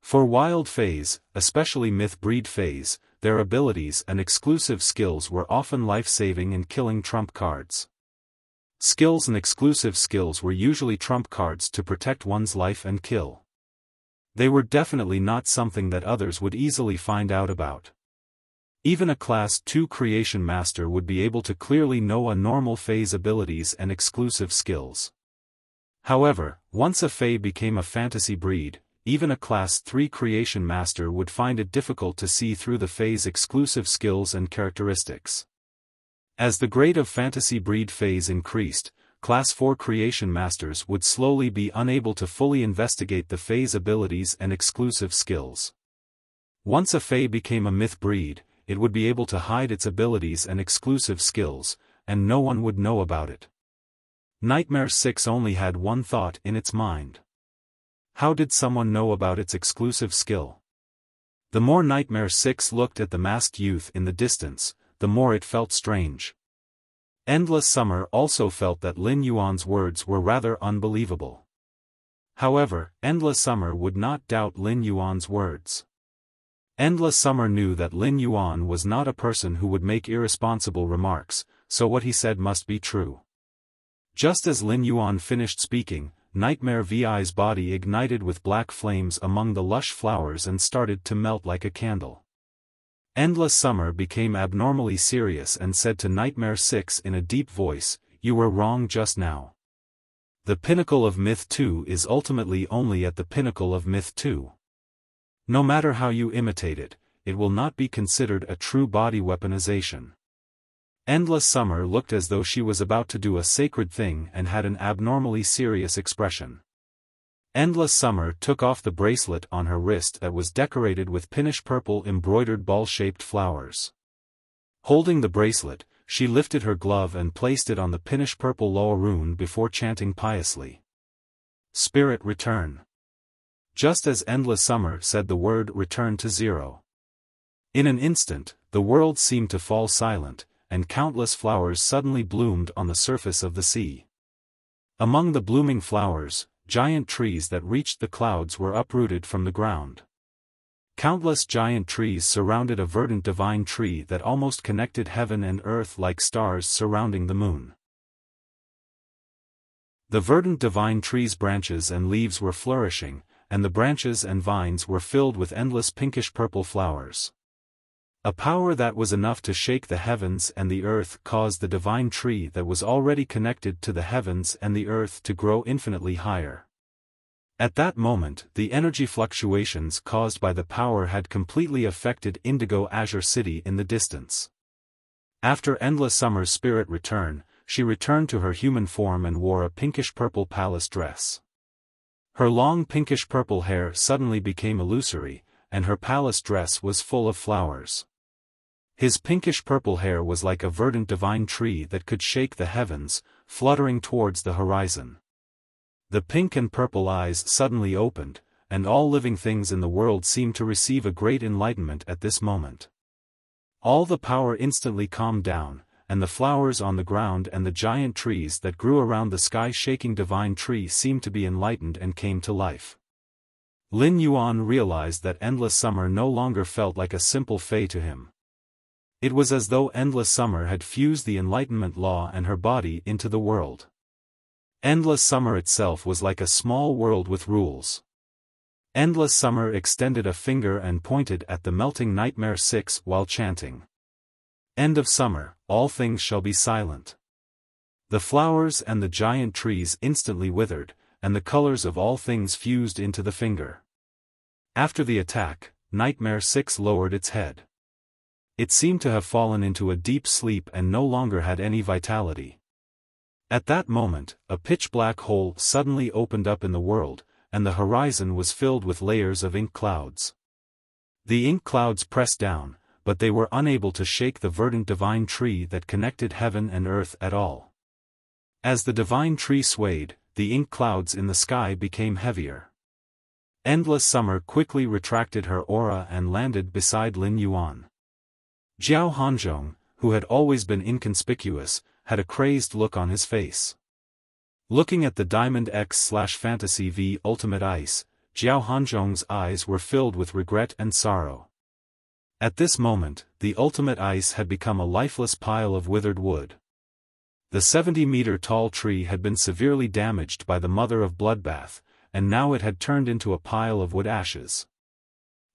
For wild fays, especially myth breed fays, their abilities and exclusive skills were often life-saving and killing trump cards. Skills and exclusive skills were usually trump cards to protect one's life and kill. They were definitely not something that others would easily find out about. Even a Class 2 Creation Master would be able to clearly know a normal Fae's abilities and exclusive skills. However, once a Fae became a fantasy breed, even a Class 3 Creation Master would find it difficult to see through the Fae's exclusive skills and characteristics. As the grade of fantasy breed Faes increased, Class 4 Creation Masters would slowly be unable to fully investigate the Fae's abilities and exclusive skills. Once a Fae became a myth breed, it would be able to hide its abilities and exclusive skills, and no one would know about it. Nightmare 6 only had one thought in its mind. How did someone know about its exclusive skill? The more Nightmare 6 looked at the masked youth in the distance, the more it felt strange. Endless Summer also felt that Lin Yuan's words were rather unbelievable. However, Endless Summer would not doubt Lin Yuan's words. Endless Summer knew that Lin Yuan was not a person who would make irresponsible remarks, so what he said must be true. Just as Lin Yuan finished speaking, Nightmare VI's body ignited with black flames among the lush flowers and started to melt like a candle. Endless Summer became abnormally serious and said to Nightmare 6 in a deep voice, "You were wrong just now. The pinnacle of Myth 2 is ultimately only at the pinnacle of Myth 2. No matter how you imitate it, it will not be considered a true body weaponization." Endless Summer looked as though she was about to do a sacred thing and had an abnormally serious expression. Endless Summer took off the bracelet on her wrist that was decorated with pinkish purple embroidered ball-shaped flowers. Holding the bracelet, she lifted her glove and placed it on the pinkish purple Loa rune before chanting piously. "Spirit return." Just as Endless Summer said the word return to zero. In an instant, the world seemed to fall silent, and countless flowers suddenly bloomed on the surface of the sea. Among the blooming flowers, giant trees that reached the clouds were uprooted from the ground. Countless giant trees surrounded a verdant divine tree that almost connected heaven and earth like stars surrounding the moon. The verdant divine tree's branches and leaves were flourishing, and the branches and vines were filled with endless pinkish-purple flowers. A power that was enough to shake the heavens and the earth caused the divine tree that was already connected to the heavens and the earth to grow infinitely higher. At that moment, the energy fluctuations caused by the power had completely affected Indigo Azure City in the distance. After Endless Summer's spirit return, she returned to her human form and wore a pinkish-purple palace dress. Her long pinkish-purple hair suddenly became illusory, and her palace dress was full of flowers. His pinkish-purple hair was like a verdant divine tree that could shake the heavens, fluttering towards the horizon. The pink and purple eyes suddenly opened, and all living things in the world seemed to receive a great enlightenment at this moment. All the power instantly calmed down, and the flowers on the ground and the giant trees that grew around the sky-shaking divine tree seemed to be enlightened and came to life. Lin Yuan realized that Endless Summer no longer felt like a simple fae to him. It was as though Endless Summer had fused the Enlightenment Law and her body into the world. Endless Summer itself was like a small world with rules. Endless Summer extended a finger and pointed at the melting Nightmare 6 while chanting. "End of summer, all things shall be silent." The flowers and the giant trees instantly withered, and the colors of all things fused into the finger. After the attack, Nightmare 6 lowered its head. It seemed to have fallen into a deep sleep and no longer had any vitality. At that moment, a pitch-black hole suddenly opened up in the world, and the horizon was filled with layers of ink clouds. The ink clouds pressed down, but they were unable to shake the verdant divine tree that connected heaven and earth at all. As the divine tree swayed, the ink clouds in the sky became heavier. Endless Summer quickly retracted her aura and landed beside Lin Yuan. Jiao Hanzhong, who had always been inconspicuous, had a crazed look on his face. Looking at the Diamond X/Fantasy V Ultimate Ice, Jiao Hanzhong's eyes were filled with regret and sorrow. At this moment, the Ultimate Ice had become a lifeless pile of withered wood. The 70-meter-tall tree had been severely damaged by the Mother of Bloodbath, and now it had turned into a pile of wood ashes.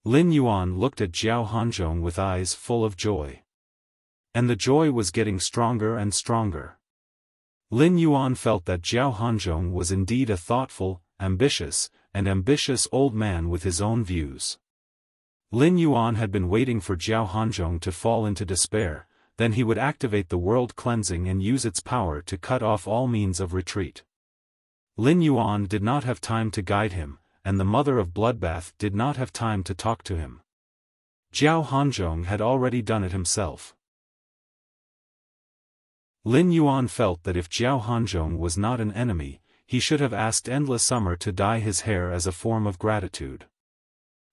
Lin Yuan looked at Jiao Hanzhong with eyes full of joy. And the joy was getting stronger and stronger. Lin Yuan felt that Jiao Hanzhong was indeed a thoughtful, ambitious old man with his own views. Lin Yuan had been waiting for Jiao Hanzhong to fall into despair, then he would activate the world cleansing and use its power to cut off all means of retreat. Lin Yuan did not have time to guide him, and the Mother of Bloodbath did not have time to talk to him. Jiao Hanzhong had already done it himself. Lin Yuan felt that if Jiao Hanzhong was not an enemy, he should have asked Endless Summer to dye his hair as a form of gratitude.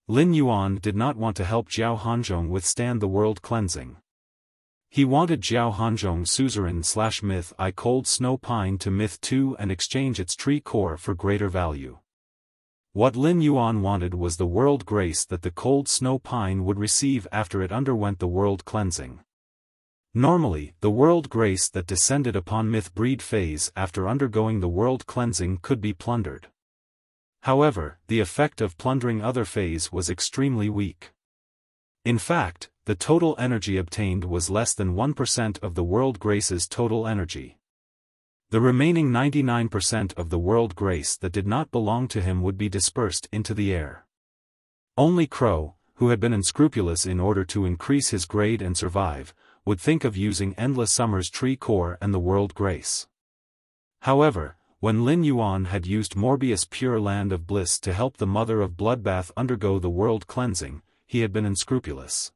Lin Yuan did not want to help Jiao Hanzhong withstand the world cleansing. He wanted Jiao Hanzhong's suzerain/myth I Cold Snow Pine to Myth 2 and exchange its tree core for greater value. What Lin Yuan wanted was the world grace that the Cold Snow Pine would receive after it underwent the world cleansing. Normally, the world grace that descended upon myth-breed phase after undergoing the world cleansing could be plundered. However, the effect of plundering other phase was extremely weak. In fact, the total energy obtained was less than 1% of the world grace's total energy. The remaining 99% of the world grace that did not belong to him would be dispersed into the air. Only Crow, who had been unscrupulous in order to increase his grade and survive, would think of using Endless Summer's tree core and the world grace. However, when Lin Yuan had used Morbius' Pure Land of Bliss to help the Mother of Bloodbath undergo the world cleansing, he had been unscrupulous.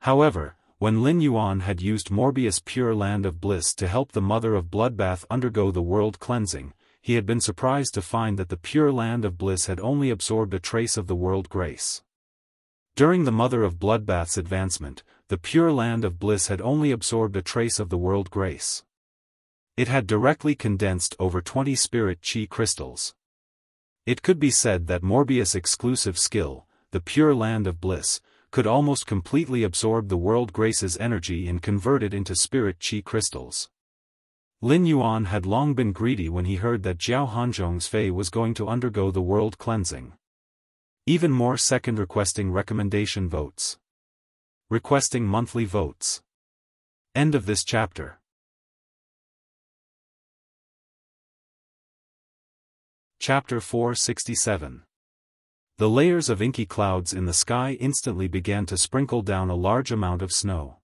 However, when Lin Yuan had used Morbius' Pure Land of Bliss to help the Mother of Bloodbath undergo the world cleansing, he had been surprised to find that the Pure Land of Bliss had only absorbed a trace of the world grace. During the Mother of Bloodbath's advancement, the Pure Land of Bliss had only absorbed a trace of the world grace. It had directly condensed over 20 spirit chi crystals. It could be said that Morbius' exclusive skill, the Pure Land of Bliss, could almost completely absorb the world grace's energy and convert it into spirit chi crystals. Lin Yuan had long been greedy when he heard that Zhao Hanzhong's Fei was going to undergo the world cleansing. Even more second requesting recommendation votes. Requesting monthly votes. End of this chapter. Chapter 467. The layers of inky clouds in the sky instantly began to sprinkle down a large amount of snow.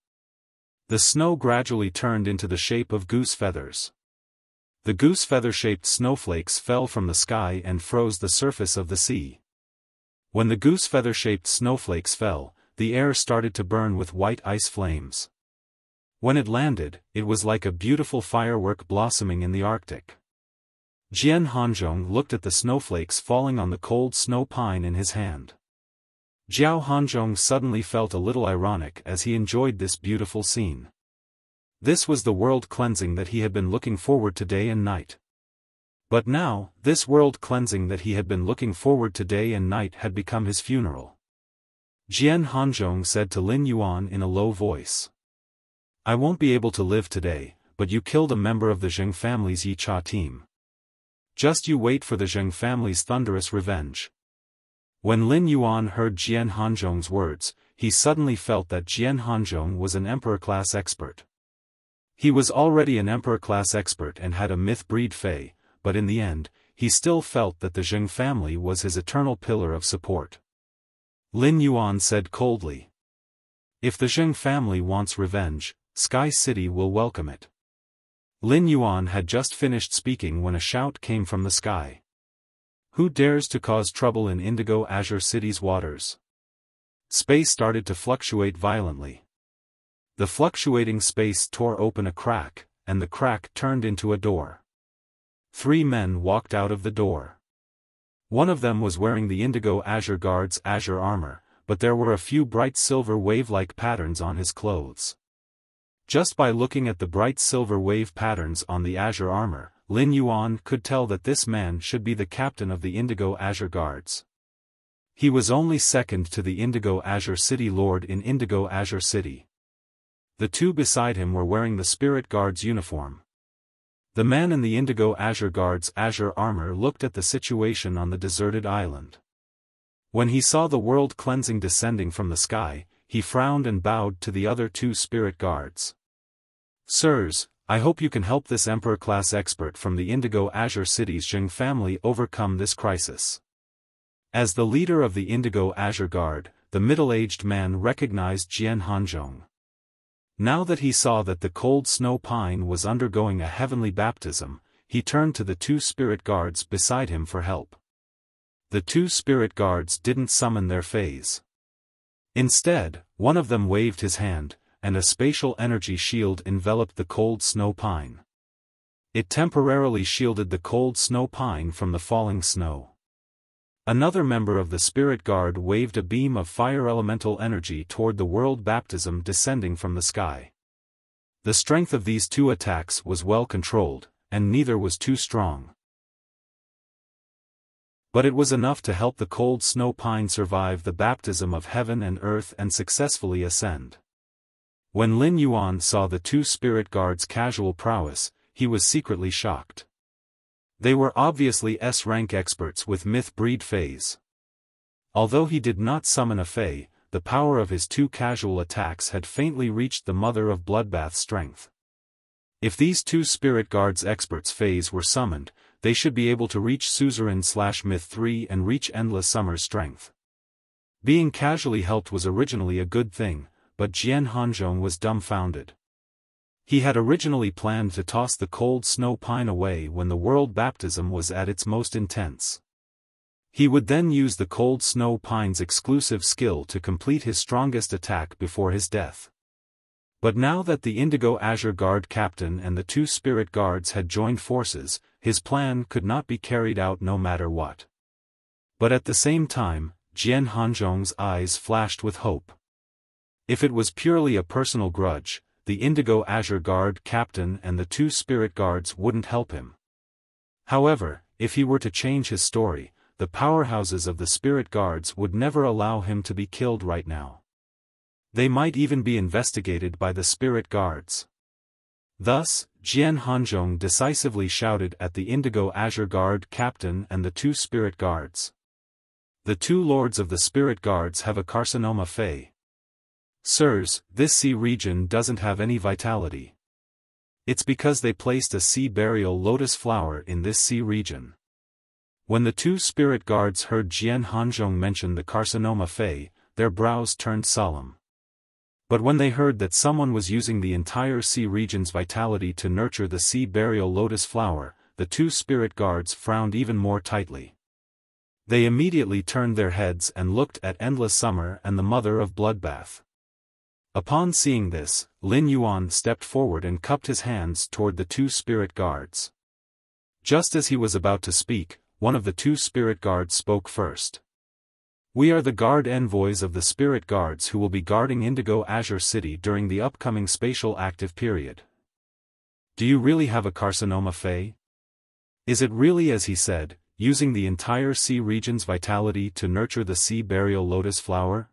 The snow gradually turned into the shape of goose feathers. The goose feather-shaped snowflakes fell from the sky and froze the surface of the sea. When the goose feather-shaped snowflakes fell, the air started to burn with white ice flames. When it landed, it was like a beautiful firework blossoming in the Arctic. Jian Hanzhong looked at the snowflakes falling on the cold snow pine in his hand. Zhao Hanzhong suddenly felt a little ironic as he enjoyed this beautiful scene. This was the world cleansing that he had been looking forward to day and night. But now, this world cleansing that he had been looking forward to day and night had become his funeral. Jian Hanzhong said to Lin Yuan in a low voice. I won't be able to live today, but you killed a member of the Zheng family's Yi Cha team. Just you wait for the Zheng family's thunderous revenge. When Lin Yuan heard Jian Hanzhong's words, he suddenly felt that Jian Hanzhong was an Emperor-class expert. He was already an Emperor-class expert and had a myth-breed Fei, but in the end, he still felt that the Zheng family was his eternal pillar of support. Lin Yuan said coldly. If the Zheng family wants revenge, Sky City will welcome it. Lin Yuan had just finished speaking when a shout came from the sky. Who dares to cause trouble in Indigo Azure City's waters? Space started to fluctuate violently. The fluctuating space tore open a crack, and the crack turned into a door. 3 men walked out of the door. One of them was wearing the Indigo Azure Guard's azure armor, but there were a few bright silver wave-like patterns on his clothes. Just by looking at the bright silver wave patterns on the azure armor, Lin Yuan could tell that this man should be the captain of the Indigo Azure Guards. He was only second to the Indigo Azure City Lord in Indigo Azure City. The 2 beside him were wearing the Spirit Guard's uniform. The man in the Indigo Azure Guard's azure armor looked at the situation on the deserted island. When he saw the world cleansing descending from the sky, he frowned and bowed to the other 2 Spirit Guards. Sirs, I hope you can help this Emperor-class expert from the Indigo Azure City's Zheng family overcome this crisis. As the leader of the Indigo Azure Guard, the middle-aged man recognized Jian Hanzhong. Now that he saw that the cold snow pine was undergoing a heavenly baptism, he turned to the 2 Spirit Guards beside him for help. The 2 Spirit Guards didn't summon their Feis. Instead, one of them waved his hand, and a spatial energy shield enveloped the cold snow pine. It temporarily shielded the cold snow pine from the falling snow. Another member of the Spirit Guard waved a beam of fire elemental energy toward the world baptism descending from the sky. The strength of these 2 attacks was well controlled, and neither was too strong. But it was enough to help the cold snow pine survive the baptism of heaven and earth and successfully ascend. When Lin Yuan saw the two spirit guards' casual prowess, he was secretly shocked. They were obviously S-rank experts with myth-breed fays. Although he did not summon a fey, the power of his two casual attacks had faintly reached the mother of bloodbath's strength. If these two spirit guards' experts' fays were summoned, they should be able to reach Suzerain/Myth 3 and reach Endless Summer's strength. Being casually helped was originally a good thing, but Jian Hanzhong was dumbfounded. He had originally planned to toss the cold snow pine away when the world baptism was at its most intense. He would then use the cold snow pine's exclusive skill to complete his strongest attack before his death. But now that the Indigo Azure Guard captain and the two spirit guards had joined forces, his plan could not be carried out no matter what. But at the same time, Jian Hanzhong's eyes flashed with hope. If it was purely a personal grudge, the Indigo Azure Guard captain and the two spirit guards wouldn't help him. However, if he were to change his story, the powerhouses of the spirit guards would never allow him to be killed right now. They might even be investigated by the spirit guards. Thus, Jian Hanzhong decisively shouted at the Indigo Azure Guard captain and the two spirit guards. The two lords of the spirit guards have a carcinoma fey. Sirs, this sea region doesn't have any vitality. It's because they placed a sea burial lotus flower in this sea region. When the two spirit guards heard Jian Hanzhong mention the carcinoma fey, their brows turned solemn. But when they heard that someone was using the entire sea region's vitality to nurture the sea burial lotus flower, the two spirit guards frowned even more tightly. They immediately turned their heads and looked at Endless Summer and the mother of bloodbath. Upon seeing this, Lin Yuan stepped forward and cupped his hands toward the two spirit guards. Just as he was about to speak, one of the two spirit guards spoke first. We are the guard envoys of the spirit guards who will be guarding Indigo Azure City during the upcoming spatial active period. Do you really have a carcinoma fey? Is it really as he said, using the entire sea region's vitality to nurture the sea burial lotus flower?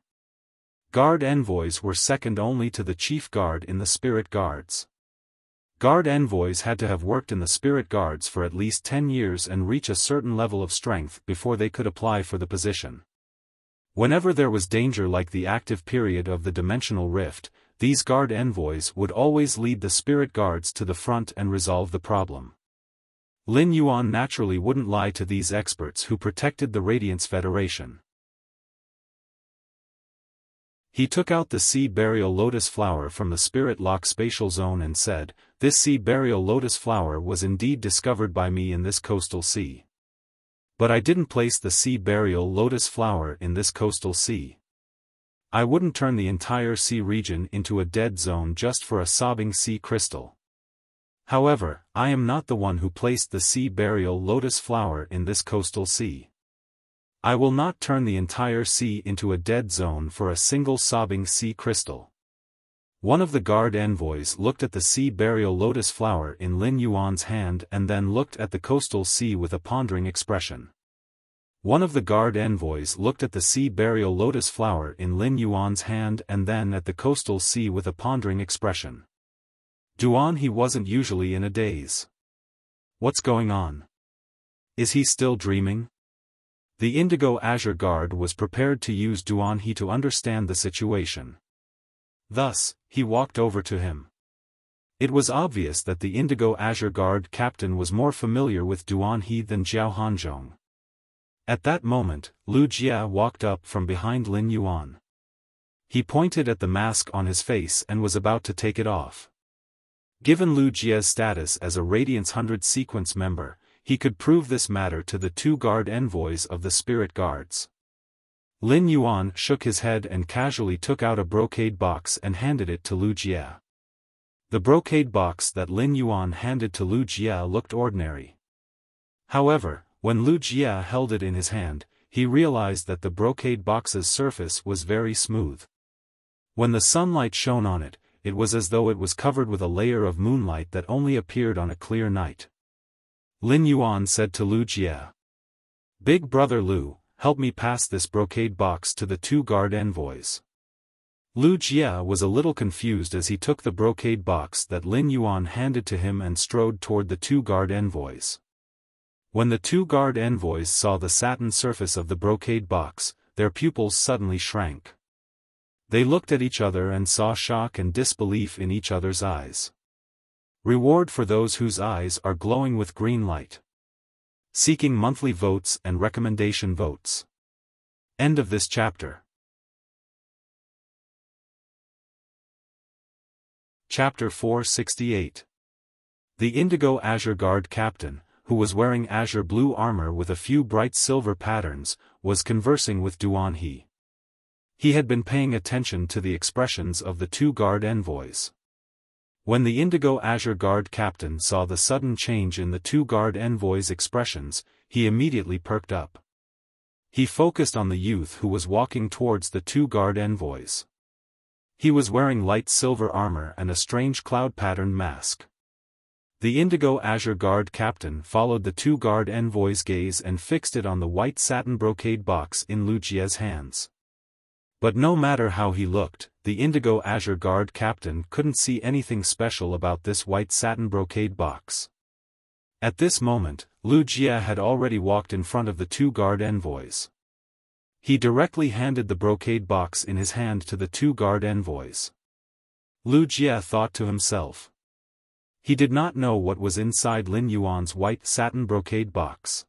Guard envoys were second only to the chief guard in the spirit guards. Guard envoys had to have worked in the spirit guards for at least 10 years and reach a certain level of strength before they could apply for the position. Whenever there was danger like the active period of the dimensional rift, these guard envoys would always lead the spirit guards to the front and resolve the problem. Lin Yuan naturally wouldn't lie to these experts who protected the Radiance Federation. He took out the sea burial lotus flower from the spirit lock spatial zone and said, "This sea burial lotus flower was indeed discovered by me in this coastal sea. But I didn't place the sea burial lotus flower in this coastal sea. I wouldn't turn the entire sea region into a dead zone just for a sobbing sea crystal. However, I am not the one who placed the sea burial lotus flower in this coastal sea. I will not turn the entire sea into a dead zone for a single sobbing sea crystal." One of the guard envoys looked at the sea burial lotus flower in Lin Yuan's hand and then looked at the coastal sea with a pondering expression. One of the guard envoys looked at the sea burial lotus flower in Lin Yuan's hand and then at the coastal sea with a pondering expression. Duan he wasn't usually in a daze. What's going on? Is he still dreaming? The Indigo Azure Guard was prepared to use Duan he to understand the situation. Thus, he walked over to him. It was obvious that the Indigo Azure Guard captain was more familiar with Duan he than Jiao Hanzhong. At that moment, Lu Jia walked up from behind Lin Yuan. He pointed at the mask on his face and was about to take it off. Given Lu Jia's status as a Radiance 100 sequence member, he could prove this matter to the two guard envoys of the spirit guards. Lin Yuan shook his head and casually took out a brocade box and handed it to Lu Jia. The brocade box that Lin Yuan handed to Lu Jia looked ordinary. However, when Lu Jia held it in his hand, he realized that the brocade box's surface was very smooth. When the sunlight shone on it, it was as though it was covered with a layer of moonlight that only appeared on a clear night. Lin Yuan said to Lu Jia, "Big brother Lu, help me pass this brocade box to the two guard envoys." Lu Jie was a little confused as he took the brocade box that Lin Yuan handed to him and strode toward the two guard envoys. When the two guard envoys saw the satin surface of the brocade box, their pupils suddenly shrank. They looked at each other and saw shock and disbelief in each other's eyes. Reward for those whose eyes are glowing with green light. Seeking monthly votes and recommendation votes. End of this chapter. Chapter 468. The Indigo Azure Guard Captain, who was wearing azure blue armor with a few bright silver patterns, was conversing with Duan He. He had been paying attention to the expressions of the two guard envoys. When the Indigo Azure Guard Captain saw the sudden change in the two guard envoys' expressions, he immediately perked up. He focused on the youth who was walking towards the two guard envoys. He was wearing light silver armor and a strange cloud-patterned mask. The Indigo Azure Guard Captain followed the two guard envoys' gaze and fixed it on the white satin brocade box in Lu Jie's hands. But no matter how he looked, the Indigo Azure Guard Captain couldn't see anything special about this white satin brocade box. At this moment, Lu Jie had already walked in front of the two guard envoys. He directly handed the brocade box in his hand to the two guard envoys. Lu Jie thought to himself. He did not know what was inside Lin Yuan's white satin brocade box.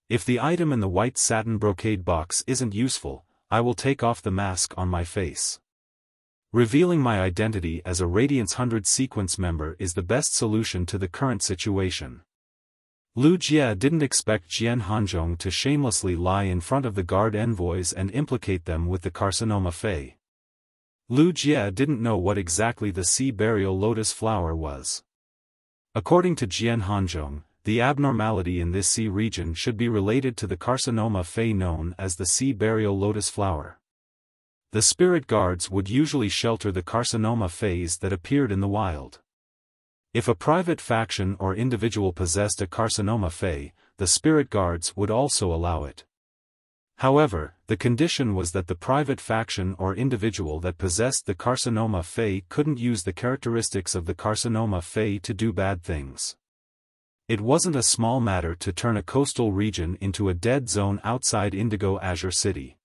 If the item in the white satin brocade box isn't useful, I will take off the mask on my face. Revealing my identity as a Radiance 100 sequence member is the best solution to the current situation. Lu Jie didn't expect Jian Hanzhong to shamelessly lie in front of the guard envoys and implicate them with the carcinoma Fei. Lu Jie didn't know what exactly the sea burial lotus flower was. According to Jian Hanzhong, the abnormality in this sea region should be related to the carcinoma Fei known as the sea burial lotus flower. The spirit guards would usually shelter the carcinoma Feis that appeared in the wild. If a private faction or individual possessed a carcinoma Fei, the spirit guards would also allow it. However, the condition was that the private faction or individual that possessed the carcinoma Fei couldn't use the characteristics of the carcinoma Fei to do bad things. It wasn't a small matter to turn a coastal region into a dead zone outside Indigo Azure City.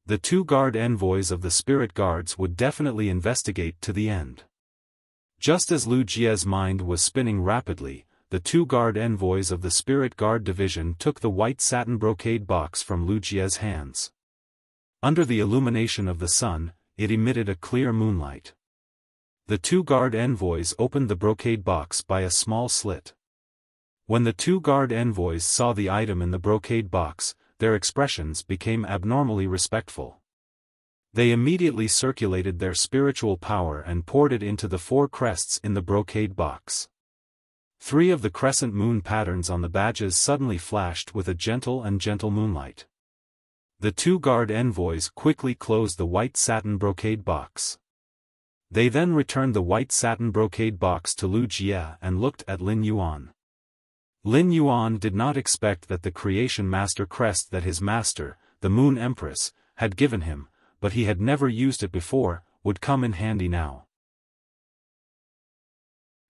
The two guard envoys of the spirit guards would definitely investigate to the end. Just as Lu Jie's mind was spinning rapidly, the two guard envoys of the Spirit Guard Division took the white satin brocade box from Lu Jie's hands. Under the illumination of the sun, it emitted a clear moonlight. The two guard envoys opened the brocade box by a small slit. When the two guard envoys saw the item in the brocade box, their expressions became abnormally respectful. They immediately circulated their spiritual power and poured it into the four crests in the brocade box. 3 of the crescent moon patterns on the badges suddenly flashed with a gentle moonlight. The two guard envoys quickly closed the white satin brocade box. They then returned the white satin brocade box to Lu Jie and looked at Lin Yuan. Lin Yuan did not expect that the Creation Master crest that his master, the Moon Empress, had given him, but he had never used it before, would come in handy now.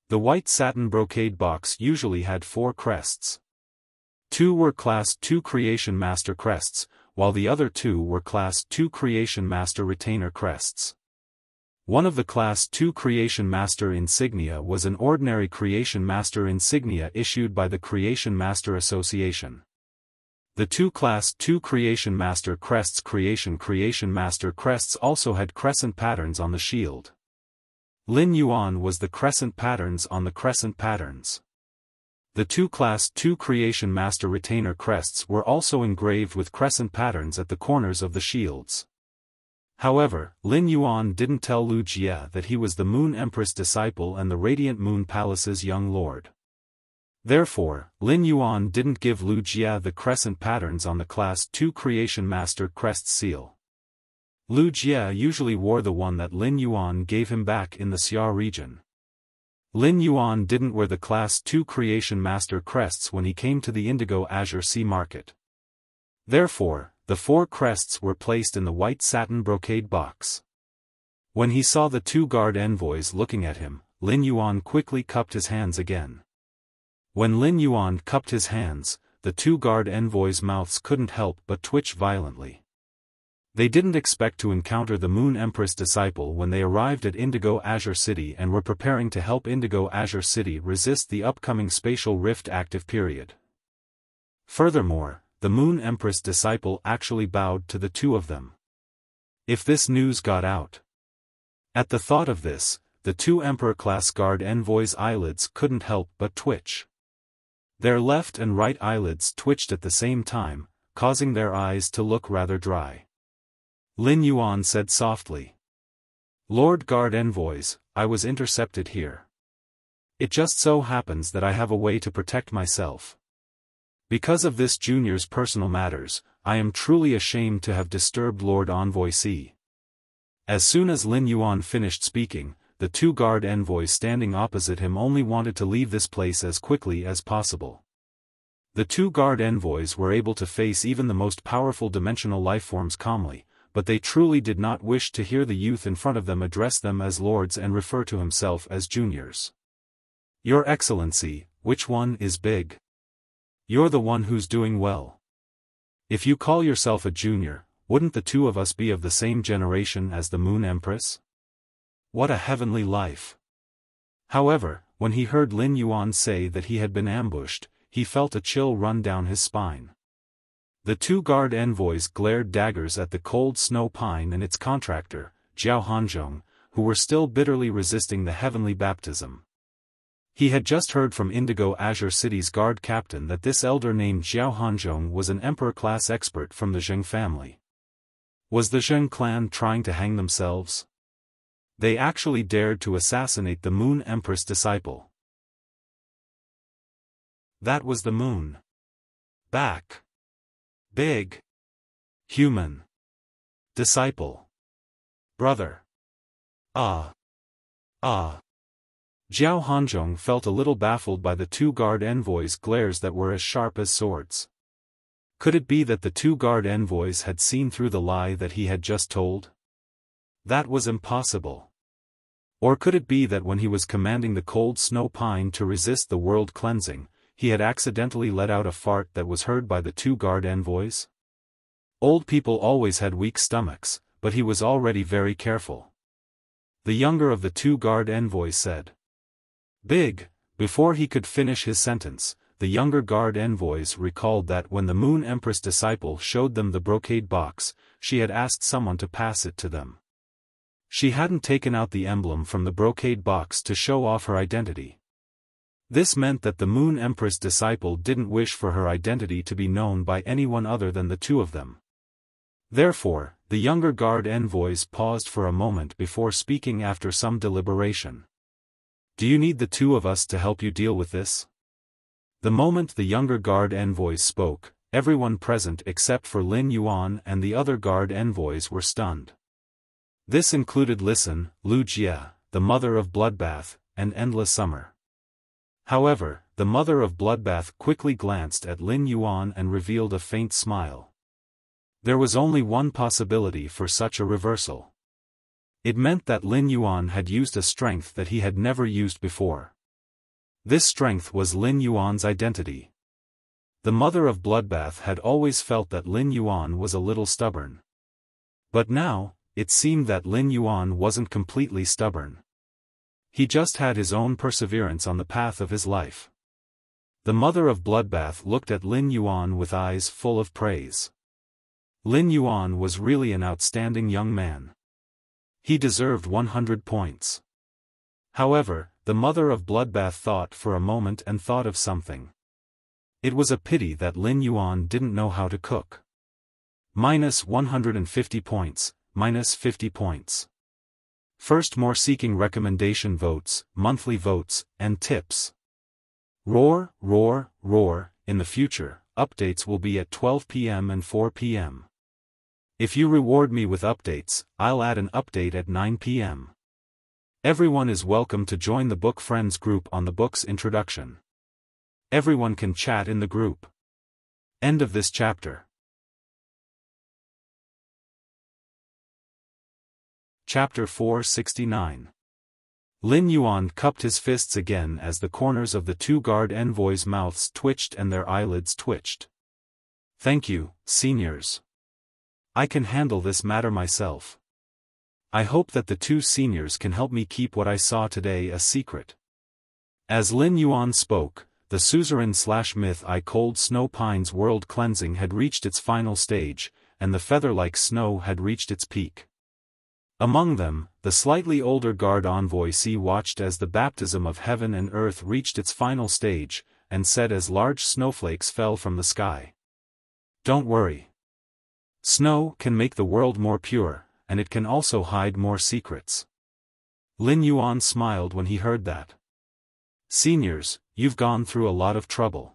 The white satin brocade box usually had 4 crests. 2 were Class 2 Creation Master crests, while the other 2 were Class 2 Creation Master Retainer crests. One of the Class 2 Creation Master insignia was an ordinary Creation Master insignia issued by the Creation Master Association. The 2 Class 2 Creation Master crests Creation Master crests also had crescent patterns on the shield. Lin Yuan was the crescent patterns on the crescent patterns. The 2 Class 2 Creation Master Retainer crests were also engraved with crescent patterns at the corners of the shields. However, Lin Yuan didn't tell Lu Jie that he was the Moon Empress disciple and the Radiant Moon Palace's young lord. Therefore, Lin Yuan didn't give Lu Jie the crescent patterns on the Class 2 Creation Master crest seal. Lu Jie usually wore the one that Lin Yuan gave him back in the Xia region. Lin Yuan didn't wear the Class 2 Creation Master crests when he came to the Indigo Azure Sea Market. Therefore, the 4 crests were placed in the white satin brocade box. When he saw the two guard envoys looking at him, Lin Yuan quickly cupped his hands again. When Lin Yuan cupped his hands, the two guard envoys' mouths couldn't help but twitch violently. They didn't expect to encounter the Moon Empress disciple when they arrived at Indigo Azure City and were preparing to help Indigo Azure City resist the upcoming Spatial Rift active period. Furthermore, the Moon Empress disciple actually bowed to the two of them. If this news got out. At the thought of this, the two Emperor-class guard envoys' eyelids couldn't help but twitch. Their left and right eyelids twitched at the same time, causing their eyes to look rather dry. Lin Yuan said softly, "Lord Guard Envoys, I was intercepted here. It just so happens that I have a way to protect myself. Because of this junior's personal matters, I am truly ashamed to have disturbed Lord Envoy C." As soon as Lin Yuan finished speaking, the two guard envoys standing opposite him only wanted to leave this place as quickly as possible. The two guard envoys were able to face even the most powerful dimensional lifeforms calmly, but they truly did not wish to hear the youth in front of them address them as lords and refer to himself as juniors. "Your Excellency, which one is big? You're the one who's doing well. If you call yourself a junior, wouldn't the two of us be of the same generation as the Moon Empress? What a heavenly life." However, when he heard Lin Yuan say that he had been ambushed, he felt a chill run down his spine. The two guard envoys glared daggers at the cold snow pine and its contractor, Jiao Hanzhong, who were still bitterly resisting the heavenly baptism. He had just heard from Indigo Azure City's guard captain that this elder named Jiao Hanzhong was an emperor-class expert from the Zheng family. Was the Zheng clan trying to hang themselves? They actually dared to assassinate the Moon Empress disciple. That was the Moon. Back. Big. Human. Disciple. Brother. Ah. Ah. Jiao Hanzhong felt a little baffled by the two guard envoys' glares that were as sharp as swords. Could it be that the two guard envoys had seen through the lie that he had just told? That was impossible. Or could it be that when he was commanding the cold snow pine to resist the world cleansing, he had accidentally let out a fart that was heard by the two guard envoys? Old people always had weak stomachs, but he was already very careful. The younger of the two guard envoys said, "Big." Before he could finish his sentence, the younger guard envoys recalled that when the Moon Empress disciple showed them the brocade box, she had asked someone to pass it to them. She hadn't taken out the emblem from the brocade box to show off her identity. This meant that the Moon Empress disciple didn't wish for her identity to be known by anyone other than the two of them. Therefore, the younger guard envoys paused for a moment before speaking after some deliberation. "Do you need the two of us to help you deal with this?" The moment the younger guard envoys spoke, everyone present except for Lin Yuan and the other guard envoys were stunned. This included Listen, Lu Jia, the mother of Bloodbath, and Endless Summer. However, the mother of Bloodbath quickly glanced at Lin Yuan and revealed a faint smile. There was only one possibility for such a reversal. It meant that Lin Yuan had used a strength that he had never used before. This strength was Lin Yuan's identity. The mother of Bloodbath had always felt that Lin Yuan was a little stubborn. But now, it seemed that Lin Yuan wasn't completely stubborn. He just had his own perseverance on the path of his life. The mother of Bloodbath looked at Lin Yuan with eyes full of praise. Lin Yuan was really an outstanding young man. He deserved 100 points. However, the mother of Bloodbath thought for a moment and thought of something. It was a pity that Lin Yuan didn't know how to cook. Minus 150 points. Minus 50 points. First, more seeking recommendation votes, monthly votes, and tips. Roar, roar, roar. In the future, updates will be at 12 p.m. and 4 p.m. If you reward me with updates, I'll add an update at 9 p.m. Everyone is welcome to join the Book Friends group on the book's introduction. Everyone can chat in the group. End of this chapter. Chapter 469. Lin Yuan cupped his fists again as the corners of the two guard envoys' mouths twitched and their eyelids twitched. Thank you, seniors. I can handle this matter myself. I hope that the two seniors can help me keep what I saw today a secret. As Lin Yuan spoke, the suzerain/myth I cold snow pine's world cleansing had reached its final stage, and the feather-like snow had reached its peak. Among them, the slightly older guard envoy C watched as the baptism of heaven and earth reached its final stage, and said as large snowflakes fell from the sky. Don't worry. Snow can make the world more pure, and it can also hide more secrets. Lin Yuan smiled when he heard that. Seniors, you've gone through a lot of trouble.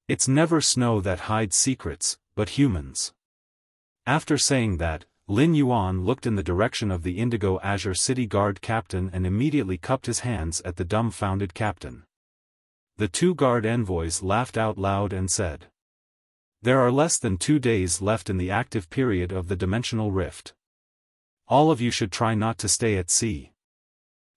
It's never snow that hides secrets, but humans. After saying that, Lin Yuan looked in the direction of the Indigo Azure City Guard captain and immediately cupped his hands at the dumbfounded captain. The two guard envoys laughed out loud and said, There are less than 2 days left in the active period of the dimensional rift. All of you should try not to stay at sea.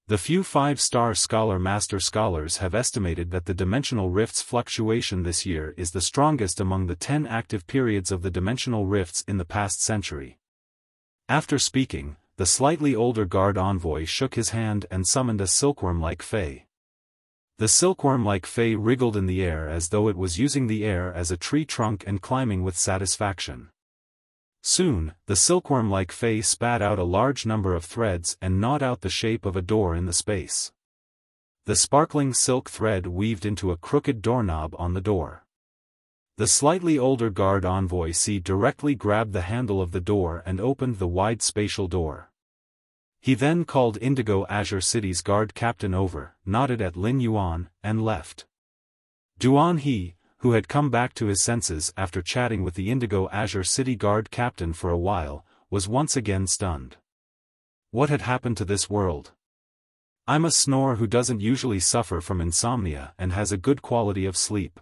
The few 5-star scholar master scholars have estimated that the dimensional rift's fluctuation this year is the strongest among the 10 active periods of the dimensional rifts in the past century. After speaking, the slightly older guard envoy shook his hand and summoned a silkworm-like fae. The silkworm-like fae wriggled in the air as though it was using the air as a tree trunk and climbing with satisfaction. Soon, the silkworm-like fae spat out a large number of threads and gnawed out the shape of a door in the space. The sparkling silk thread weaved into a crooked doorknob on the door. The slightly older guard envoy C directly grabbed the handle of the door and opened the wide spatial door. He then called Indigo Azure City's guard captain over, nodded at Lin Yuan, and left. Duan He, who had come back to his senses after chatting with the Indigo Azure City guard captain for a while, was once again stunned. What had happened to this world? I'm a snorer who doesn't usually suffer from insomnia and has a good quality of sleep.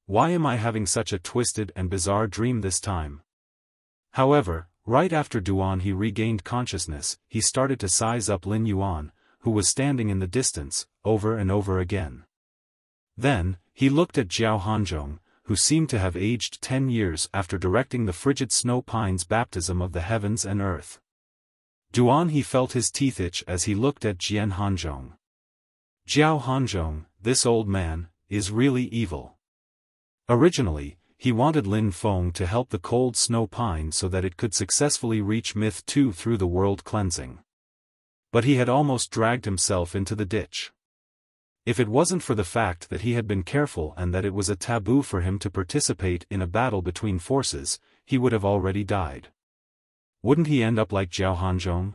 Why am I having such a twisted and bizarre dream this time? However, right after Duan He regained consciousness, he started to size up Lin Yuan, who was standing in the distance, over and over again. Then, he looked at Zhao Hanzhong, who seemed to have aged 10 years after directing the frigid snow pine's baptism of the heavens and earth. Duan He felt his teeth itch as he looked at Jian Hanzhong. Zhao Hanzhong, this old man, is really evil. Originally, he wanted Lin Feng to help the cold snow pine so that it could successfully reach Myth 2 through the world cleansing. But he had almost dragged himself into the ditch. If it wasn't for the fact that he had been careful and that it was a taboo for him to participate in a battle between forces, he would have already died. Wouldn't he end up like Zhao Hanzhong?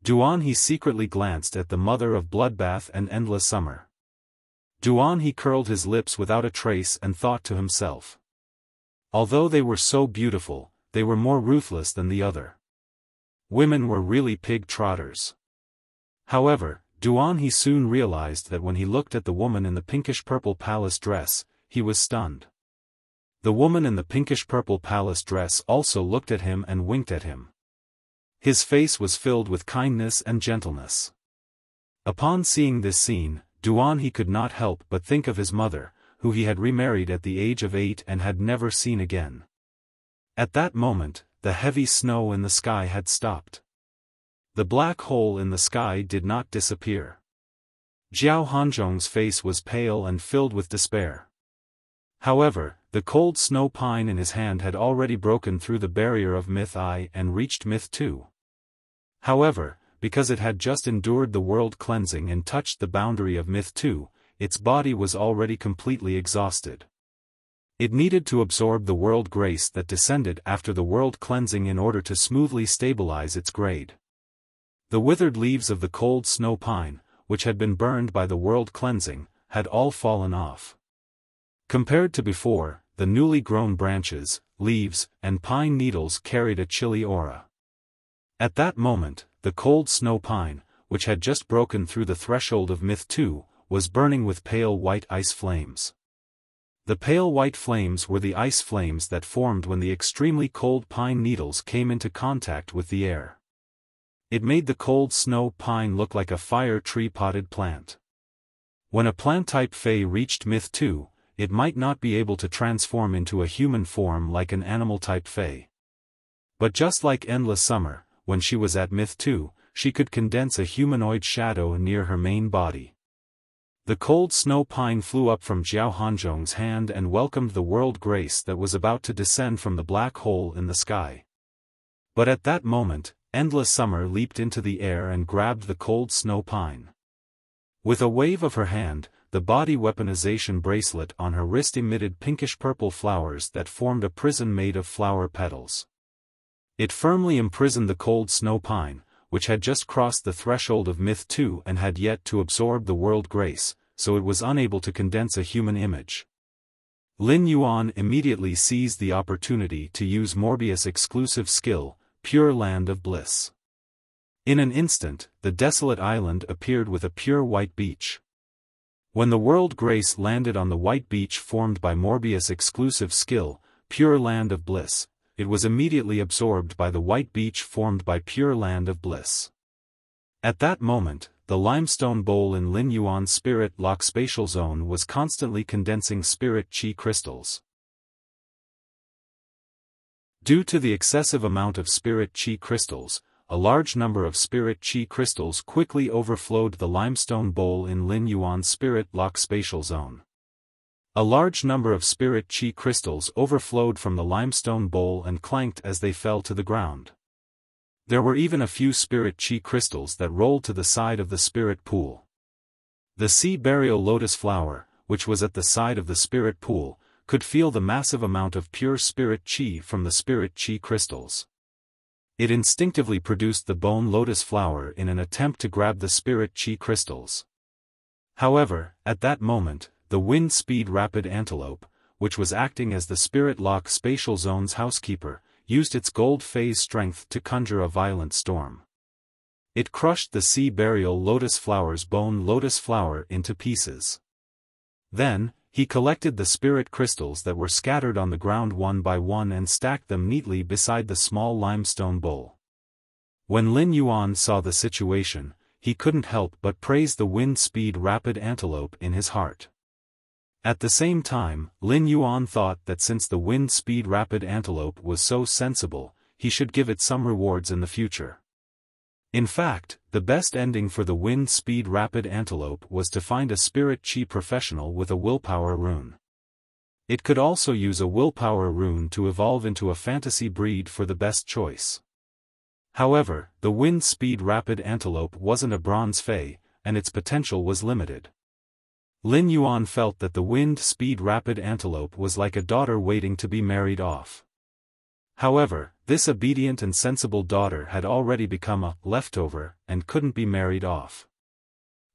Duan He secretly glanced at the mother of bloodbath and endless summer. Duan He curled his lips without a trace and thought to himself. Although they were so beautiful, they were more ruthless than the other. Women were really pig trotters. However, Duan He soon realized that when he looked at the woman in the pinkish-purple palace dress, he was stunned. The woman in the pinkish-purple palace dress also looked at him and winked at him. His face was filled with kindness and gentleness. Upon seeing this scene, Duan He could not help but think of his mother, who he had remarried at the age of 8 and had never seen again. At that moment, the heavy snow in the sky had stopped. The black hole in the sky did not disappear. Zhao Hanzhong's face was pale and filled with despair. However, the cold snow pine in his hand had already broken through the barrier of Myth I and reached Myth 2. However, because it had just endured the world cleansing and touched the boundary of Myth 2, its body was already completely exhausted. It needed to absorb the world grace that descended after the world cleansing in order to smoothly stabilize its grade. The withered leaves of the cold snow pine, which had been burned by the world cleansing, had all fallen off. Compared to before, the newly grown branches, leaves, and pine needles carried a chilly aura. At that moment, the cold snow pine, which had just broken through the threshold of Myth 2, was burning with pale white ice flames. The pale white flames were the ice flames that formed when the extremely cold pine needles came into contact with the air. It made the cold snow pine look like a fire tree-potted plant. When a plant-type Fae reached Myth 2, it might not be able to transform into a human form like an animal-type Fae. But just like Endless Summer, when she was at Myth 2, she could condense a humanoid shadow near her main body. The cold snow pine flew up from Jiao Hanzhong's hand and welcomed the world grace that was about to descend from the black hole in the sky. But at that moment, Endless Summer leaped into the air and grabbed the cold snow pine. With a wave of her hand, the body weaponization bracelet on her wrist emitted pinkish-purple flowers that formed a prison made of flower petals. It firmly imprisoned the cold snow pine, which had just crossed the threshold of Myth 2 and had yet to absorb the world grace, so it was unable to condense a human image. Lin Yuan immediately seized the opportunity to use Morbius' exclusive skill, Pure Land of Bliss. In an instant, the desolate island appeared with a pure white beach. When the world grace landed on the white beach formed by Morbius' exclusive skill, Pure Land of Bliss, it was immediately absorbed by the white beach formed by Pure Land of Bliss. At that moment, the limestone bowl in Lin Yuan's spirit lock spatial zone was constantly condensing spirit chi crystals. Due to the excessive amount of spirit chi crystals, a large number of spirit chi crystals quickly overflowed the limestone bowl in Lin Yuan's spirit lock spatial zone. A large number of spirit chi crystals overflowed from the limestone bowl and clanked as they fell to the ground. There were even a few spirit chi crystals that rolled to the side of the spirit pool. The sea burial lotus flower, which was at the side of the spirit pool, could feel the massive amount of pure spirit chi from the spirit chi crystals. It instinctively produced the bone lotus flower in an attempt to grab the spirit chi crystals. However, at that moment, the wind speed rapid antelope, which was acting as the spirit lock spatial zone's housekeeper, used its gold phase strength to conjure a violent storm. It crushed the sea burial lotus flower's bone lotus flower into pieces. Then, he collected the spirit crystals that were scattered on the ground one by one and stacked them neatly beside the small limestone bowl. When Lin Yuan saw the situation, he couldn't help but praise the wind speed rapid antelope in his heart. At the same time, Lin Yuan thought that since the wind speed rapid antelope was so sensible, he should give it some rewards in the future. In fact, the best ending for the wind speed rapid antelope was to find a spirit chi professional with a willpower rune. It could also use a willpower rune to evolve into a fantasy breed for the best choice. However, the wind speed rapid antelope wasn't a bronze fae, and its potential was limited. Lin Yuan felt that the wind speed rapid antelope was like a daughter waiting to be married off. However, this obedient and sensible daughter had already become a leftover and couldn't be married off.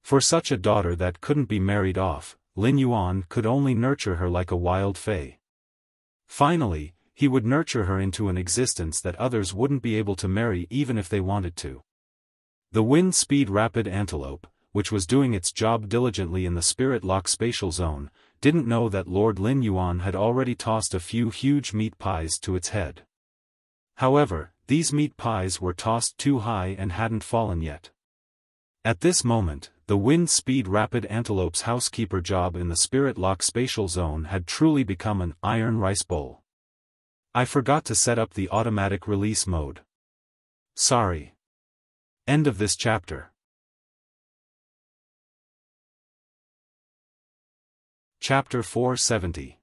For such a daughter that couldn't be married off, Lin Yuan could only nurture her like a wild fae. Finally, he would nurture her into an existence that others wouldn't be able to marry even if they wanted to. The wind speed rapid antelope, which was doing its job diligently in the spirit lock spatial zone, didn't know that Lord Lin Yuan had already tossed a few huge meat pies to its head. However, these meat pies were tossed too high and hadn't fallen yet. At this moment, the wind speed rapid antelope's housekeeper job in the spirit lock spatial zone had truly become an iron rice bowl. I forgot to set up the automatic release mode. Sorry. End of this chapter. Chapter 470.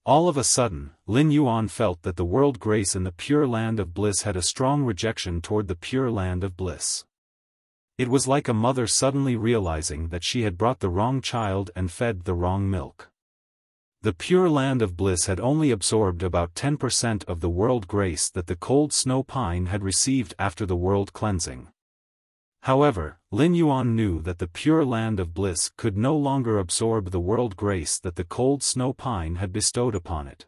All of a sudden, Lin Yuan felt that the world grace in the Pure Land of Bliss had a strong rejection toward the Pure Land of Bliss. It was like a mother suddenly realizing that she had brought the wrong child and fed the wrong milk. The Pure Land of Bliss had only absorbed about 10% of the world grace that the cold snow pine had received after the world cleansing. However, Lin Yuan knew that the Pure Land of Bliss could no longer absorb the world grace that the cold snow pine had bestowed upon it.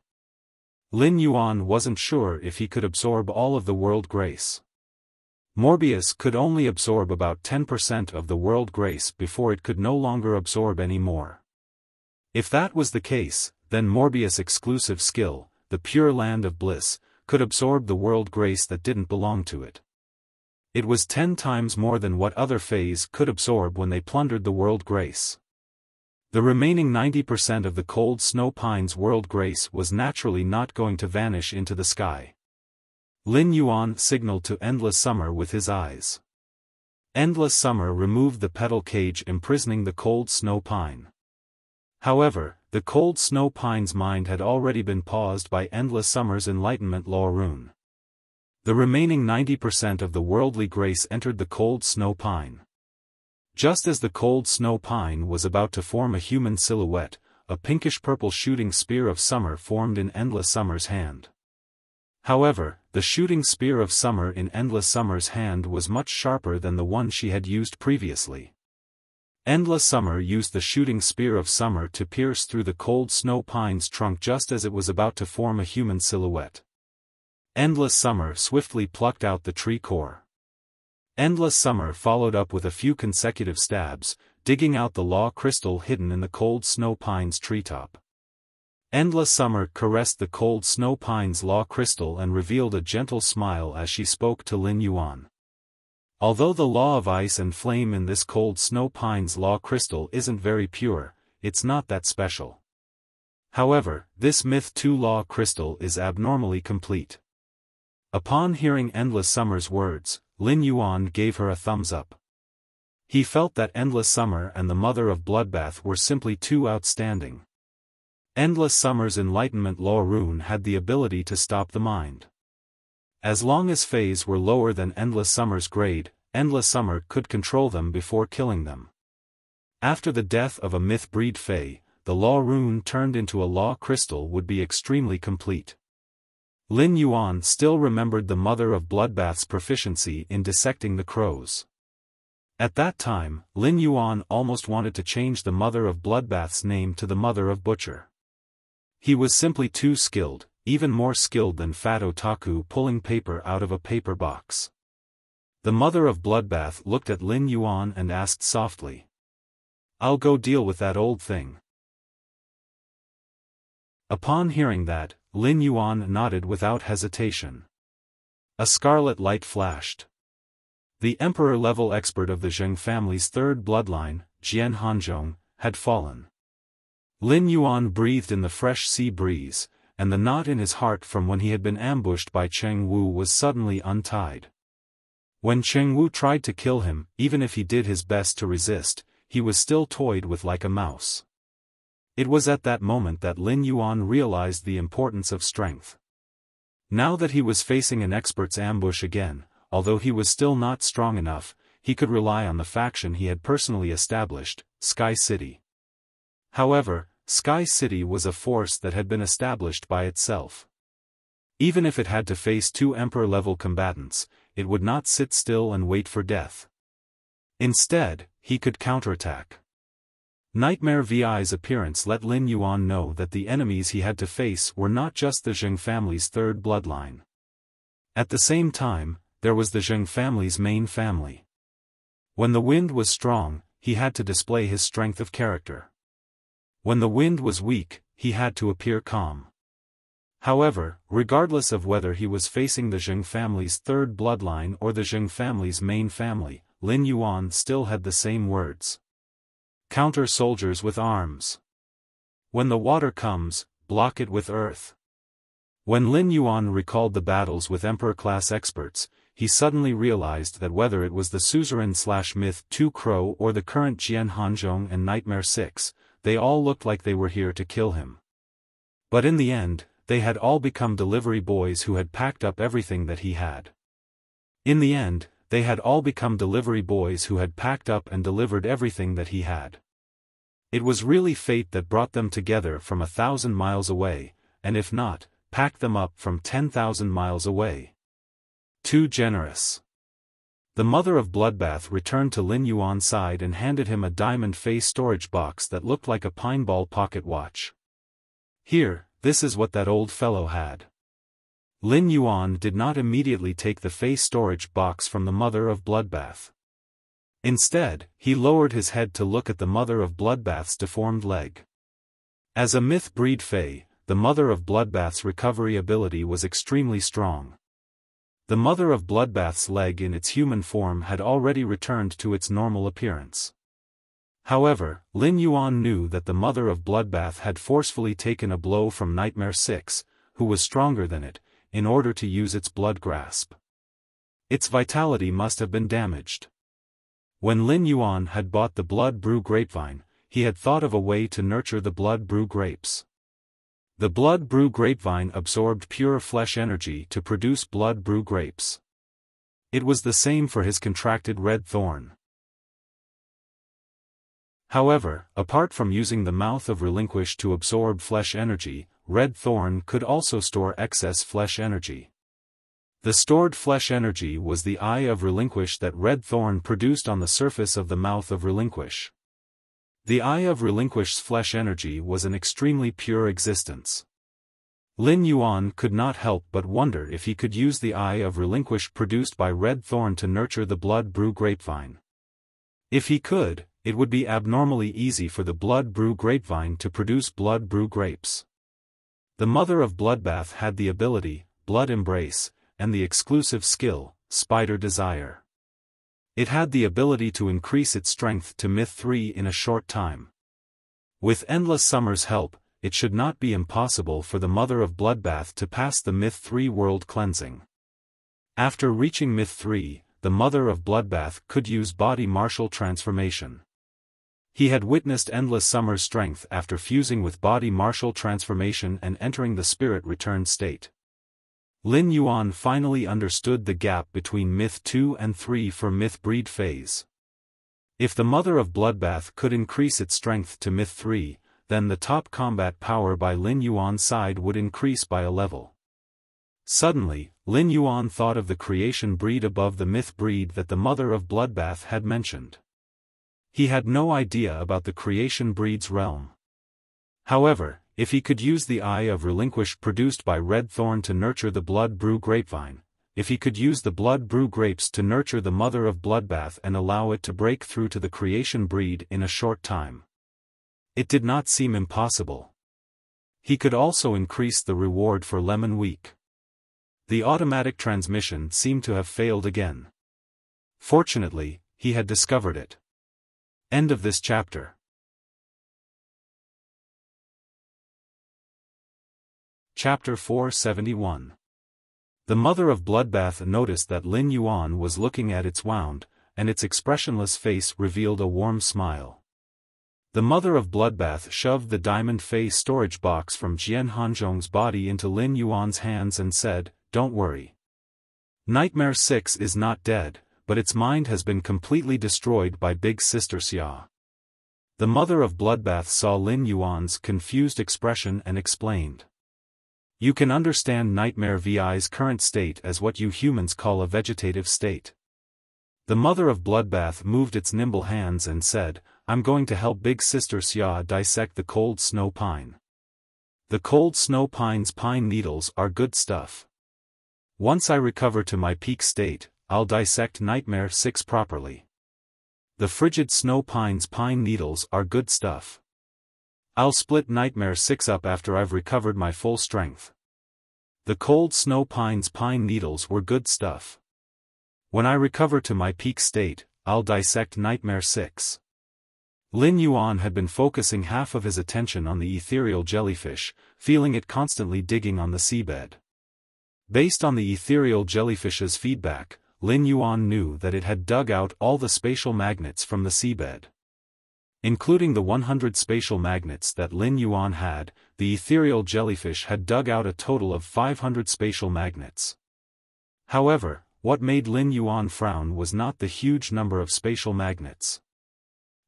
Lin Yuan wasn't sure if he could absorb all of the world grace. Morbius could only absorb about 10% of the world grace before it could no longer absorb any more. If that was the case, then Morbius' exclusive skill, the pure land of bliss, could absorb the world grace that didn't belong to it. It was 10 times more than what other Fays could absorb when they plundered the world grace. The remaining 90% of the cold snow pine's world grace was naturally not going to vanish into the sky. Lin Yuan signaled to Endless Summer with his eyes. Endless Summer removed the petal cage imprisoning the cold snow pine. However, the cold snow pine's mind had already been paused by Endless Summer's enlightenment law rune. The remaining 90% of the worldly grace entered the cold snow pine. Just as the cold snow pine was about to form a human silhouette, a pinkish-purple shooting spear of summer formed in Endless Summer's hand. However, the shooting spear of summer in Endless Summer's hand was much sharper than the one she had used previously. Endless Summer used the shooting spear of summer to pierce through the cold snow pine's trunk just as it was about to form a human silhouette. Endless Summer swiftly plucked out the tree core. Endless Summer followed up with a few consecutive stabs, digging out the law crystal hidden in the cold snow pine's treetop. Endless Summer caressed the cold snow pine's law crystal and revealed a gentle smile as she spoke to Lin Yuan. Although the law of ice and flame in this cold snow pine's law crystal isn't very pure, it's not that special. However, this Myth 2 law crystal is abnormally complete. Upon hearing Endless Summer's words, Lin Yuan gave her a thumbs up. He felt that Endless Summer and the Mother of Bloodbath were simply too outstanding. Endless Summer's enlightenment law rune had the ability to stop the mind. As long as Fays were lower than Endless Summer's grade, Endless Summer could control them before killing them. After the death of a myth breed Fay, the law rune turned into a law crystal would be extremely complete. Lin Yuan still remembered the Mother of Bloodbath's proficiency in dissecting the crows. At that time, Lin Yuan almost wanted to change the Mother of Bloodbath's name to the Mother of Butcher. He was simply too skilled, even more skilled than Fat Otaku pulling paper out of a paper box. The Mother of Bloodbath looked at Lin Yuan and asked softly, "I'll go deal with that old thing." Upon hearing that, Lin Yuan nodded without hesitation. A scarlet light flashed. The Emperor-level expert of the Zheng family's third bloodline, Jian Hanzhong, had fallen. Lin Yuan breathed in the fresh sea breeze, and the knot in his heart from when he had been ambushed by Cheng Wu was suddenly untied. When Cheng Wu tried to kill him, even if he did his best to resist, he was still toyed with like a mouse. It was at that moment that Lin Yuan realized the importance of strength. Now that he was facing an expert's ambush again, although he was still not strong enough, he could rely on the faction he had personally established, Sky City. However, Sky City was a force that had been established by itself. Even if it had to face 2 Emperor-level combatants, it would not sit still and wait for death. Instead, he could counterattack. Nightmare VI's appearance let Lin Yuan know that the enemies he had to face were not just the Zheng family's third bloodline. At the same time, there was the Zheng family's main family. When the wind was strong, he had to display his strength of character. When the wind was weak, he had to appear calm. However, regardless of whether he was facing the Zheng family's third bloodline or the Zheng family's main family, Lin Yuan still had the same words. Counter soldiers with arms. When the water comes, block it with earth. When Lin Yuan recalled the battles with Emperor-class experts, he suddenly realized that whether it was the Suzerain/Myth 2 Crow or the current Jian Hanzhong and Nightmare 6, they all looked like they were here to kill him. But in the end, they had all become delivery boys who had packed up everything that he had. In the end, they had all become delivery boys who had packed up and delivered everything that he had. It was really fate that brought them together from 1,000 miles away, and if not, packed them up from 10,000 miles away. Too generous. The Mother of Bloodbath returned to Lin Yuan's side and handed him a diamond face storage box that looked like a pineball pocket watch. "Here, this is what that old fellow had." Lin Yuan did not immediately take the face storage box from the Mother of Bloodbath. Instead, he lowered his head to look at the Mother of Bloodbath's deformed leg. As a myth-breed Fae, the Mother of Bloodbath's recovery ability was extremely strong. The Mother of Bloodbath's leg in its human form had already returned to its normal appearance. However, Lin Yuan knew that the Mother of Bloodbath had forcefully taken a blow from Nightmare 6, who was stronger than it, in order to use its blood grasp. Its vitality must have been damaged. When Lin Yuan had bought the Blood Brew Grapevine, he had thought of a way to nurture the Blood Brew grapes. The Blood Brew Grapevine absorbed pure flesh energy to produce Blood Brew grapes. It was the same for his contracted red thorn. However, apart from using the Mouth of Relinquish to absorb flesh energy, Red Thorn could also store excess flesh energy. The stored flesh energy was the Eye of Relinquish that Red Thorn produced on the surface of the Mouth of Relinquish. The Eye of Relinquish's flesh energy was an extremely pure existence. Lin Yuan could not help but wonder if he could use the Eye of Relinquish produced by Red Thorn to nurture the Blood Brew Grapevine. If he could, it would be abnormally easy for the Blood Brew Grapevine to produce Blood Brew grapes. The Mother of Bloodbath had the ability, Blood Embrace, and the exclusive skill, Spider Desire. It had the ability to increase its strength to Myth 3 in a short time. With Endless Summer's help, it should not be impossible for the Mother of Bloodbath to pass the Myth 3 world cleansing. After reaching Myth 3, the Mother of Bloodbath could use Body Martial Transformation. He had witnessed Endless Summer's strength after fusing with Body Martial Transformation and entering the Spirit Return state. Lin Yuan finally understood the gap between Myth 2 and 3 for Myth Breed phase. If the Mother of Bloodbath could increase its strength to Myth 3, then the top combat power by Lin Yuan's side would increase by a level. Suddenly, Lin Yuan thought of the creation breed above the Myth breed that the Mother of Bloodbath had mentioned. He had no idea about the creation breed's realm. However, if he could use the Eye of Relinquish produced by Red Thorn to nurture the Blood Brew Grapevine, if he could use the Blood Brew grapes to nurture the Mother of Bloodbath and allow it to break through to the creation breed in a short time, it did not seem impossible. He could also increase the reward for Lemon Week. The automatic transmission seemed to have failed again. Fortunately, he had discovered it. End of this chapter. Chapter 471. The Mother of Bloodbath noticed that Lin Yuan was looking at its wound, and its expressionless face revealed a warm smile. The Mother of Bloodbath shoved the diamond Fey storage box from Jian Hanzhong's body into Lin Yuan's hands and said, "Don't worry. Nightmare 6 is not dead, but its mind has been completely destroyed by Big Sister Xia." The Mother of Bloodbath saw Lin Yuan's confused expression and explained. "You can understand Nightmare VI's current state as what you humans call a vegetative state." The Mother of Bloodbath moved its nimble hands and said, "I'm going to help Big Sister Xia dissect the cold snow pine. The cold snow pine's pine needles are good stuff. Once I recover to my peak state, I'll dissect Nightmare 6 properly. The frigid snow pine's pine needles are good stuff. I'll split Nightmare 6 up after I've recovered my full strength. The cold snow pine's pine needles were good stuff. When I recover to my peak state, I'll dissect Nightmare 6. Lin Yuan had been focusing half of his attention on the ethereal jellyfish, feeling it constantly digging on the seabed. Based on the ethereal jellyfish's feedback, Lin Yuan knew that it had dug out all the spatial magnets from the seabed. Including the 100 spatial magnets that Lin Yuan had, the ethereal jellyfish had dug out a total of 500 spatial magnets. However, what made Lin Yuan frown was not the huge number of spatial magnets.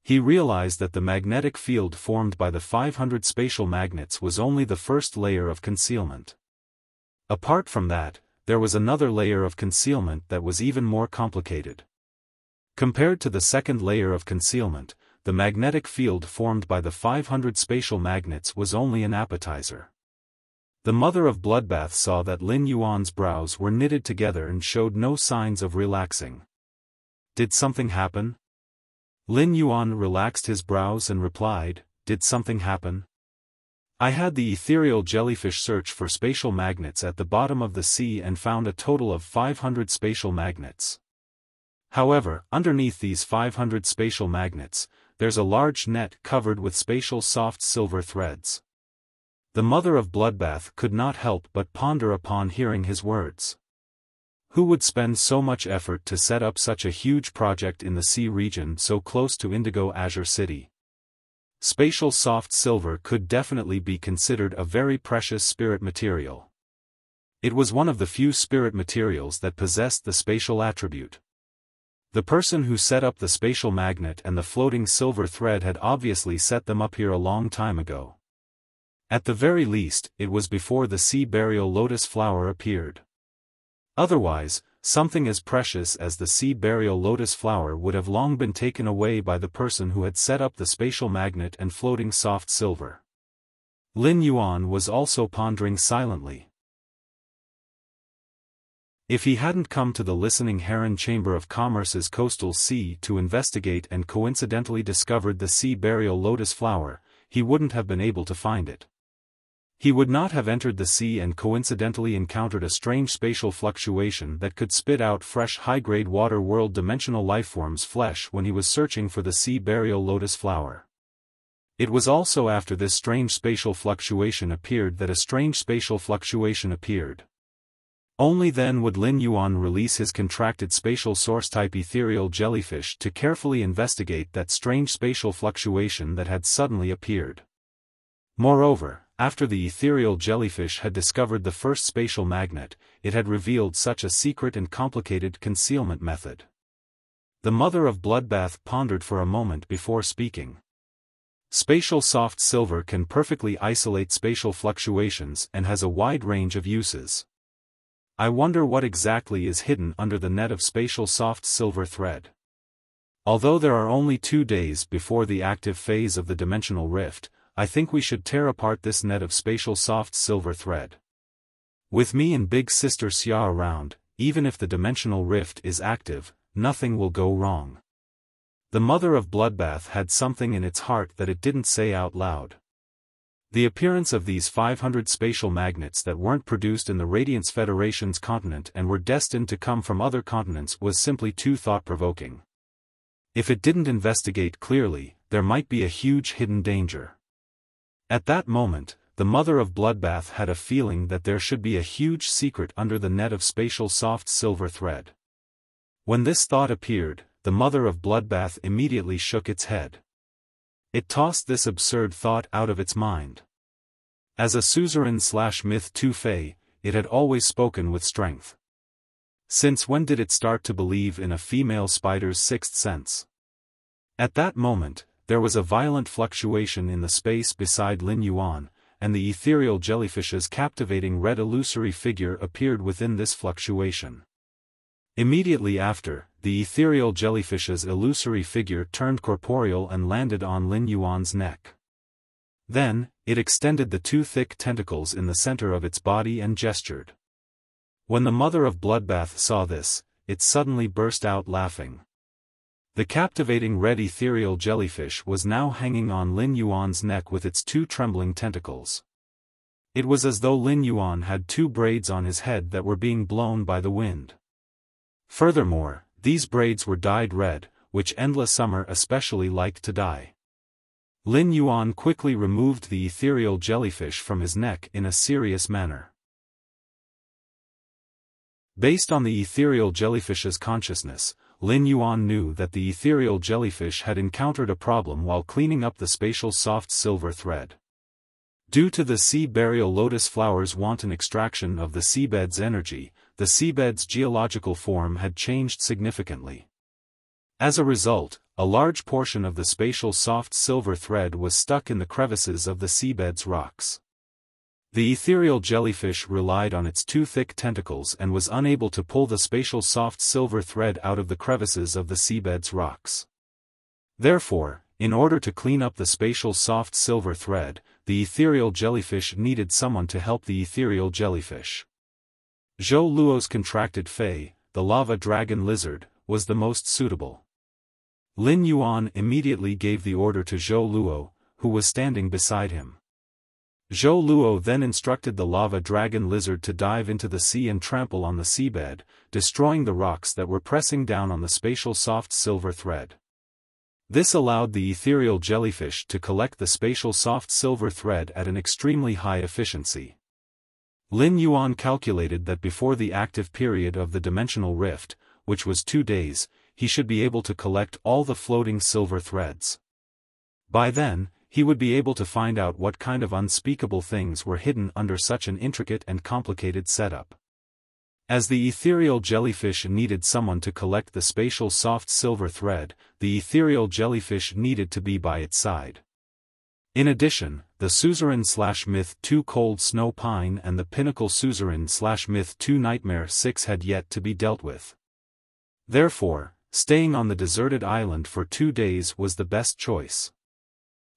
He realized that the magnetic field formed by the 500 spatial magnets was only the first layer of concealment. Apart from that, there was another layer of concealment that was even more complicated. Compared to the second layer of concealment, the magnetic field formed by the 500 spatial magnets was only an appetizer. The Mother of Bloodbath saw that Lin Yuan's brows were knitted together and showed no signs of relaxing. Did something happen? Lin Yuan relaxed his brows and replied, "Did something happen?" I had the ethereal jellyfish search for spatial magnets at the bottom of the sea and found a total of 500 spatial magnets. However, underneath these 500 spatial magnets, there's a large net covered with spatial soft silver threads. The mother of Bloodbath could not help but ponder upon hearing his words. Who would spend so much effort to set up such a huge project in the sea region so close to Indigo Azure City? Spatial soft silver could definitely be considered a very precious spirit material. It was one of the few spirit materials that possessed the spatial attribute. The person who set up the spatial magnet and the floating silver thread had obviously set them up here a long time ago. At the very least, it was before the sea burial lotus flower appeared. Otherwise, something as precious as the sea burial lotus flower would have long been taken away by the person who had set up the spatial magnet and floating soft silver. Lin Yuan was also pondering silently. If he hadn't come to the Listening Heron Chamber of Commerce's coastal sea to investigate and coincidentally discovered the sea burial lotus flower, he wouldn't have been able to find it. He would not have entered the sea and coincidentally encountered a strange spatial fluctuation that could spit out fresh high-grade water world dimensional lifeforms' flesh when he was searching for the sea burial lotus flower. It was also after this strange spatial fluctuation appeared that a strange spatial fluctuation appeared. Only then would Lin Yuan release his contracted spatial source-type ethereal jellyfish to carefully investigate that strange spatial fluctuation that had suddenly appeared. Moreover, after the ethereal jellyfish had discovered the first spatial magnet, it had revealed such a secret and complicated concealment method. The mother of Bloodbath pondered for a moment before speaking. Spatial soft silver can perfectly isolate spatial fluctuations and has a wide range of uses. I wonder what exactly is hidden under the net of spatial soft silver thread. Although there are only 2 days before the active phase of the dimensional rift, I think we should tear apart this net of spatial soft silver thread. With me and Big Sister Xia around, even if the dimensional rift is active, nothing will go wrong. The mother of Bloodbath had something in its heart that it didn't say out loud. The appearance of these 500 spatial magnets that weren't produced in the Radiance Federation's continent and were destined to come from other continents was simply too thought-provoking. If it didn't investigate clearly, there might be a huge hidden danger. At that moment, the mother of Bloodbath had a feeling that there should be a huge secret under the net of spatial soft silver thread. When this thought appeared, the mother of Bloodbath immediately shook its head. It tossed this absurd thought out of its mind. As a suzerain/myth Tu Fei, it had always spoken with strength. Since when did it start to believe in a female spider's sixth sense? At that moment, there was a violent fluctuation in the space beside Lin Yuan, and the ethereal jellyfish's captivating red illusory figure appeared within this fluctuation. Immediately after, the ethereal jellyfish's illusory figure turned corporeal and landed on Lin Yuan's neck. Then, it extended the 2 thick tentacles in the center of its body and gestured. When the mother of Bloodbath saw this, it suddenly burst out laughing. The captivating red ethereal jellyfish was now hanging on Lin Yuan's neck with its 2 trembling tentacles. It was as though Lin Yuan had 2 braids on his head that were being blown by the wind. Furthermore, these braids were dyed red, which Endless Summer especially liked to dye. Lin Yuan quickly removed the ethereal jellyfish from his neck in a serious manner. Based on the ethereal jellyfish's consciousness, Lin Yuan knew that the ethereal jellyfish had encountered a problem while cleaning up the spatial soft silver thread. Due to the sea burial lotus flower's wanton extraction of the seabed's energy, the seabed's geological form had changed significantly. As a result, a large portion of the spatial soft silver thread was stuck in the crevices of the seabed's rocks. The ethereal jellyfish relied on its 2 thick tentacles and was unable to pull the spatial soft silver thread out of the crevices of the seabed's rocks. Therefore, in order to clean up the spatial soft silver thread, the ethereal jellyfish needed someone to help the ethereal jellyfish. Zhou Luo's contracted Fei, the lava dragon lizard, was the most suitable. Lin Yuan immediately gave the order to Zhou Luo, who was standing beside him. Zhou Luo then instructed the lava dragon lizard to dive into the sea and trample on the seabed, destroying the rocks that were pressing down on the spatial soft silver thread. This allowed the ethereal jellyfish to collect the spatial soft silver thread at an extremely high efficiency. Lin Yuan calculated that before the active period of the dimensional rift, which was 2 days, he should be able to collect all the floating silver threads. By then, he would be able to find out what kind of unspeakable things were hidden under such an intricate and complicated setup. As the ethereal jellyfish needed someone to collect the spatial soft silver thread, the ethereal jellyfish needed to be by its side. In addition, the Suzerain/Myth 2 Cold Snow Pine and the Pinnacle Suzerain/Myth 2 Nightmare 6 had yet to be dealt with. Therefore, staying on the deserted island for 2 days was the best choice.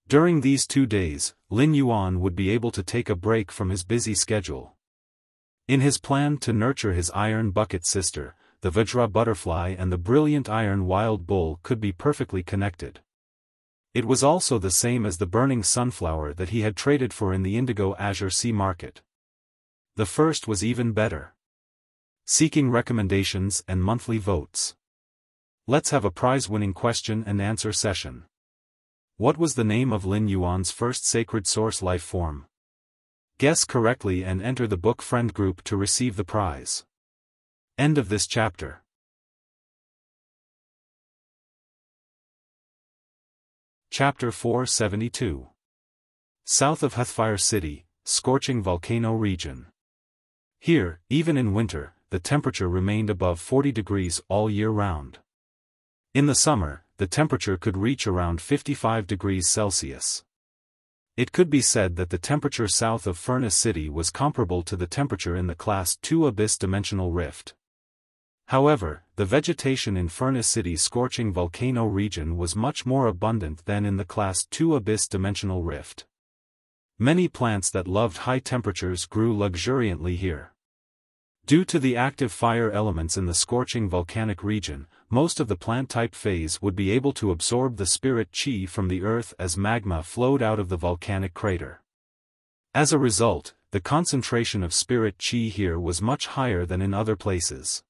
During these 2 days, Lin Yuan would be able to take a break from his busy schedule. In his plan to nurture his iron bucket sister, the Vajra butterfly and the brilliant iron wild bull could be perfectly connected. It was also the same as the burning sunflower that he had traded for in the Indigo Azure Sea Market. The first was even better. Seeking recommendations and monthly votes. Let's have a prize-winning question and answer session. What was the name of Lin Yuan's first sacred source life form? Guess correctly and enter the book friend group to receive the prize. End of this chapter. Chapter 472. South of Heathfire City, scorching volcano region. Here, even in winter, the temperature remained above 40 degrees all year round. In the summer, the temperature could reach around 55 degrees Celsius. It could be said that the temperature south of Furnace City was comparable to the temperature in the Class 2 Abyss Dimensional Rift. However, the vegetation in Furnace City's scorching volcano region was much more abundant than in the Class 2 Abyss Dimensional Rift. Many plants that loved high temperatures grew luxuriantly here. Due to the active fire elements in the scorching volcanic region, most of the plant-type phase would be able to absorb the spirit chi from the earth as magma flowed out of the volcanic crater. As a result, the concentration of spirit chi here was much higher than in other places.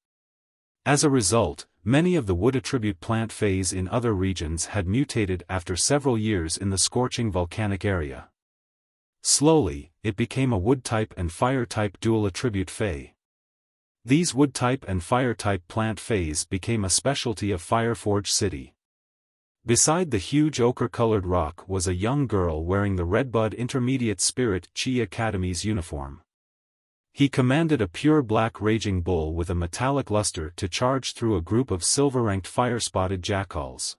As a result, many of the wood attribute plant phase in other regions had mutated after several years in the scorching volcanic area. Slowly, it became a wood-type and fire-type dual attribute phase. These wood-type and fire-type plant phase became a specialty of Fireforge City. Beside the huge ochre-colored rock was a young girl wearing the Redbud Intermediate Spirit Chi Academy's uniform. He commanded a pure black raging bull with a metallic luster to charge through a group of silver-ranked fire-spotted jackals.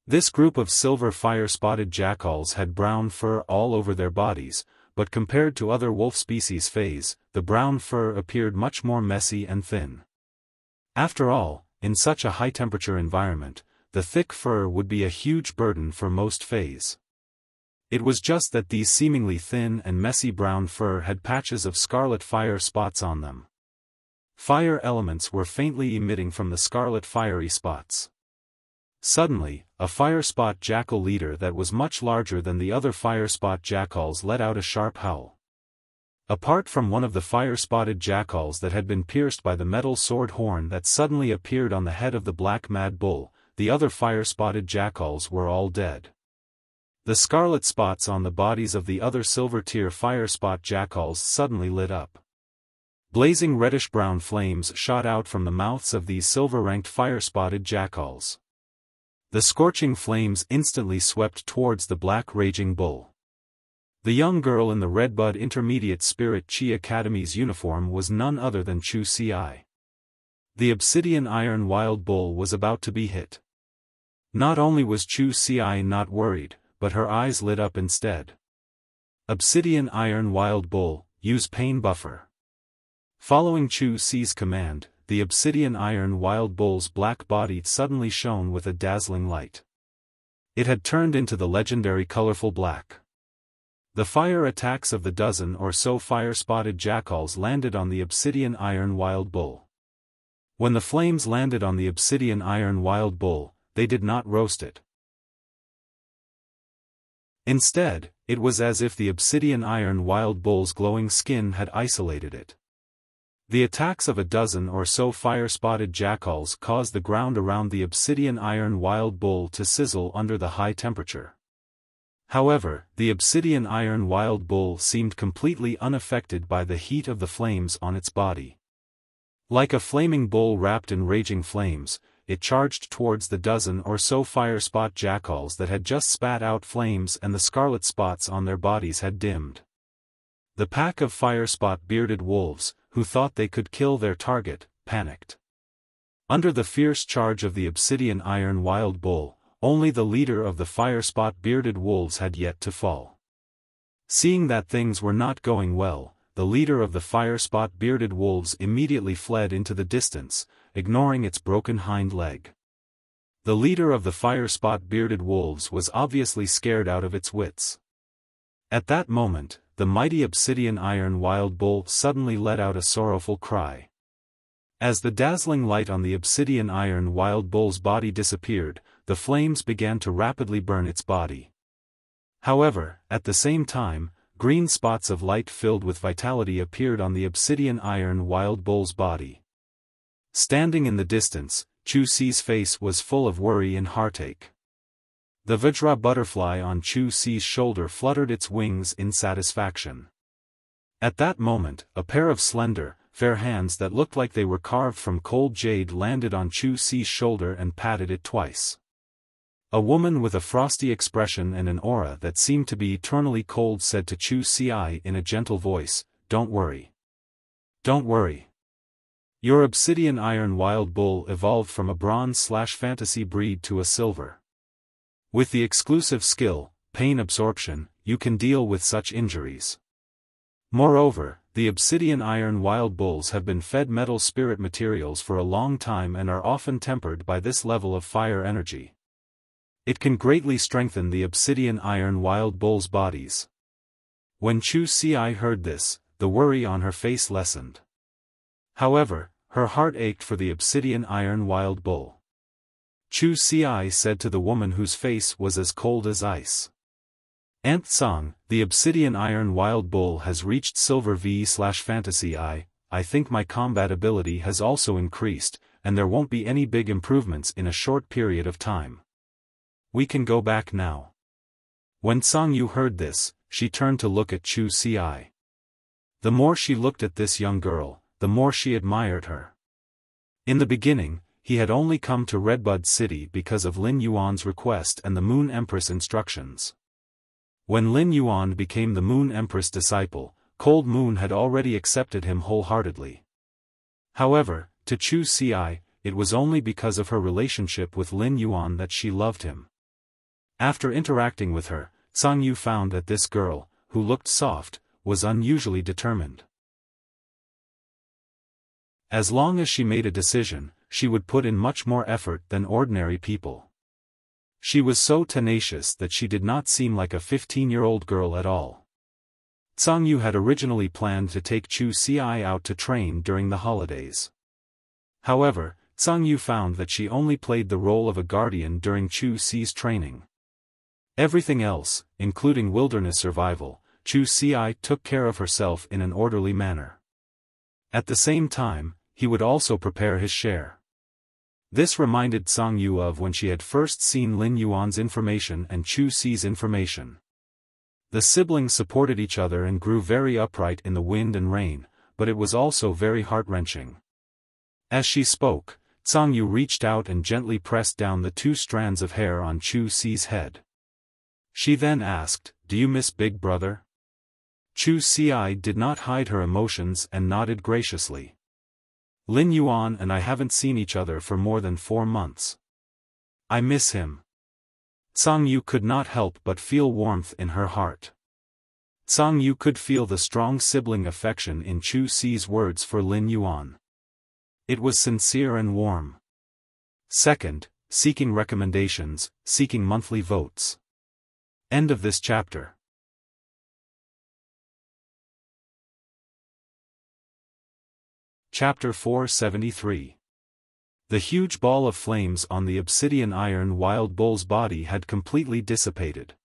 This group of silver fire-spotted jackals had brown fur all over their bodies, but compared to other wolf species phase, the brown fur appeared much more messy and thin. After all, in such a high-temperature environment, the thick fur would be a huge burden for most phase. It was just that these seemingly thin and messy brown fur had patches of scarlet fire spots on them. Fire elements were faintly emitting from the scarlet fiery spots. Suddenly, a fire spot jackal leader that was much larger than the other fire spot jackals let out a sharp howl. Apart from one of the fire-spotted jackals that had been pierced by the metal sword horn that suddenly appeared on the head of the black mad bull, the other fire-spotted jackals were all dead. The scarlet spots on the bodies of the other silver-tier fire spot jackals suddenly lit up. Blazing reddish-brown flames shot out from the mouths of these silver-ranked fire-spotted jackals. The scorching flames instantly swept towards the black raging bull. The young girl in the Redbud Intermediate Spirit Chi Academy's uniform was none other than Chu Ci. The obsidian iron wild bull was about to be hit. Not only was Chu Ci not worried, but her eyes lit up instead. Obsidian iron wild bull, use pain buffer. Following Chu Ci's command, the obsidian iron wild bull's black body suddenly shone with a dazzling light. It had turned into the legendary colorful black. The fire attacks of the dozen or so fire-spotted jackals landed on the obsidian iron wild bull. When the flames landed on the obsidian iron wild bull, they did not roast it. Instead, it was as if the obsidian iron wild bull's glowing skin had isolated it. The attacks of a dozen or so fire-spotted jackals caused the ground around the obsidian iron wild bull to sizzle under the high temperature. However, the obsidian iron wild bull seemed completely unaffected by the heat of the flames on its body. Like a flaming bull wrapped in raging flames, it charged towards the dozen or so fire-spot jackals that had just spat out flames, and the scarlet spots on their bodies had dimmed. The pack of fire-spot bearded wolves, who thought they could kill their target, panicked. Under the fierce charge of the obsidian iron wild bull, only the leader of the fire-spot bearded wolves had yet to fall. Seeing that things were not going well, the leader of the fire-spot bearded wolves immediately fled into the distance, ignoring its broken hind leg. The leader of the fire-spot bearded wolves was obviously scared out of its wits. At that moment, the mighty obsidian iron wild bull suddenly let out a sorrowful cry. As the dazzling light on the obsidian iron wild bull's body disappeared, the flames began to rapidly burn its body. However, at the same time, green spots of light filled with vitality appeared on the obsidian iron wild bull's body. Standing in the distance, Chu Si's face was full of worry and heartache. The Vajra butterfly on Chu Si's shoulder fluttered its wings in satisfaction. At that moment, a pair of slender, fair hands that looked like they were carved from cold jade landed on Chu Si's shoulder and patted it twice. A woman with a frosty expression and an aura that seemed to be eternally cold said to Chu Si in a gentle voice, "Don't worry. Don't worry. Your obsidian iron wild bull evolved from a bronze/fantasy breed to a silver. With the exclusive skill, pain absorption, you can deal with such injuries. Moreover, the obsidian iron wild bulls have been fed metal spirit materials for a long time and are often tempered by this level of fire energy. It can greatly strengthen the obsidian iron wild bulls' bodies." When Chu Si heard this, the worry on her face lessened. However, her heart ached for the obsidian iron wild bull. Chu Si said to the woman whose face was as cold as ice, "Aunt Tsang, the obsidian iron wild bull has reached silver V/fantasy I think my combat ability has also increased, and there won't be any big improvements in a short period of time. We can go back now." When Tsang Yu heard this, she turned to look at Chu Si. The more she looked at this young girl, the more she admired her. In the beginning, he had only come to Redbud City because of Lin Yuan's request and the Moon Empress instructions. When Lin Yuan became the Moon Empress disciple, Cold Moon had already accepted him wholeheartedly. However, to Chu Si, it was only because of her relationship with Lin Yuan that she loved him. After interacting with her, Tsang Yu found that this girl, who looked soft, was unusually determined. As long as she made a decision, she would put in much more effort than ordinary people. She was so tenacious that she did not seem like a 15-year-old girl at all. Tsang Yu had originally planned to take Chu Si out to train during the holidays. However, Tsang Yu found that she only played the role of a guardian during Chu Si's training. Everything else, including wilderness survival, Chu Si took care of herself in an orderly manner. At the same time, he would also prepare his share. This reminded Tsang Yu of when she had first seen Lin Yuan's information and Chu Si's information. The siblings supported each other and grew very upright in the wind and rain, but it was also very heart-wrenching. As she spoke, Tsang Yu reached out and gently pressed down the 2 strands of hair on Chu Si's head. She then asked, "Do you miss Big Brother?" Chu Si did not hide her emotions and nodded graciously. "Lin Yuan and I haven't seen each other for more than 4 months. I miss him." Tsang Yu could not help but feel warmth in her heart. Tsang Yu could feel the strong sibling affection in Chu Si's words for Lin Yuan. It was sincere and warm. Second, seeking recommendations, seeking monthly votes. End of this chapter. Chapter 473. The huge ball of flames on the obsidian iron wild bull's body had completely dissipated.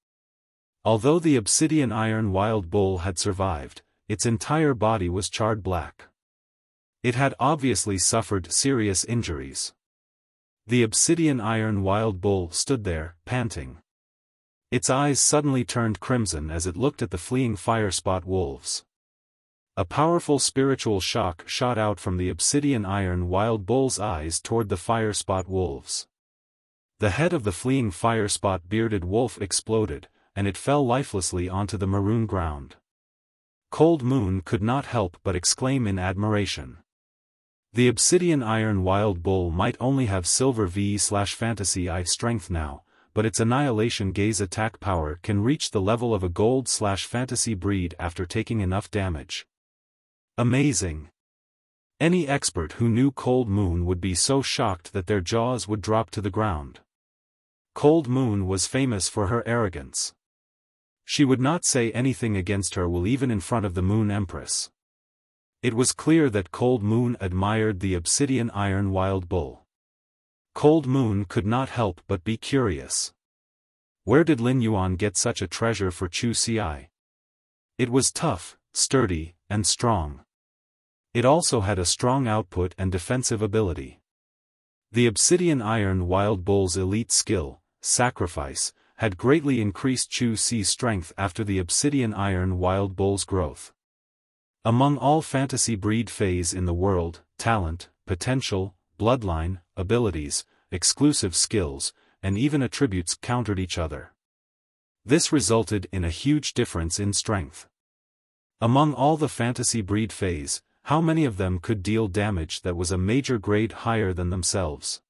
Although the obsidian iron wild bull had survived, its entire body was charred black. It had obviously suffered serious injuries. The obsidian iron wild bull stood there, panting. Its eyes suddenly turned crimson as it looked at the fleeing firespot wolves. A powerful spiritual shock shot out from the obsidian iron wild bull's eyes toward the firespot wolves. The head of the fleeing firespot bearded wolf exploded, and it fell lifelessly onto the maroon ground. Cold Moon could not help but exclaim in admiration. The obsidian iron wild bull might only have silver V/fantasy I strength now, but its annihilation gaze attack power can reach the level of a gold/fantasy breed after taking enough damage. Amazing! Any expert who knew Cold Moon would be so shocked that their jaws would drop to the ground. Cold Moon was famous for her arrogance. She would not say anything against her will even in front of the Moon Empress. It was clear that Cold Moon admired the obsidian iron wild bull. Cold Moon could not help but be curious. Where did Lin Yuan get such a treasure for Chu Xi? It was tough, sturdy, and strong. It also had a strong output and defensive ability. The obsidian iron wild bull's elite skill, sacrifice, had greatly increased Chu Xi's strength after the obsidian iron wild bull's growth. Among all fantasy breed phase in the world, talent, potential, bloodline, abilities, exclusive skills, and even attributes countered each other. This resulted in a huge difference in strength. Among all the fantasy breed phase, how many of them could deal damage that was a major grade higher than themselves?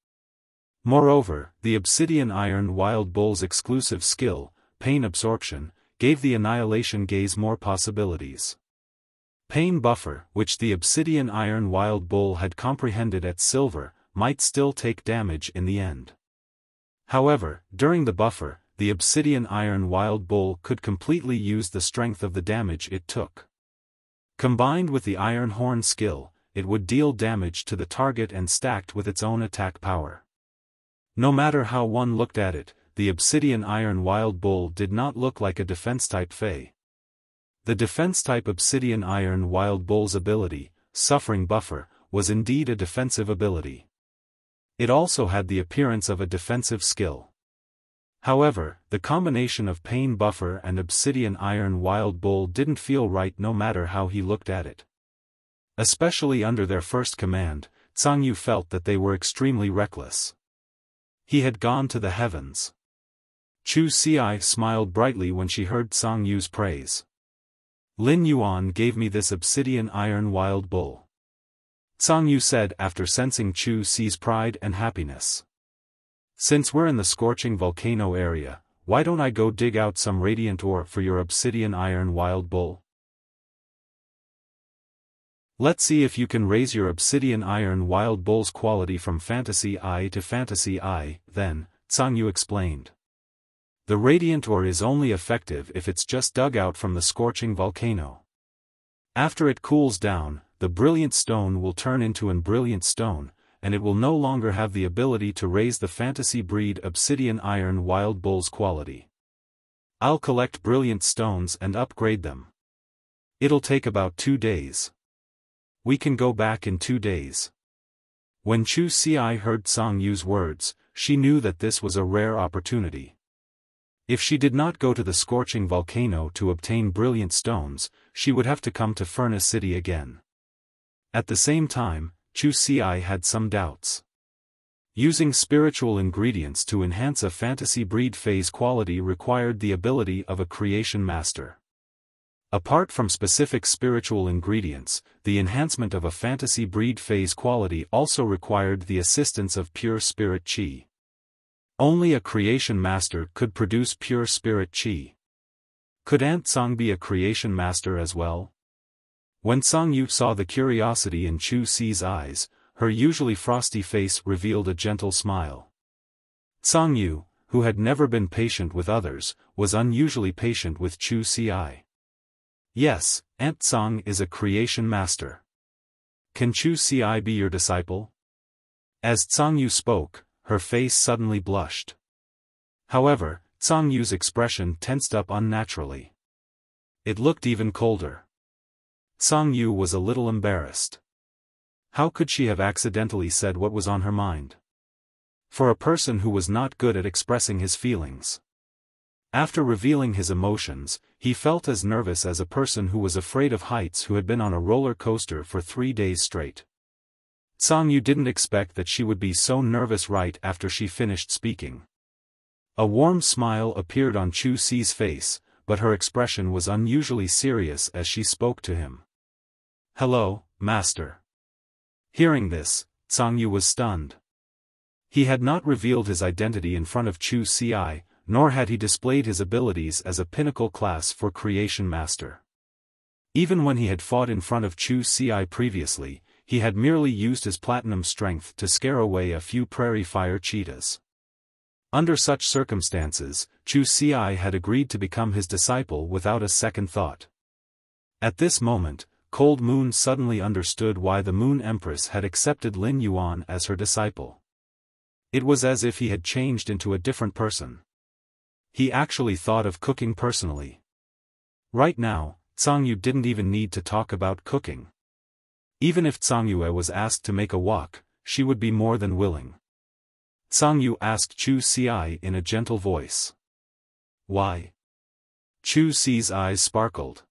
Moreover, the obsidian iron wild bull's exclusive skill, pain absorption, gave the annihilation gaze more possibilities. Pain buffer, which the obsidian iron wild bull had comprehended at silver, might still take damage in the end. However, during the buffer, the obsidian iron wild bull could completely use the strength of the damage it took. Combined with the iron horn skill, it would deal damage to the target and stacked with its own attack power. No matter how one looked at it, the obsidian iron wild bull did not look like a defense-type Fey. The defense-type obsidian iron wild bull's ability, Suffering Buffer, was indeed a defensive ability. It also had the appearance of a defensive skill. However, the combination of Pain Buffer and obsidian iron wild bull didn't feel right no matter how he looked at it. Especially under their first command, Zhang Yu felt that they were extremely reckless. He had gone to the heavens. Chu Xi smiled brightly when she heard Zhang Yu's praise. Lin Yuan gave me this obsidian iron wild bull, Zhang Yu said after sensing Chu Xi's pride and happiness. Since we're in the scorching volcano area, why don't I go dig out some radiant ore for your obsidian iron wild bull? Let's see if you can raise your obsidian iron wild bull's quality from fantasy I to fantasy I, then, Zhang Yu explained. The radiant ore is only effective if it's just dug out from the scorching volcano. After it cools down, the brilliant stone will turn into an brilliant stone, and it will no longer have the ability to raise the fantasy breed obsidian iron wild bull's quality. I'll collect brilliant stones and upgrade them. It'll take about 2 days. We can go back in 2 days. When Chu Xi heard Zhang Yu's words, she knew that this was a rare opportunity. If she did not go to the scorching volcano to obtain brilliant stones, she would have to come to Furnace City again. At the same time, Chu Xi had some doubts. Using spiritual ingredients to enhance a fantasy breed phase quality required the ability of a creation master. Apart from specific spiritual ingredients, the enhancement of a fantasy breed phase quality also required the assistance of pure spirit qi. Only a creation master could produce pure spirit qi. Could Aunt Tsang be a creation master as well? When Zhang Yu saw the curiosity in Chu Xi's eyes, her usually frosty face revealed a gentle smile. Zhang Yu, who had never been patient with others, was unusually patient with Chu Xi. Yes, Aunt Tsang is a creation master. Can Chu Xi be your disciple? As Zhang Yu spoke, her face suddenly blushed. However, Song Yu's expression tensed up unnaturally. It looked even colder. Song Yu was a little embarrassed. How could she have accidentally said what was on her mind? For a person who was not good at expressing his feelings. After revealing his emotions, he felt as nervous as a person who was afraid of heights who had been on a roller coaster for 3 days straight. Song Yu didn't expect that she would be so nervous right after she finished speaking. A warm smile appeared on Chu Si's face, but her expression was unusually serious as she spoke to him. "Hello, master." Hearing this, Song Yu was stunned. He had not revealed his identity in front of Chu Si, nor had he displayed his abilities as a pinnacle class for creation master. Even when he had fought in front of Chu Si previously, he had merely used his platinum strength to scare away a few prairie fire cheetahs. Under such circumstances, Chu Si had agreed to become his disciple without a second thought. At this moment, Cold Moon suddenly understood why the Moon Empress had accepted Lin Yuan as her disciple. It was as if he had changed into a different person. He actually thought of cooking personally. Right now, Song Yu didn't even need to talk about cooking. Even if Song Yue was asked to make a wok, she would be more than willing. Song Yu asked Chu Si in a gentle voice. "Why?" Chu Si's eyes sparkled.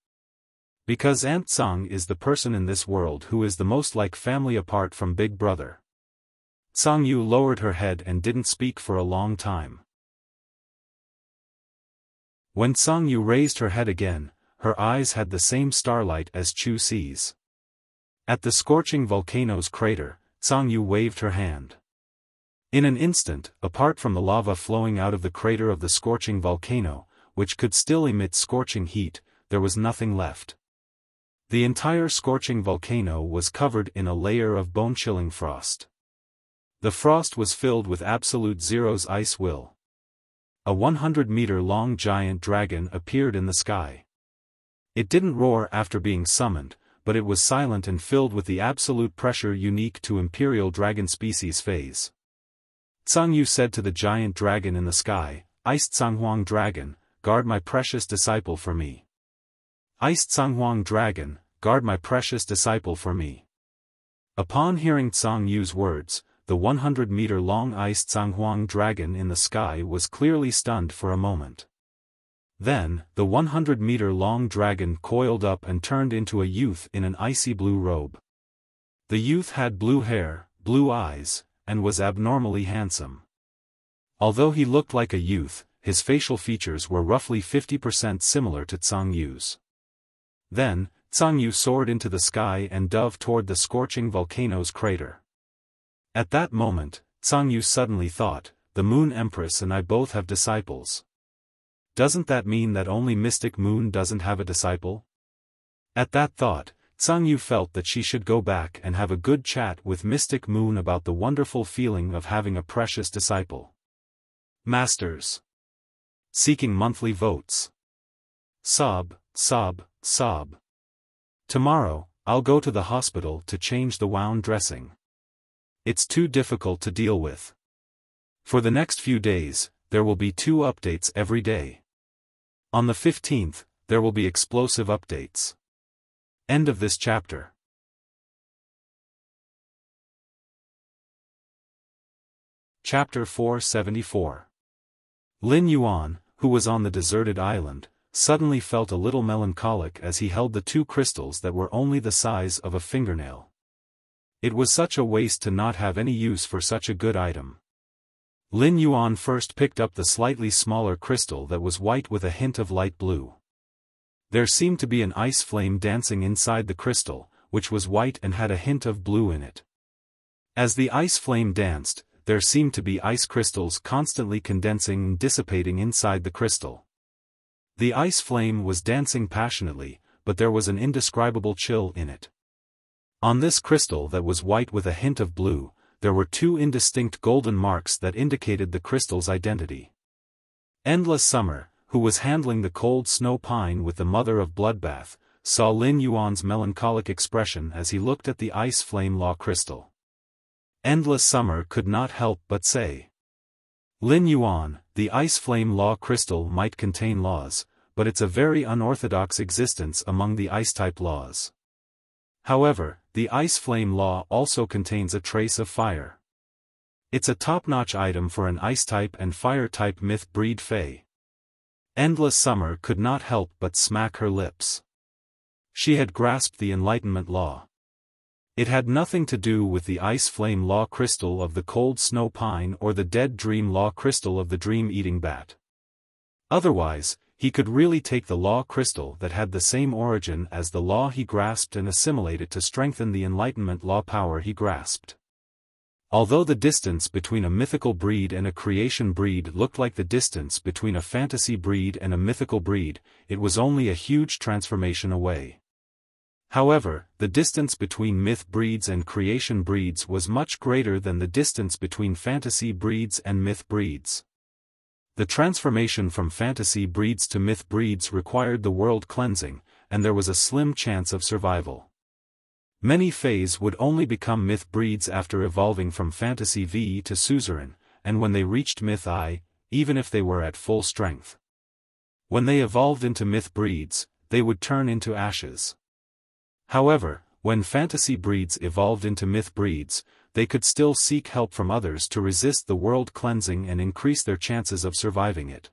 "Because Aunt Song is the person in this world who is the most like family apart from Big Brother." Song Yu lowered her head and didn't speak for a long time. When Song Yu raised her head again, her eyes had the same starlight as Chu Si's. At the scorching volcano's crater, Song Yu waved her hand. In an instant, apart from the lava flowing out of the crater of the scorching volcano, which could still emit scorching heat, there was nothing left. The entire scorching volcano was covered in a layer of bone-chilling frost. The frost was filled with Absolute Zero's ice will. A 100-meter-long giant dragon appeared in the sky. It didn't roar after being summoned, but it was silent and filled with the absolute pressure unique to Imperial Dragon species phase. Song Yu said to the giant dragon in the sky, "Iced Sanghuang Dragon, guard my precious disciple for me. Iced Sanghuang Dragon, guard my precious disciple for me." Upon hearing Song Yu's words, the 100-meter-long Iced Sanghuang Dragon in the sky was clearly stunned for a moment. Then, the 100-meter-long dragon coiled up and turned into a youth in an icy blue robe. The youth had blue hair, blue eyes, and was abnormally handsome. Although he looked like a youth, his facial features were roughly 50% similar to Song Yu's. Then, Song Yu soared into the sky and dove toward the scorching volcano's crater. At that moment, Song Yu suddenly thought, "The Moon Empress and I both have disciples. Doesn't that mean that only Mystic Moon doesn't have a disciple?" At that thought, Song Yu felt that she should go back and have a good chat with Mystic Moon about the wonderful feeling of having a precious disciple. Masters. Seeking monthly votes. Sob, sob, sob. Tomorrow, I'll go to the hospital to change the wound dressing. It's too difficult to deal with. For the next few days, there will be 2 updates every day. On the 15th, there will be explosive updates. End of this chapter. Chapter 474. Lin Yuan, who was on the deserted island, suddenly felt a little melancholic as he held the 2 crystals that were only the size of a fingernail. It was such a waste to not have any use for such a good item. Lin Yuan first picked up the slightly smaller crystal that was white with a hint of light blue. There seemed to be an ice flame dancing inside the crystal, which was white and had a hint of blue in it. As the ice flame danced, there seemed to be ice crystals constantly condensing and dissipating inside the crystal. The ice flame was dancing passionately, but there was an indescribable chill in it. On this crystal that was white with a hint of blue, there were 2 indistinct golden marks that indicated the crystal's identity. Endless Summer, who was handling the cold snow pine with the mother of Bloodbath, saw Lin Yuan's melancholic expression as he looked at the ice flame law crystal. Endless Summer could not help but say, Lin Yuan, the ice flame law crystal might contain laws, but it's a very unorthodox existence among the ice-type laws. However, the ice flame law also contains a trace of fire. It's a top-notch item for an ice-type and fire-type myth breed fae. Endless Summer could not help but smack her lips. She had grasped the Enlightenment law. It had nothing to do with the ice flame law crystal of the cold snow pine or the dead dream law crystal of the dream-eating bat. Otherwise, he could really take the law crystal that had the same origin as the law he grasped and assimilate it to strengthen the Enlightenment law power he grasped. Although the distance between a mythical breed and a creation breed looked like the distance between a fantasy breed and a mythical breed, it was only a huge transformation away. However, the distance between myth breeds and creation breeds was much greater than the distance between fantasy breeds and myth breeds. The transformation from fantasy breeds to myth breeds required the world cleansing, and there was a slim chance of survival. Many fays would only become myth breeds after evolving from fantasy V to suzerain, and when they reached myth I, even if they were at full strength. When they evolved into myth breeds, they would turn into ashes. However, when fantasy breeds evolved into myth breeds, they could still seek help from others to resist the world cleansing and increase their chances of surviving it.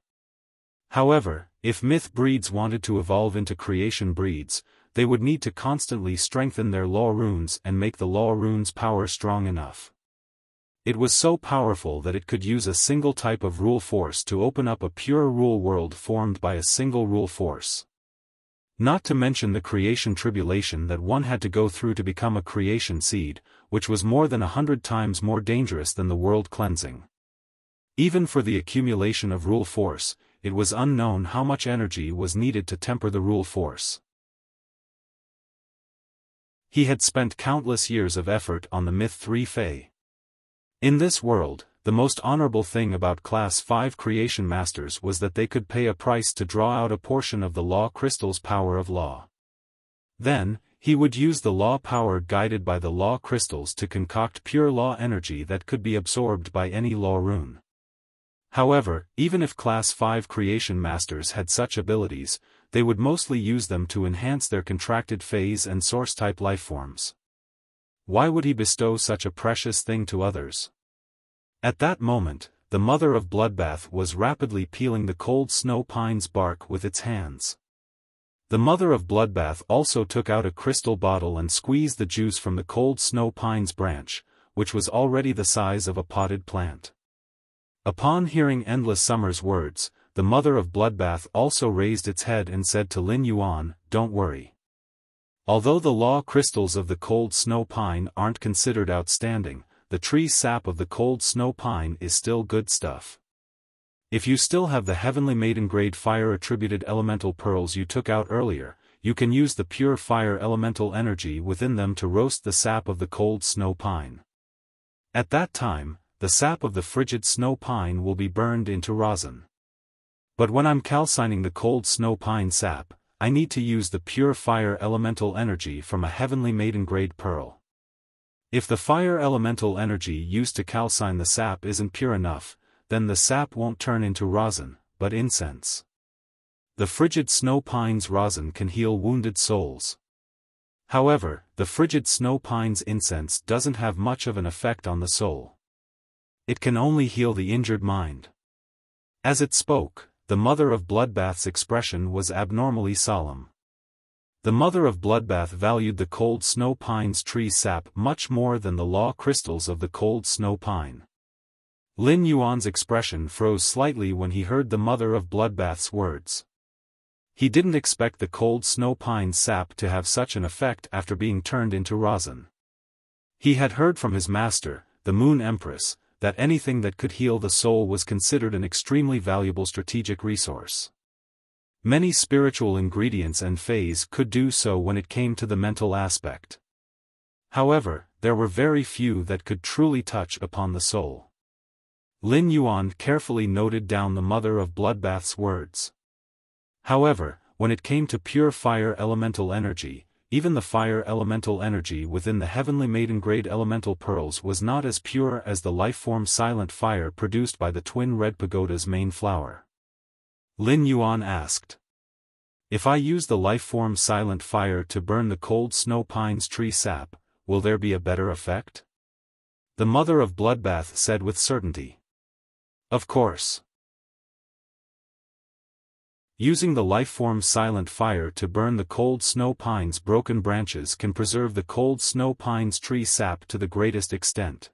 However, if myth breeds wanted to evolve into creation breeds, they would need to constantly strengthen their law runes and make the law runes' power strong enough. It was so powerful that it could use a single type of rule force to open up a pure rule world formed by a single rule force. Not to mention the creation tribulation that one had to go through to become a creation seed, which was more than 100 times more dangerous than the world cleansing. Even for the accumulation of rule force, it was unknown how much energy was needed to temper the rule force. He had spent countless years of effort on the Myth 3 Fae. In this world, the most honorable thing about Class 5 Creation Masters was that they could pay a price to draw out a portion of the Law Crystal's power of law. Then, he would use the law power guided by the Law Crystals to concoct pure law energy that could be absorbed by any law rune. However, even if Class 5 Creation Masters had such abilities, they would mostly use them to enhance their contracted phase and source-type lifeforms. Why would he bestow such a precious thing to others? At that moment, the Mother of Bloodbath was rapidly peeling the cold snow pine's bark with its hands. The Mother of Bloodbath also took out a crystal bottle and squeezed the juice from the cold snow pine's branch, which was already the size of a potted plant. Upon hearing Endless Summer's words, the Mother of Bloodbath also raised its head and said to Lin Yuan, "Don't worry. Although the law crystals of the cold snow pine aren't considered outstanding, the tree sap of the cold snow pine is still good stuff. If you still have the Heavenly Maiden grade fire attributed elemental pearls you took out earlier, you can use the pure fire elemental energy within them to roast the sap of the cold snow pine. At that time, the sap of the frigid snow pine will be burned into rosin. But when I'm calcining the cold snow pine sap, I need to use the pure fire elemental energy from a Heavenly Maiden grade pearl. If the fire elemental energy used to calcine the sap isn't pure enough, then the sap won't turn into rosin, but incense. The frigid snow pine's rosin can heal wounded souls. However, the frigid snow pine's incense doesn't have much of an effect on the soul. It can only heal the injured mind." As it spoke, the Mother of Bloodbath's expression was abnormally solemn. The Mother of Bloodbath valued the cold snow pine's tree sap much more than the law crystals of the cold snow pine. Lin Yuan's expression froze slightly when he heard the Mother of Bloodbath's words. He didn't expect the cold snow pine's sap to have such an effect after being turned into rosin. He had heard from his master, the Moon Empress, that anything that could heal the soul was considered an extremely valuable strategic resource. Many spiritual ingredients and fays could do so when it came to the mental aspect. However, there were very few that could truly touch upon the soul. Lin Yuan carefully noted down the Mother of Bloodbath's words. However, when it came to pure fire elemental energy, even the fire elemental energy within the heavenly maiden-grade elemental pearls was not as pure as the life-form silent fire produced by the twin red pagoda's main flower. Lin Yuan asked. If I use the life-form silent fire to burn the cold snow pine's tree sap, will there be a better effect? The mother of Bloodbath said with certainty. Of course. Using the life-form silent fire to burn the cold snow pine's broken branches can preserve the cold snow pine's tree sap to the greatest extent.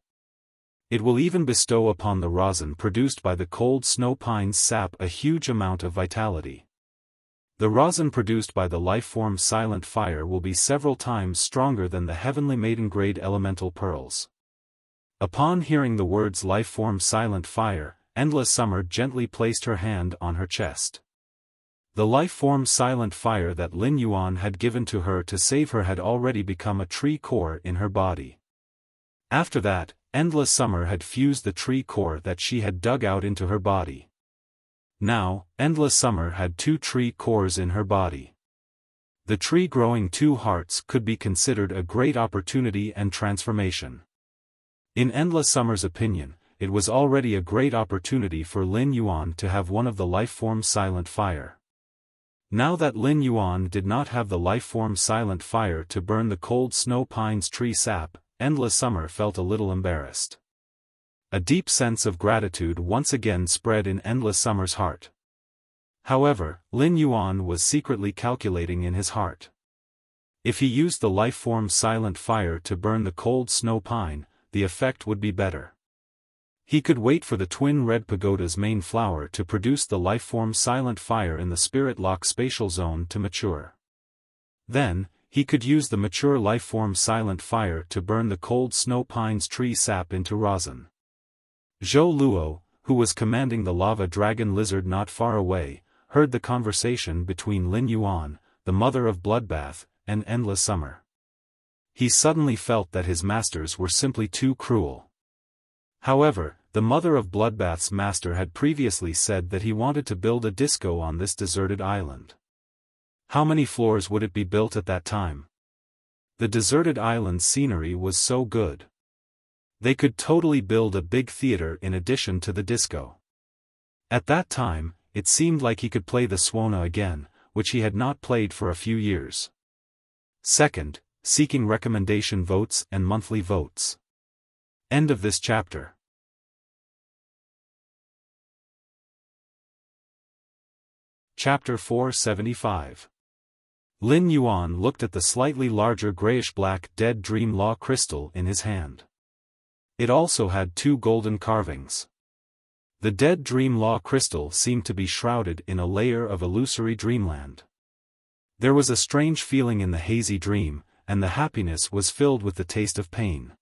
It will even bestow upon the rosin produced by the cold snow pine's sap a huge amount of vitality. The rosin produced by the life-form silent fire will be several times stronger than the heavenly maiden-grade elemental pearls. Upon hearing the words life-form silent fire, Endless Summer gently placed her hand on her chest. The life-form silent fire that Lin Yuan had given to her to save her had already become a tree core in her body. After that, Endless Summer had fused the tree core that she had dug out into her body. Now, Endless Summer had 2 tree cores in her body. The tree growing 2 hearts could be considered a great opportunity and transformation. In Endless Summer's opinion, it was already a great opportunity for Lin Yuan to have one of the life-form silent fire. Now that Lin Yuan did not have the life-form silent fire to burn the cold snow pine's tree sap, Endless Summer felt a little embarrassed. A deep sense of gratitude once again spread in Endless Summer's heart. However, Lin Yuan was secretly calculating in his heart. If he used the life-form silent fire to burn the cold snow pine, the effect would be better. He could wait for the twin red pagoda's main flower to produce the life-form silent fire in the spirit lock spatial zone to mature. Then, he could use the mature life-form silent fire to burn the cold snow pine's tree sap into rosin. Zhou Luo, who was commanding the lava dragon lizard not far away, heard the conversation between Lin Yuan, the mother of Bloodbath, and Endless Summer. He suddenly felt that his masters were simply too cruel. However, the mother of Bloodbath's master had previously said that he wanted to build a disco on this deserted island. How many floors would it be built at that time? The deserted island's scenery was so good. They could totally build a big theater in addition to the disco. At that time, it seemed like he could play the Swona again, which he had not played for a few years. Second, seeking recommendation votes and monthly votes. End of this chapter. Chapter 475. Lin Yuan looked at the slightly larger grayish-black Dead Dream Law crystal in his hand. It also had 2 golden carvings. The Dead Dream Law crystal seemed to be shrouded in a layer of illusory dreamland. There was a strange feeling in the hazy dream, and the happiness was filled with the taste of pain.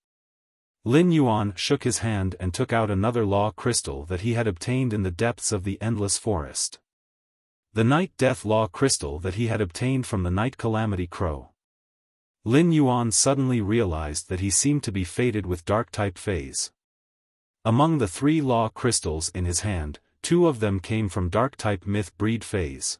Lin Yuan shook his hand and took out another law crystal that he had obtained in the depths of the endless forest. The Night Death Law crystal that he had obtained from the Night Calamity Crow. Lin Yuan suddenly realized that he seemed to be fated with Dark-type phase. Among the 3 law crystals in his hand, 2 of them came from Dark-type myth breed phase.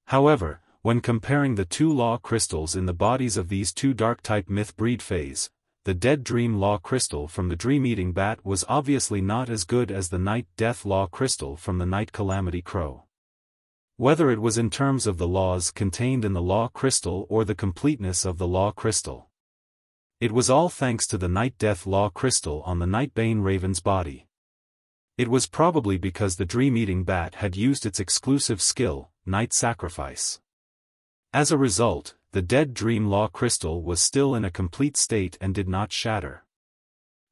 However, when comparing the 2 law crystals in the bodies of these 2 Dark-type myth breed phase, the Dead Dream Law crystal from the Dream-Eating Bat was obviously not as good as the Night Death Law crystal from the Night Calamity Crow. Whether it was in terms of the laws contained in the law crystal or the completeness of the law crystal. It was all thanks to the Night Death Law crystal on the Nightbane Raven's body. It was probably because the Dream-Eating Bat had used its exclusive skill, Night Sacrifice. As a result, the Dead Dream Law crystal was still in a complete state and did not shatter.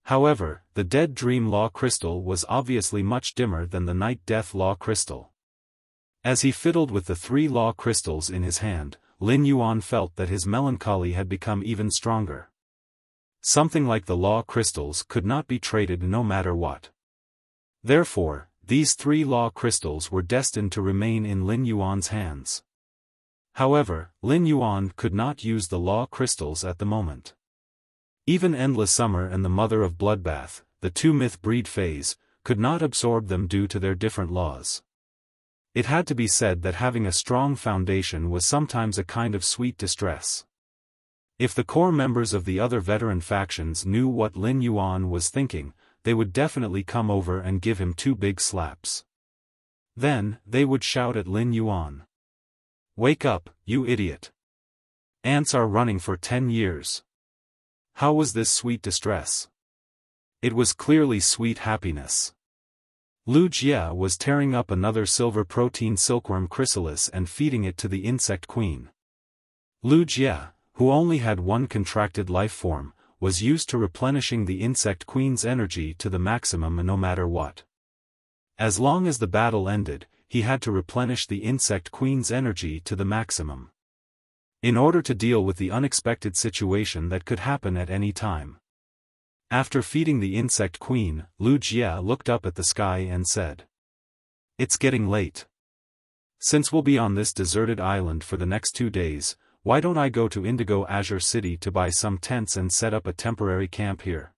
However, the Dead Dream Law crystal was obviously much dimmer than the Night Death Law crystal. As he fiddled with the 3 law crystals in his hand, Lin Yuan felt that his melancholy had become even stronger. Something like the law crystals could not be traded no matter what. Therefore, these 3 law crystals were destined to remain in Lin Yuan's hands. However, Lin Yuan could not use the law crystals at the moment. Even Endless Summer and the Mother of Bloodbath, the 2 myth breed phase, could not absorb them due to their different laws. It had to be said that having a strong foundation was sometimes a kind of sweet distress. If the core members of the other veteran factions knew what Lin Yuan was thinking, they would definitely come over and give him 2 big slaps. Then, they would shout at Lin Yuan. "Wake up, you idiot! Ants are running for 10 years. How was this sweet distress?" It was clearly sweet happiness. Lu Jie was tearing up another silver protein silkworm chrysalis and feeding it to the insect queen. Lu Jie, who only had one contracted life form, was used to replenishing the insect queen's energy to the maximum no matter what. As long as the battle ended, he had to replenish the insect queen's energy to the maximum, in order to deal with the unexpected situation that could happen at any time. After feeding the insect queen, Lu Jie looked up at the sky and said, "It's getting late. Since we'll be on this deserted island for the next 2 days, why don't I go to Indigo Azure City to buy some tents and set up a temporary camp here?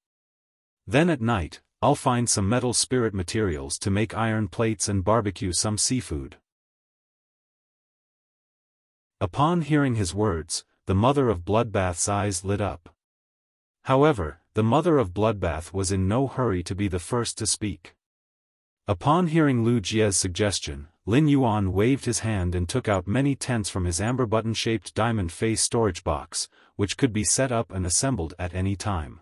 Then at night, I'll find some metal spirit materials to make iron plates and barbecue some seafood." Upon hearing his words, the mother of Bloodbath's eyes lit up. However, the mother of Bloodbath was in no hurry to be the first to speak. Upon hearing Lu Jie's suggestion, Lin Yuan waved his hand and took out many tents from his amber button-shaped diamond face storage box, which could be set up and assembled at any time.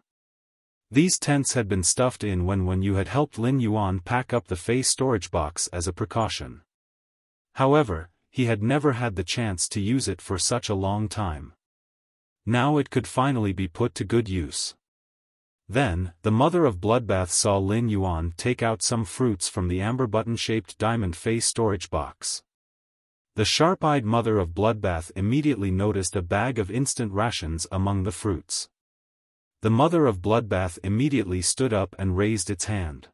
These tents had been stuffed in when you had helped Lin Yuan pack up the face storage box as a precaution. However, he had never had the chance to use it for such a long time. Now it could finally be put to good use. Then, the mother of Bloodbath saw Lin Yuan take out some fruits from the amber button-shaped diamond face storage box. The sharp-eyed mother of Bloodbath immediately noticed a bag of instant rations among the fruits. The mother of Bloodbath immediately stood up and raised its hand.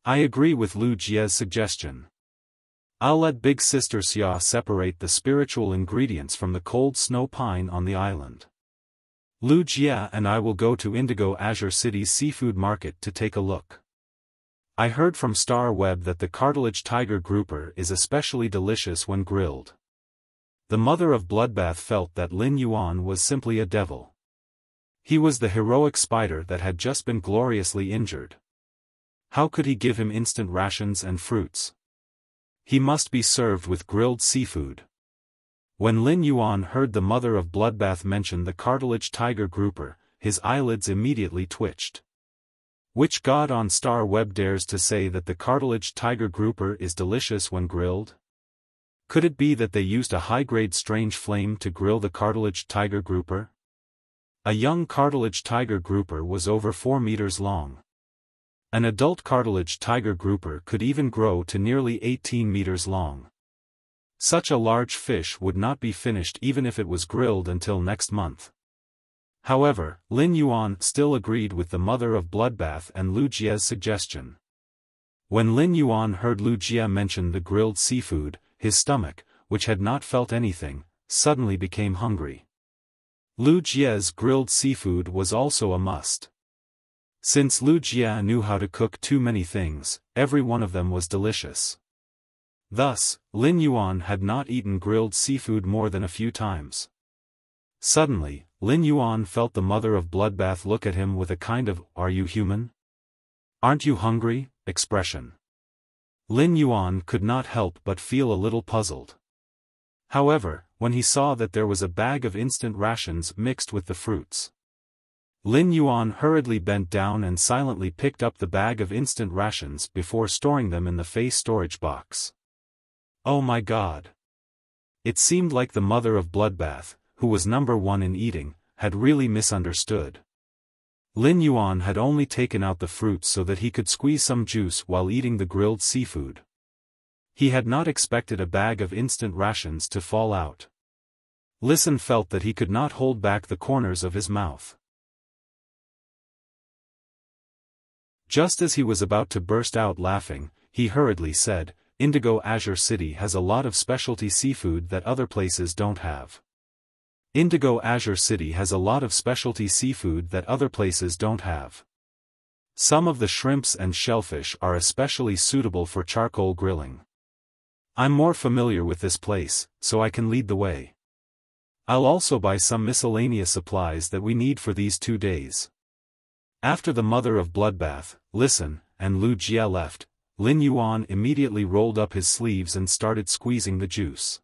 "I agree with Lu Jie's suggestion. I'll let Big Sister Xia separate the spiritual ingredients from the cold snow pine on the island. Lu Jie and I will go to Indigo Azure City's seafood market to take a look. I heard from Star Web that the cartilage tiger grouper is especially delicious when grilled." The mother of Bloodbath felt that Lin Yuan was simply a devil. He was the heroic spider that had just been gloriously injured. How could he give him instant rations and fruits? He must be served with grilled seafood. When Lin Yuan heard the mother of Bloodbath mention the cartilage tiger grouper, his eyelids immediately twitched. Which god on Star Web dares to say that the cartilage tiger grouper is delicious when grilled? Could it be that they used a high-grade strange flame to grill the cartilage tiger grouper? A young cartilage tiger grouper was over 4 meters long. An adult cartilage tiger grouper could even grow to nearly 18 meters long. Such a large fish would not be finished even if it was grilled until next month. However, Lin Yuan still agreed with the mother of Bloodbath and Lu Jie's suggestion. When Lin Yuan heard Lu Jie mention the grilled seafood, his stomach, which had not felt anything, suddenly became hungry. Lu Jie's grilled seafood was also a must. Since Lu Jie knew how to cook too many things, every one of them was delicious. Thus, Lin Yuan had not eaten grilled seafood more than a few times. Suddenly, Lin Yuan felt the mother of Bloodbath look at him with a kind of "Are you human? Aren't you hungry?" expression. Lin Yuan could not help but feel a little puzzled. However, when he saw that there was a bag of instant rations mixed with the fruits, Lin Yuan hurriedly bent down and silently picked up the bag of instant rations before storing them in the face storage box. Oh my God! It seemed like the mother of Bloodbath, who was number 1 in eating, had really misunderstood. Lin Yuan had only taken out the fruits so that he could squeeze some juice while eating the grilled seafood. He had not expected a bag of instant rations to fall out. Listen felt that he could not hold back the corners of his mouth. Just as he was about to burst out laughing, he hurriedly said, "Indigo Azure City has a lot of specialty seafood that other places don't have. Indigo Azure City has a lot of specialty seafood that other places don't have. Some of the shrimps and shellfish are especially suitable for charcoal grilling. I'm more familiar with this place, so I can lead the way. I'll also buy some miscellaneous supplies that we need for these 2 days. After the mother of bloodbath, Listen, and Lu Jie left, Lin Yuan immediately rolled up his sleeves and started squeezing the juice.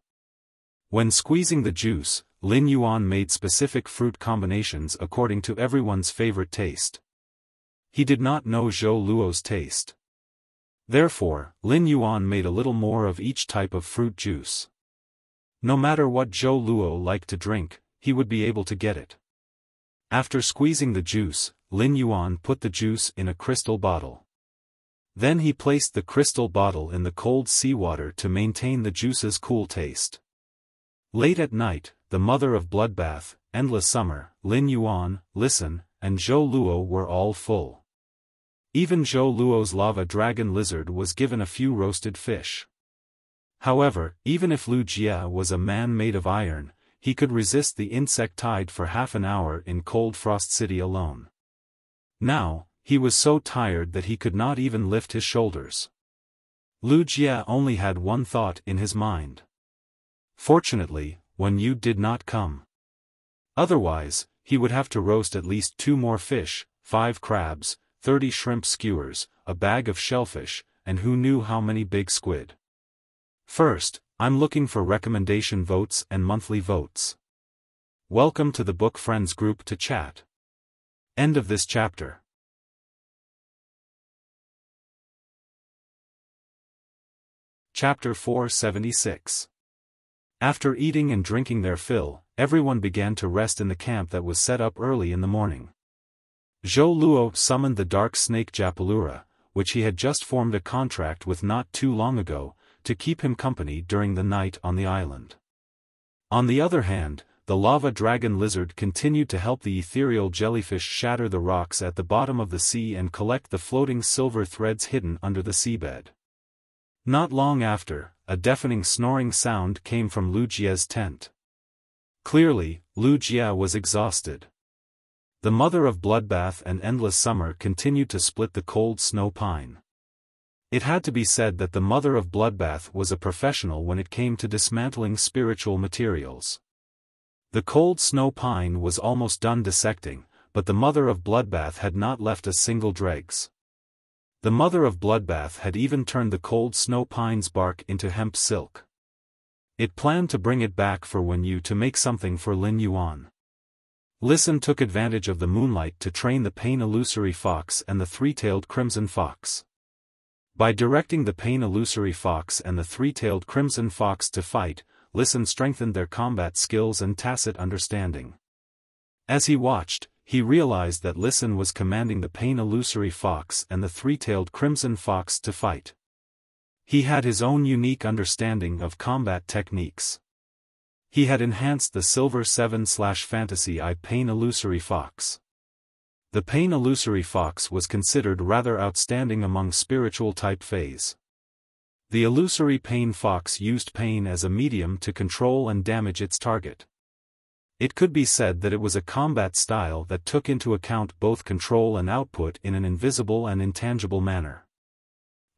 When squeezing the juice, Lin Yuan made specific fruit combinations according to everyone's favorite taste. He did not know Zhou Luo's taste. Therefore, Lin Yuan made a little more of each type of fruit juice. No matter what Zhou Luo liked to drink, he would be able to get it. After squeezing the juice, Lin Yuan put the juice in a crystal bottle. Then he placed the crystal bottle in the cold seawater to maintain the juice's cool taste. Late at night, the mother of bloodbath, Endless Summer, Lin Yuan, Listen, and Zhou Luo were all full. Even Zhou Luo's lava dragon lizard was given a few roasted fish. However, even if Lu Jie was a man made of iron, he could resist the insect tide for half an hour in Cold Frost City alone. Now, he was so tired that he could not even lift his shoulders. Lu Jie only had one thought in his mind. Fortunately, Wen Yu did not come. Otherwise, he would have to roast at least 2 more fish, 5 crabs, 30 shrimp skewers, a bag of shellfish, and who knew how many big squid. First, I'm looking for recommendation votes and monthly votes. Welcome to the Book Friends group to chat. End of this chapter. Chapter 476. After eating and drinking their fill, everyone began to rest in the camp that was set up early in the morning. Zhou Luo summoned the dark snake Japalura, which he had just formed a contract with not too long ago, to keep him company during the night on the island. On the other hand, the lava dragon lizard continued to help the ethereal jellyfish shatter the rocks at the bottom of the sea and collect the floating silver threads hidden under the seabed. Not long after, a deafening snoring sound came from Lu Jie's tent. Clearly, Lu Jie was exhausted. The mother of bloodbath and Endless Summer continued to split the cold snow pine. It had to be said that the mother of bloodbath was a professional when it came to dismantling spiritual materials. The cold snow pine was almost done dissecting, but the mother of bloodbath had not left a single dregs. The mother of bloodbath had even turned the cold snow pine's bark into hemp silk. It planned to bring it back for Wen Yu to make something for Lin Yuan. Listen took advantage of the moonlight to train the pain illusory fox and the three-tailed crimson fox. By directing the pain illusory fox and the three-tailed crimson fox to fight, Listen strengthened their combat skills and tacit understanding. As he watched, he realized that Listen was commanding the pain illusory fox and the three-tailed crimson fox to fight. He had his own unique understanding of combat techniques. He had enhanced the Silver 7/Fantasy Eye Pain Illusory Fox. The Pain Illusory Fox was considered rather outstanding among spiritual type Fays. The Illusory Pain Fox used pain as a medium to control and damage its target. It could be said that it was a combat style that took into account both control and output in an invisible and intangible manner.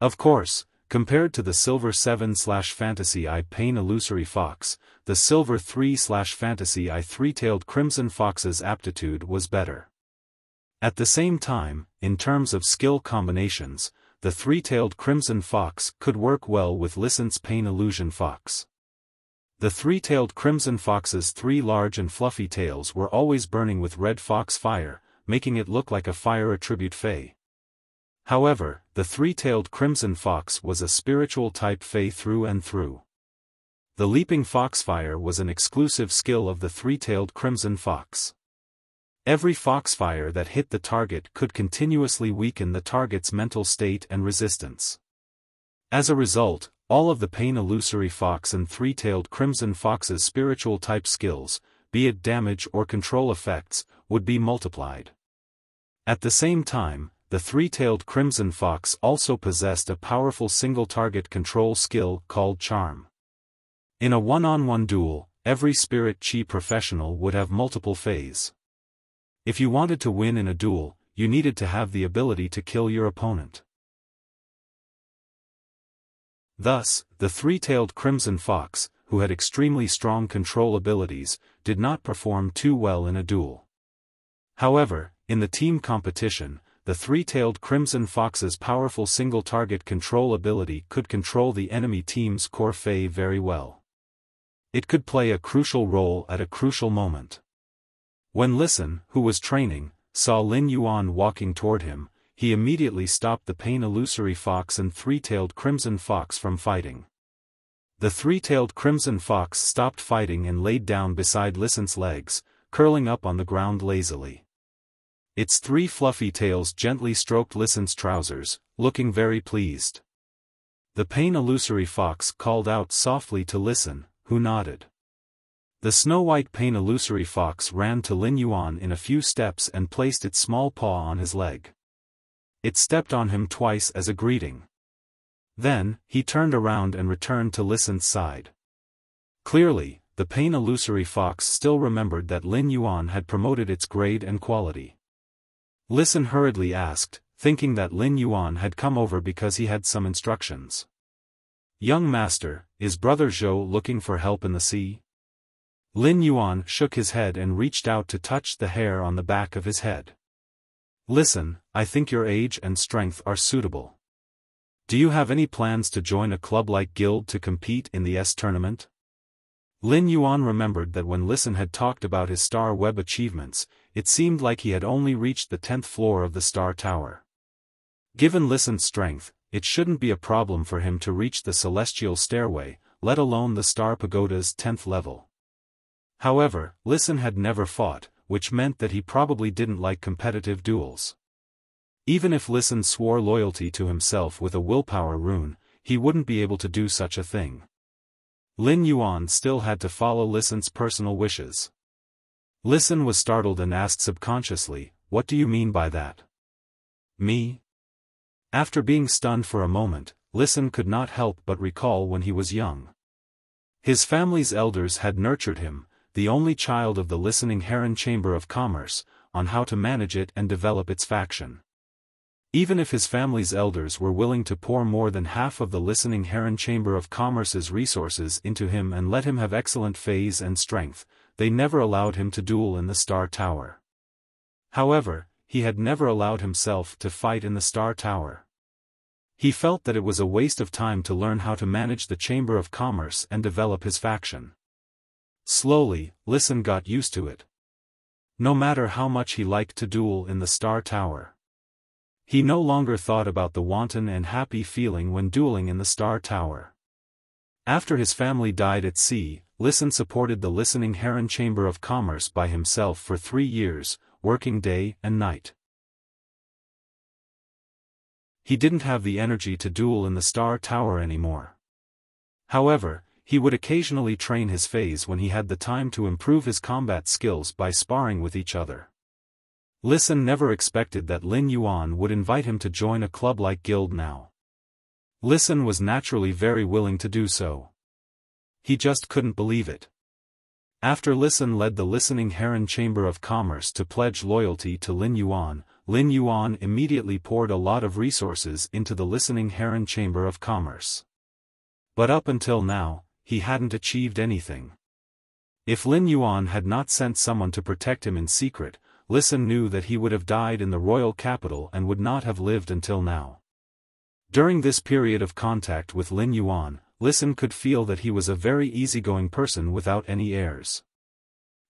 Of course, compared to the Silver 7/Fantasy Eye Pain Illusory Fox, the Silver 3/Fantasy Eye Three-Tailed Crimson Fox's aptitude was better. At the same time, in terms of skill combinations, the three-tailed crimson fox could work well with Listen's Pain Illusion Fox. The three-tailed crimson fox's 3 large and fluffy tails were always burning with red fox fire, making it look like a fire attribute Fey. However, the three-tailed crimson fox was a spiritual type Fey through and through. The leaping foxfire was an exclusive skill of the three-tailed crimson fox. Every foxfire that hit the target could continuously weaken the target's mental state and resistance. As a result, all of the Pain Illusory Fox and three-tailed crimson fox's spiritual type skills, be it damage or control effects, would be multiplied. At the same time, the three-tailed crimson fox also possessed a powerful single-target control skill called Charm. In a one-on-one duel, every spirit chi professional would have multiple Fays. If you wanted to win in a duel, you needed to have the ability to kill your opponent. Thus, the three-tailed crimson fox, who had extremely strong control abilities, did not perform too well in a duel. However, in the team competition, the three-tailed Crimson Fox's powerful single-target control ability could control the enemy team's core Fei very well. It could play a crucial role at a crucial moment. When Listen, who was training, saw Lin Yuan walking toward him, he immediately stopped the Pain Illusory Fox and three-tailed Crimson Fox from fighting. The three-tailed Crimson Fox stopped fighting and laid down beside Listen's legs, curling up on the ground lazily. Its three fluffy tails gently stroked Listen's trousers, looking very pleased. The Pain Illusory Fox called out softly to Listen, who nodded. The snow-white Pain Illusory Fox ran to Lin Yuan in a few steps and placed its small paw on his leg. It stepped on him twice as a greeting. Then, he turned around and returned to Listen's side. Clearly, the Pain Illusory Fox still remembered that Lin Yuan had promoted its grade and quality. Listen hurriedly asked, thinking that Lin Yuan had come over because he had some instructions. "Young master, is Brother Zhou looking for help in the sea?" Lin Yuan shook his head and reached out to touch the hair on the back of his head. "Listen, I think your age and strength are suitable. Do you have any plans to join a club-like guild to compete in the S tournament?" Lin Yuan remembered that when Listen had talked about his Star Web achievements, it seemed like he had only reached the 10th floor of the Star Tower. Given Listen's strength, it shouldn't be a problem for him to reach the Celestial Stairway, let alone the Star Pagoda's 10th level. However, Listen had never fought, which meant that he probably didn't like competitive duels. Even if Listen swore loyalty to himself with a willpower rune, he wouldn't be able to do such a thing. Lin Yuan still had to follow Listen's personal wishes. Listen was startled and asked subconsciously, "What do you mean by that?" "Me?" After being stunned for a moment, Listen could not help but recall when he was young. His family's elders had nurtured him, the only child of the Listening Heron Chamber of Commerce, on how to manage it and develop its faction. Even if his family's elders were willing to pour more than half of the Listening Heron Chamber of Commerce's resources into him and let him have excellent phase and strength, they never allowed him to duel in the Star Tower. However, he had never allowed himself to fight in the Star Tower. He felt that it was a waste of time to learn how to manage the Chamber of Commerce and develop his faction. Slowly, Listen got used to it. No matter how much he liked to duel in the Star Tower, he no longer thought about the wanton and happy feeling when dueling in the Star Tower. After his family died at sea, Listen supported the Listening Heron Chamber of Commerce by himself for 3 years, working day and night. He didn't have the energy to duel in the Star Tower anymore. However, he would occasionally train his phase when he had the time to improve his combat skills by sparring with each other. Listen never expected that Lin Yuan would invite him to join a club-like guild now. Listen was naturally very willing to do so. He just couldn't believe it. After Listen led the Listening Heron Chamber of Commerce to pledge loyalty to Lin Yuan immediately poured a lot of resources into the Listening Heron Chamber of Commerce. But up until now, he hadn't achieved anything. If Lin Yuan had not sent someone to protect him in secret, Listen knew that he would have died in the royal capital and would not have lived until now. During this period of contact with Lin Yuan, Listen could feel that he was a very easygoing person without any airs.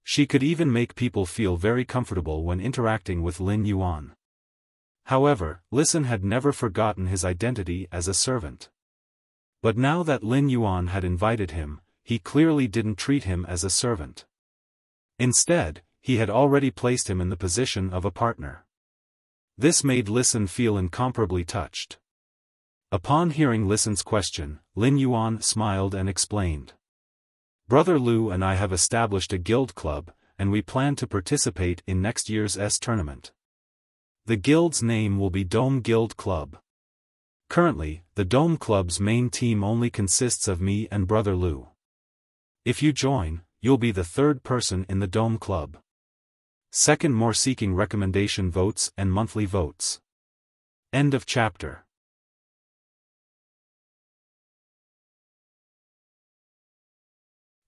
She could even make people feel very comfortable when interacting with Lin Yuan. However, Listen had never forgotten his identity as a servant. But now that Lin Yuan had invited him, he clearly didn't treat him as a servant. Instead, he had already placed him in the position of a partner. This made Listen feel incomparably touched. Upon hearing Listen's question, Lin Yuan smiled and explained. "Brother Lu and I have established a guild club, and we plan to participate in next year's S tournament. The guild's name will be Dome Guild Club. Currently, the Dome Club's main team only consists of me and Brother Lu. If you join, you'll be the 3rd person in the Dome Club. Second, more seeking recommendation votes and monthly votes." End of chapter.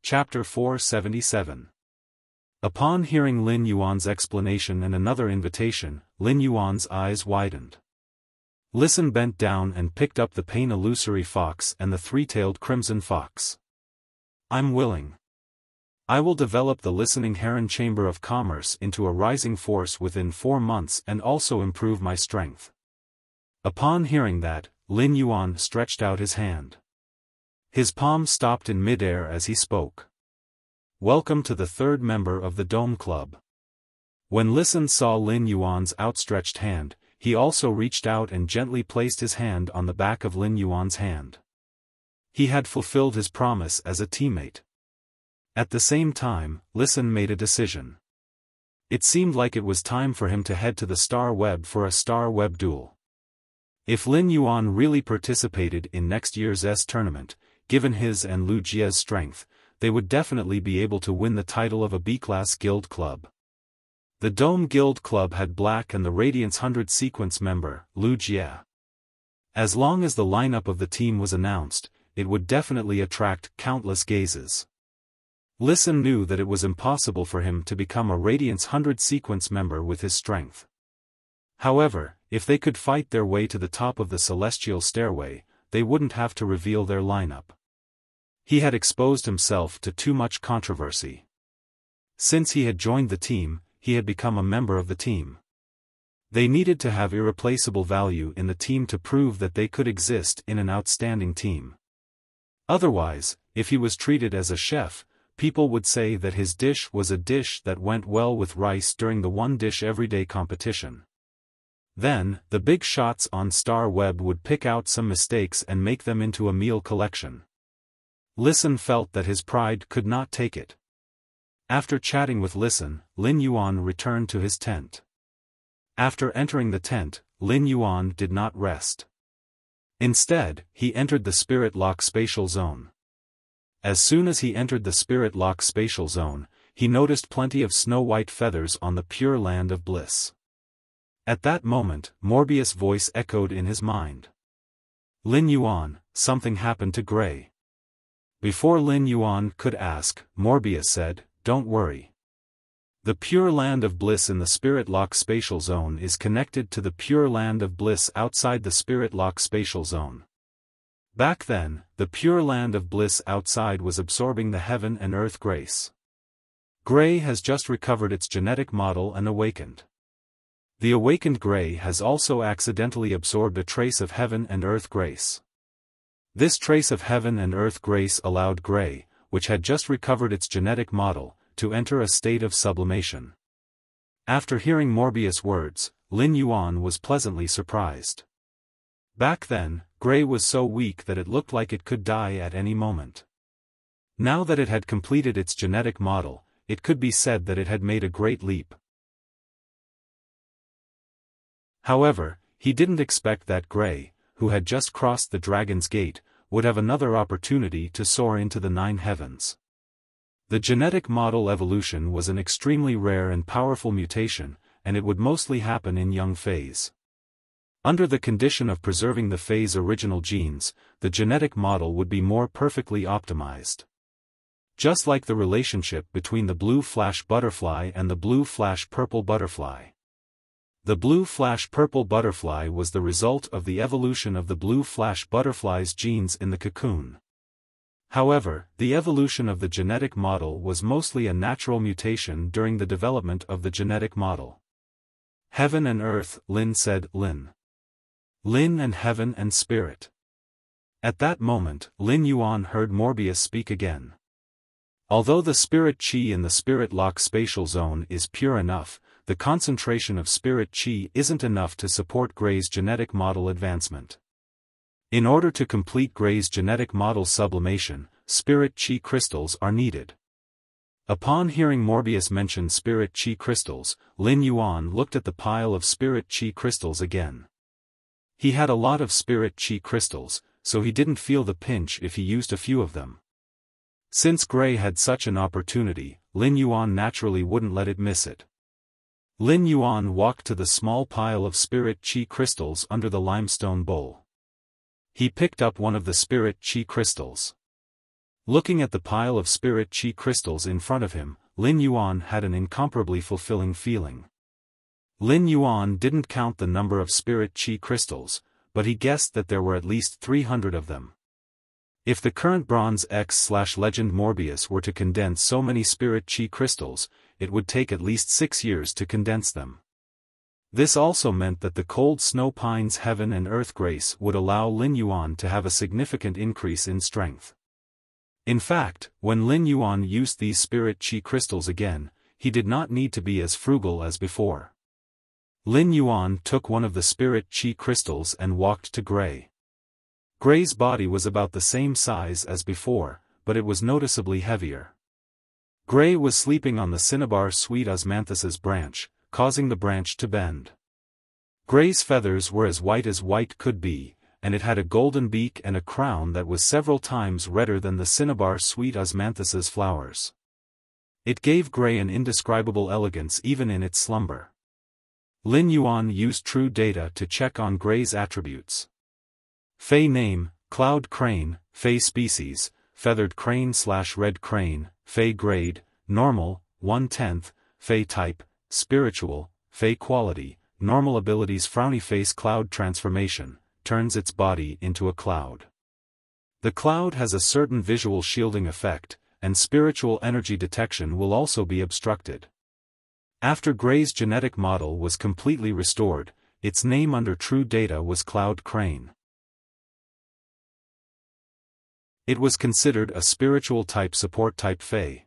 Chapter 477. Upon hearing Lin Yuan's explanation and another invitation, Lin Yuan's eyes widened. Listen bent down and picked up the pain illusory fox and the three-tailed crimson fox. I'm willing. I will develop the listening heron chamber of commerce into a rising force within 4 months and also improve my strength. Upon hearing that, Lin Yuan stretched out his hand. His palm stopped in midair as he spoke. Welcome to the third member of the Dome Club. When Listen saw Lin Yuan's outstretched hand, he also reached out and gently placed his hand on the back of Lin Yuan's hand. He had fulfilled his promise as a teammate. At the same time, Listen made a decision. It seemed like it was time for him to head to the Star Web for a Star Web duel. If Lin Yuan really participated in next year's S tournament, given his and Lu Jia's strength, they would definitely be able to win the title of a B-class guild club. The Dome Guild Club had Black and the Radiance 100 sequence member, Lu Jia. As long as the lineup of the team was announced, it would definitely attract countless gazes. Listen knew that it was impossible for him to become a Radiance 100 sequence member with his strength. However, if they could fight their way to the top of the celestial stairway, they wouldn't have to reveal their lineup. He had exposed himself to too much controversy. Since he had joined the team, he had become a member of the team. They needed to have irreplaceable value in the team to prove that they could exist in an outstanding team. Otherwise, if he was treated as a chef, people would say that his dish was a dish that went well with rice during the one dish everyday competition. Then, the big shots on Star Web would pick out some mistakes and make them into a meal collection. Listen felt that his pride could not take it. After chatting with Listen, Lin Yuan returned to his tent. After entering the tent, Lin Yuan did not rest. Instead, he entered the Spirit Lock spatial zone. As soon as he entered the Spirit Lock spatial zone, he noticed plenty of snow-white feathers on the pure land of bliss. At that moment, Morbius' voice echoed in his mind. Lin Yuan, something happened to Gray. Before Lin Yuan could ask, Morbius said, don't worry. The Pure Land of Bliss in the Spirit Lock spatial zone is connected to the Pure Land of Bliss outside the Spirit Lock spatial zone. Back then, the Pure Land of Bliss outside was absorbing the heaven and earth grace. Gray has just recovered its genetic model and awakened. The awakened Gray has also accidentally absorbed a trace of heaven and earth grace. This trace of heaven and earth grace allowed Gray, which had just recovered its genetic model, to enter a state of sublimation. After hearing Morbius' words, Lin Yuan was pleasantly surprised. Back then, Gray was so weak that it looked like it could die at any moment. Now that it had completed its genetic model, it could be said that it had made a great leap. However, he didn't expect that Gray, who had just crossed the Dragon's Gate, would have another opportunity to soar into the 9 heavens. The genetic model evolution was an extremely rare and powerful mutation, and it would mostly happen in young phase. Under the condition of preserving the phase original genes, the genetic model would be more perfectly optimized. Just like the relationship between the blue flash butterfly and the blue flash purple butterfly. The blue flash purple butterfly was the result of the evolution of the blue flash butterfly's genes in the cocoon. However, the evolution of the genetic model was mostly a natural mutation during the development of the genetic model. Heaven and earth, Lin said, Lin. Lin and heaven and spirit. At that moment, Lin Yuan heard Morbius speak again. Although the spirit chi in the Spirit Lock spatial zone is pure enough, the concentration of spirit chi isn't enough to support Gray's genetic model advancement. In order to complete Gray's genetic model sublimation, spirit chi crystals are needed. Upon hearing Morbius mention spirit chi crystals, Lin Yuan looked at the pile of spirit chi crystals again. He had a lot of spirit chi crystals, so he didn't feel the pinch if he used a few of them. Since Gray had such an opportunity, Lin Yuan naturally wouldn't let it miss it. Lin Yuan walked to the small pile of spirit chi crystals under the limestone bowl. He picked up one of the spirit chi crystals. Looking at the pile of spirit chi crystals in front of him, Lin Yuan had an incomparably fulfilling feeling. Lin Yuan didn't count the number of spirit chi crystals, but he guessed that there were at least 300 of them. If the current Bronze X/Legend Morbius were to condense so many spirit chi crystals, it would take at least 6 years to condense them. This also meant that the cold snow pines Heaven and Earth Grace would allow Lin Yuan to have a significant increase in strength. In fact, when Lin Yuan used these spirit chi crystals again, he did not need to be as frugal as before. Lin Yuan took one of the spirit chi crystals and walked to Gray. Gray's body was about the same size as before, but it was noticeably heavier. Gray was sleeping on the cinnabar sweet osmanthus's branch, causing the branch to bend. Gray's feathers were as white could be, and it had a golden beak and a crown that was several times redder than the cinnabar sweet osmanthus's flowers. It gave Gray an indescribable elegance even in its slumber. Lin Yuan used true data to check on Gray's attributes. Fey name, Cloud Crane, Fey species, Feathered Crane/Red Crane, Fey grade, Normal, 1/10, Fey type, Spiritual, Fey quality, Normal abilities Frowny face Cloud transformation, turns its body into a cloud. The cloud has a certain visual shielding effect, and spiritual energy detection will also be obstructed. After Gray's genetic model was completely restored, its name under true data was Cloud Crane. It was considered a spiritual type support type Fey.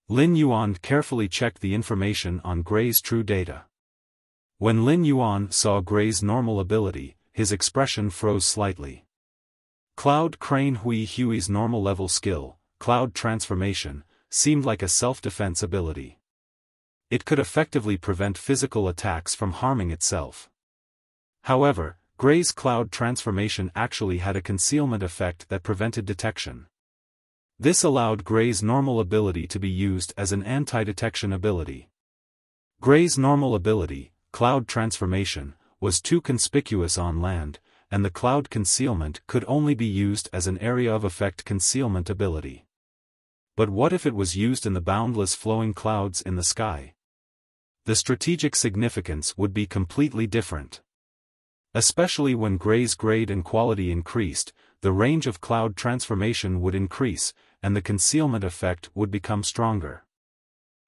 Lin Yuan carefully checked the information on Gray's true data. When Lin Yuan saw Gray's normal ability, his expression froze slightly. Cloud Crane Hui's normal level skill, Cloud Transformation, seemed like a self-defense ability. It could effectively prevent physical attacks from harming itself. However, Gray's Cloud Transformation actually had a concealment effect that prevented detection. This allowed Gray's normal ability to be used as an anti-detection ability. Gray's normal ability, Cloud Transformation, was too conspicuous on land, and the cloud concealment could only be used as an area of effect concealment ability. But what if it was used in the boundless flowing clouds in the sky? The strategic significance would be completely different. Especially when Gray's grade and quality increased, the range of cloud transformation would increase, and the concealment effect would become stronger.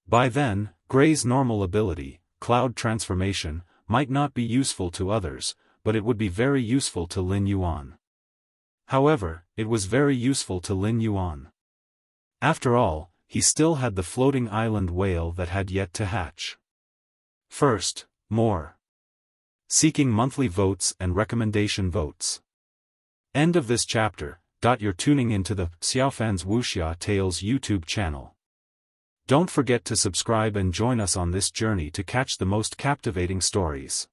By then, Gray's normal ability, Cloud Transformation, might not be useful to others, but it would be very useful to Lin Yuan. However, it was very useful to Lin Yuan. After all, he still had the floating island whale that had yet to hatch. First, more. Seeking monthly votes and recommendation votes. End of this chapter. You're tuning into the Xiaofan's Wuxia Tales YouTube channel. Don't forget to subscribe and join us on this journey to catch the most captivating stories.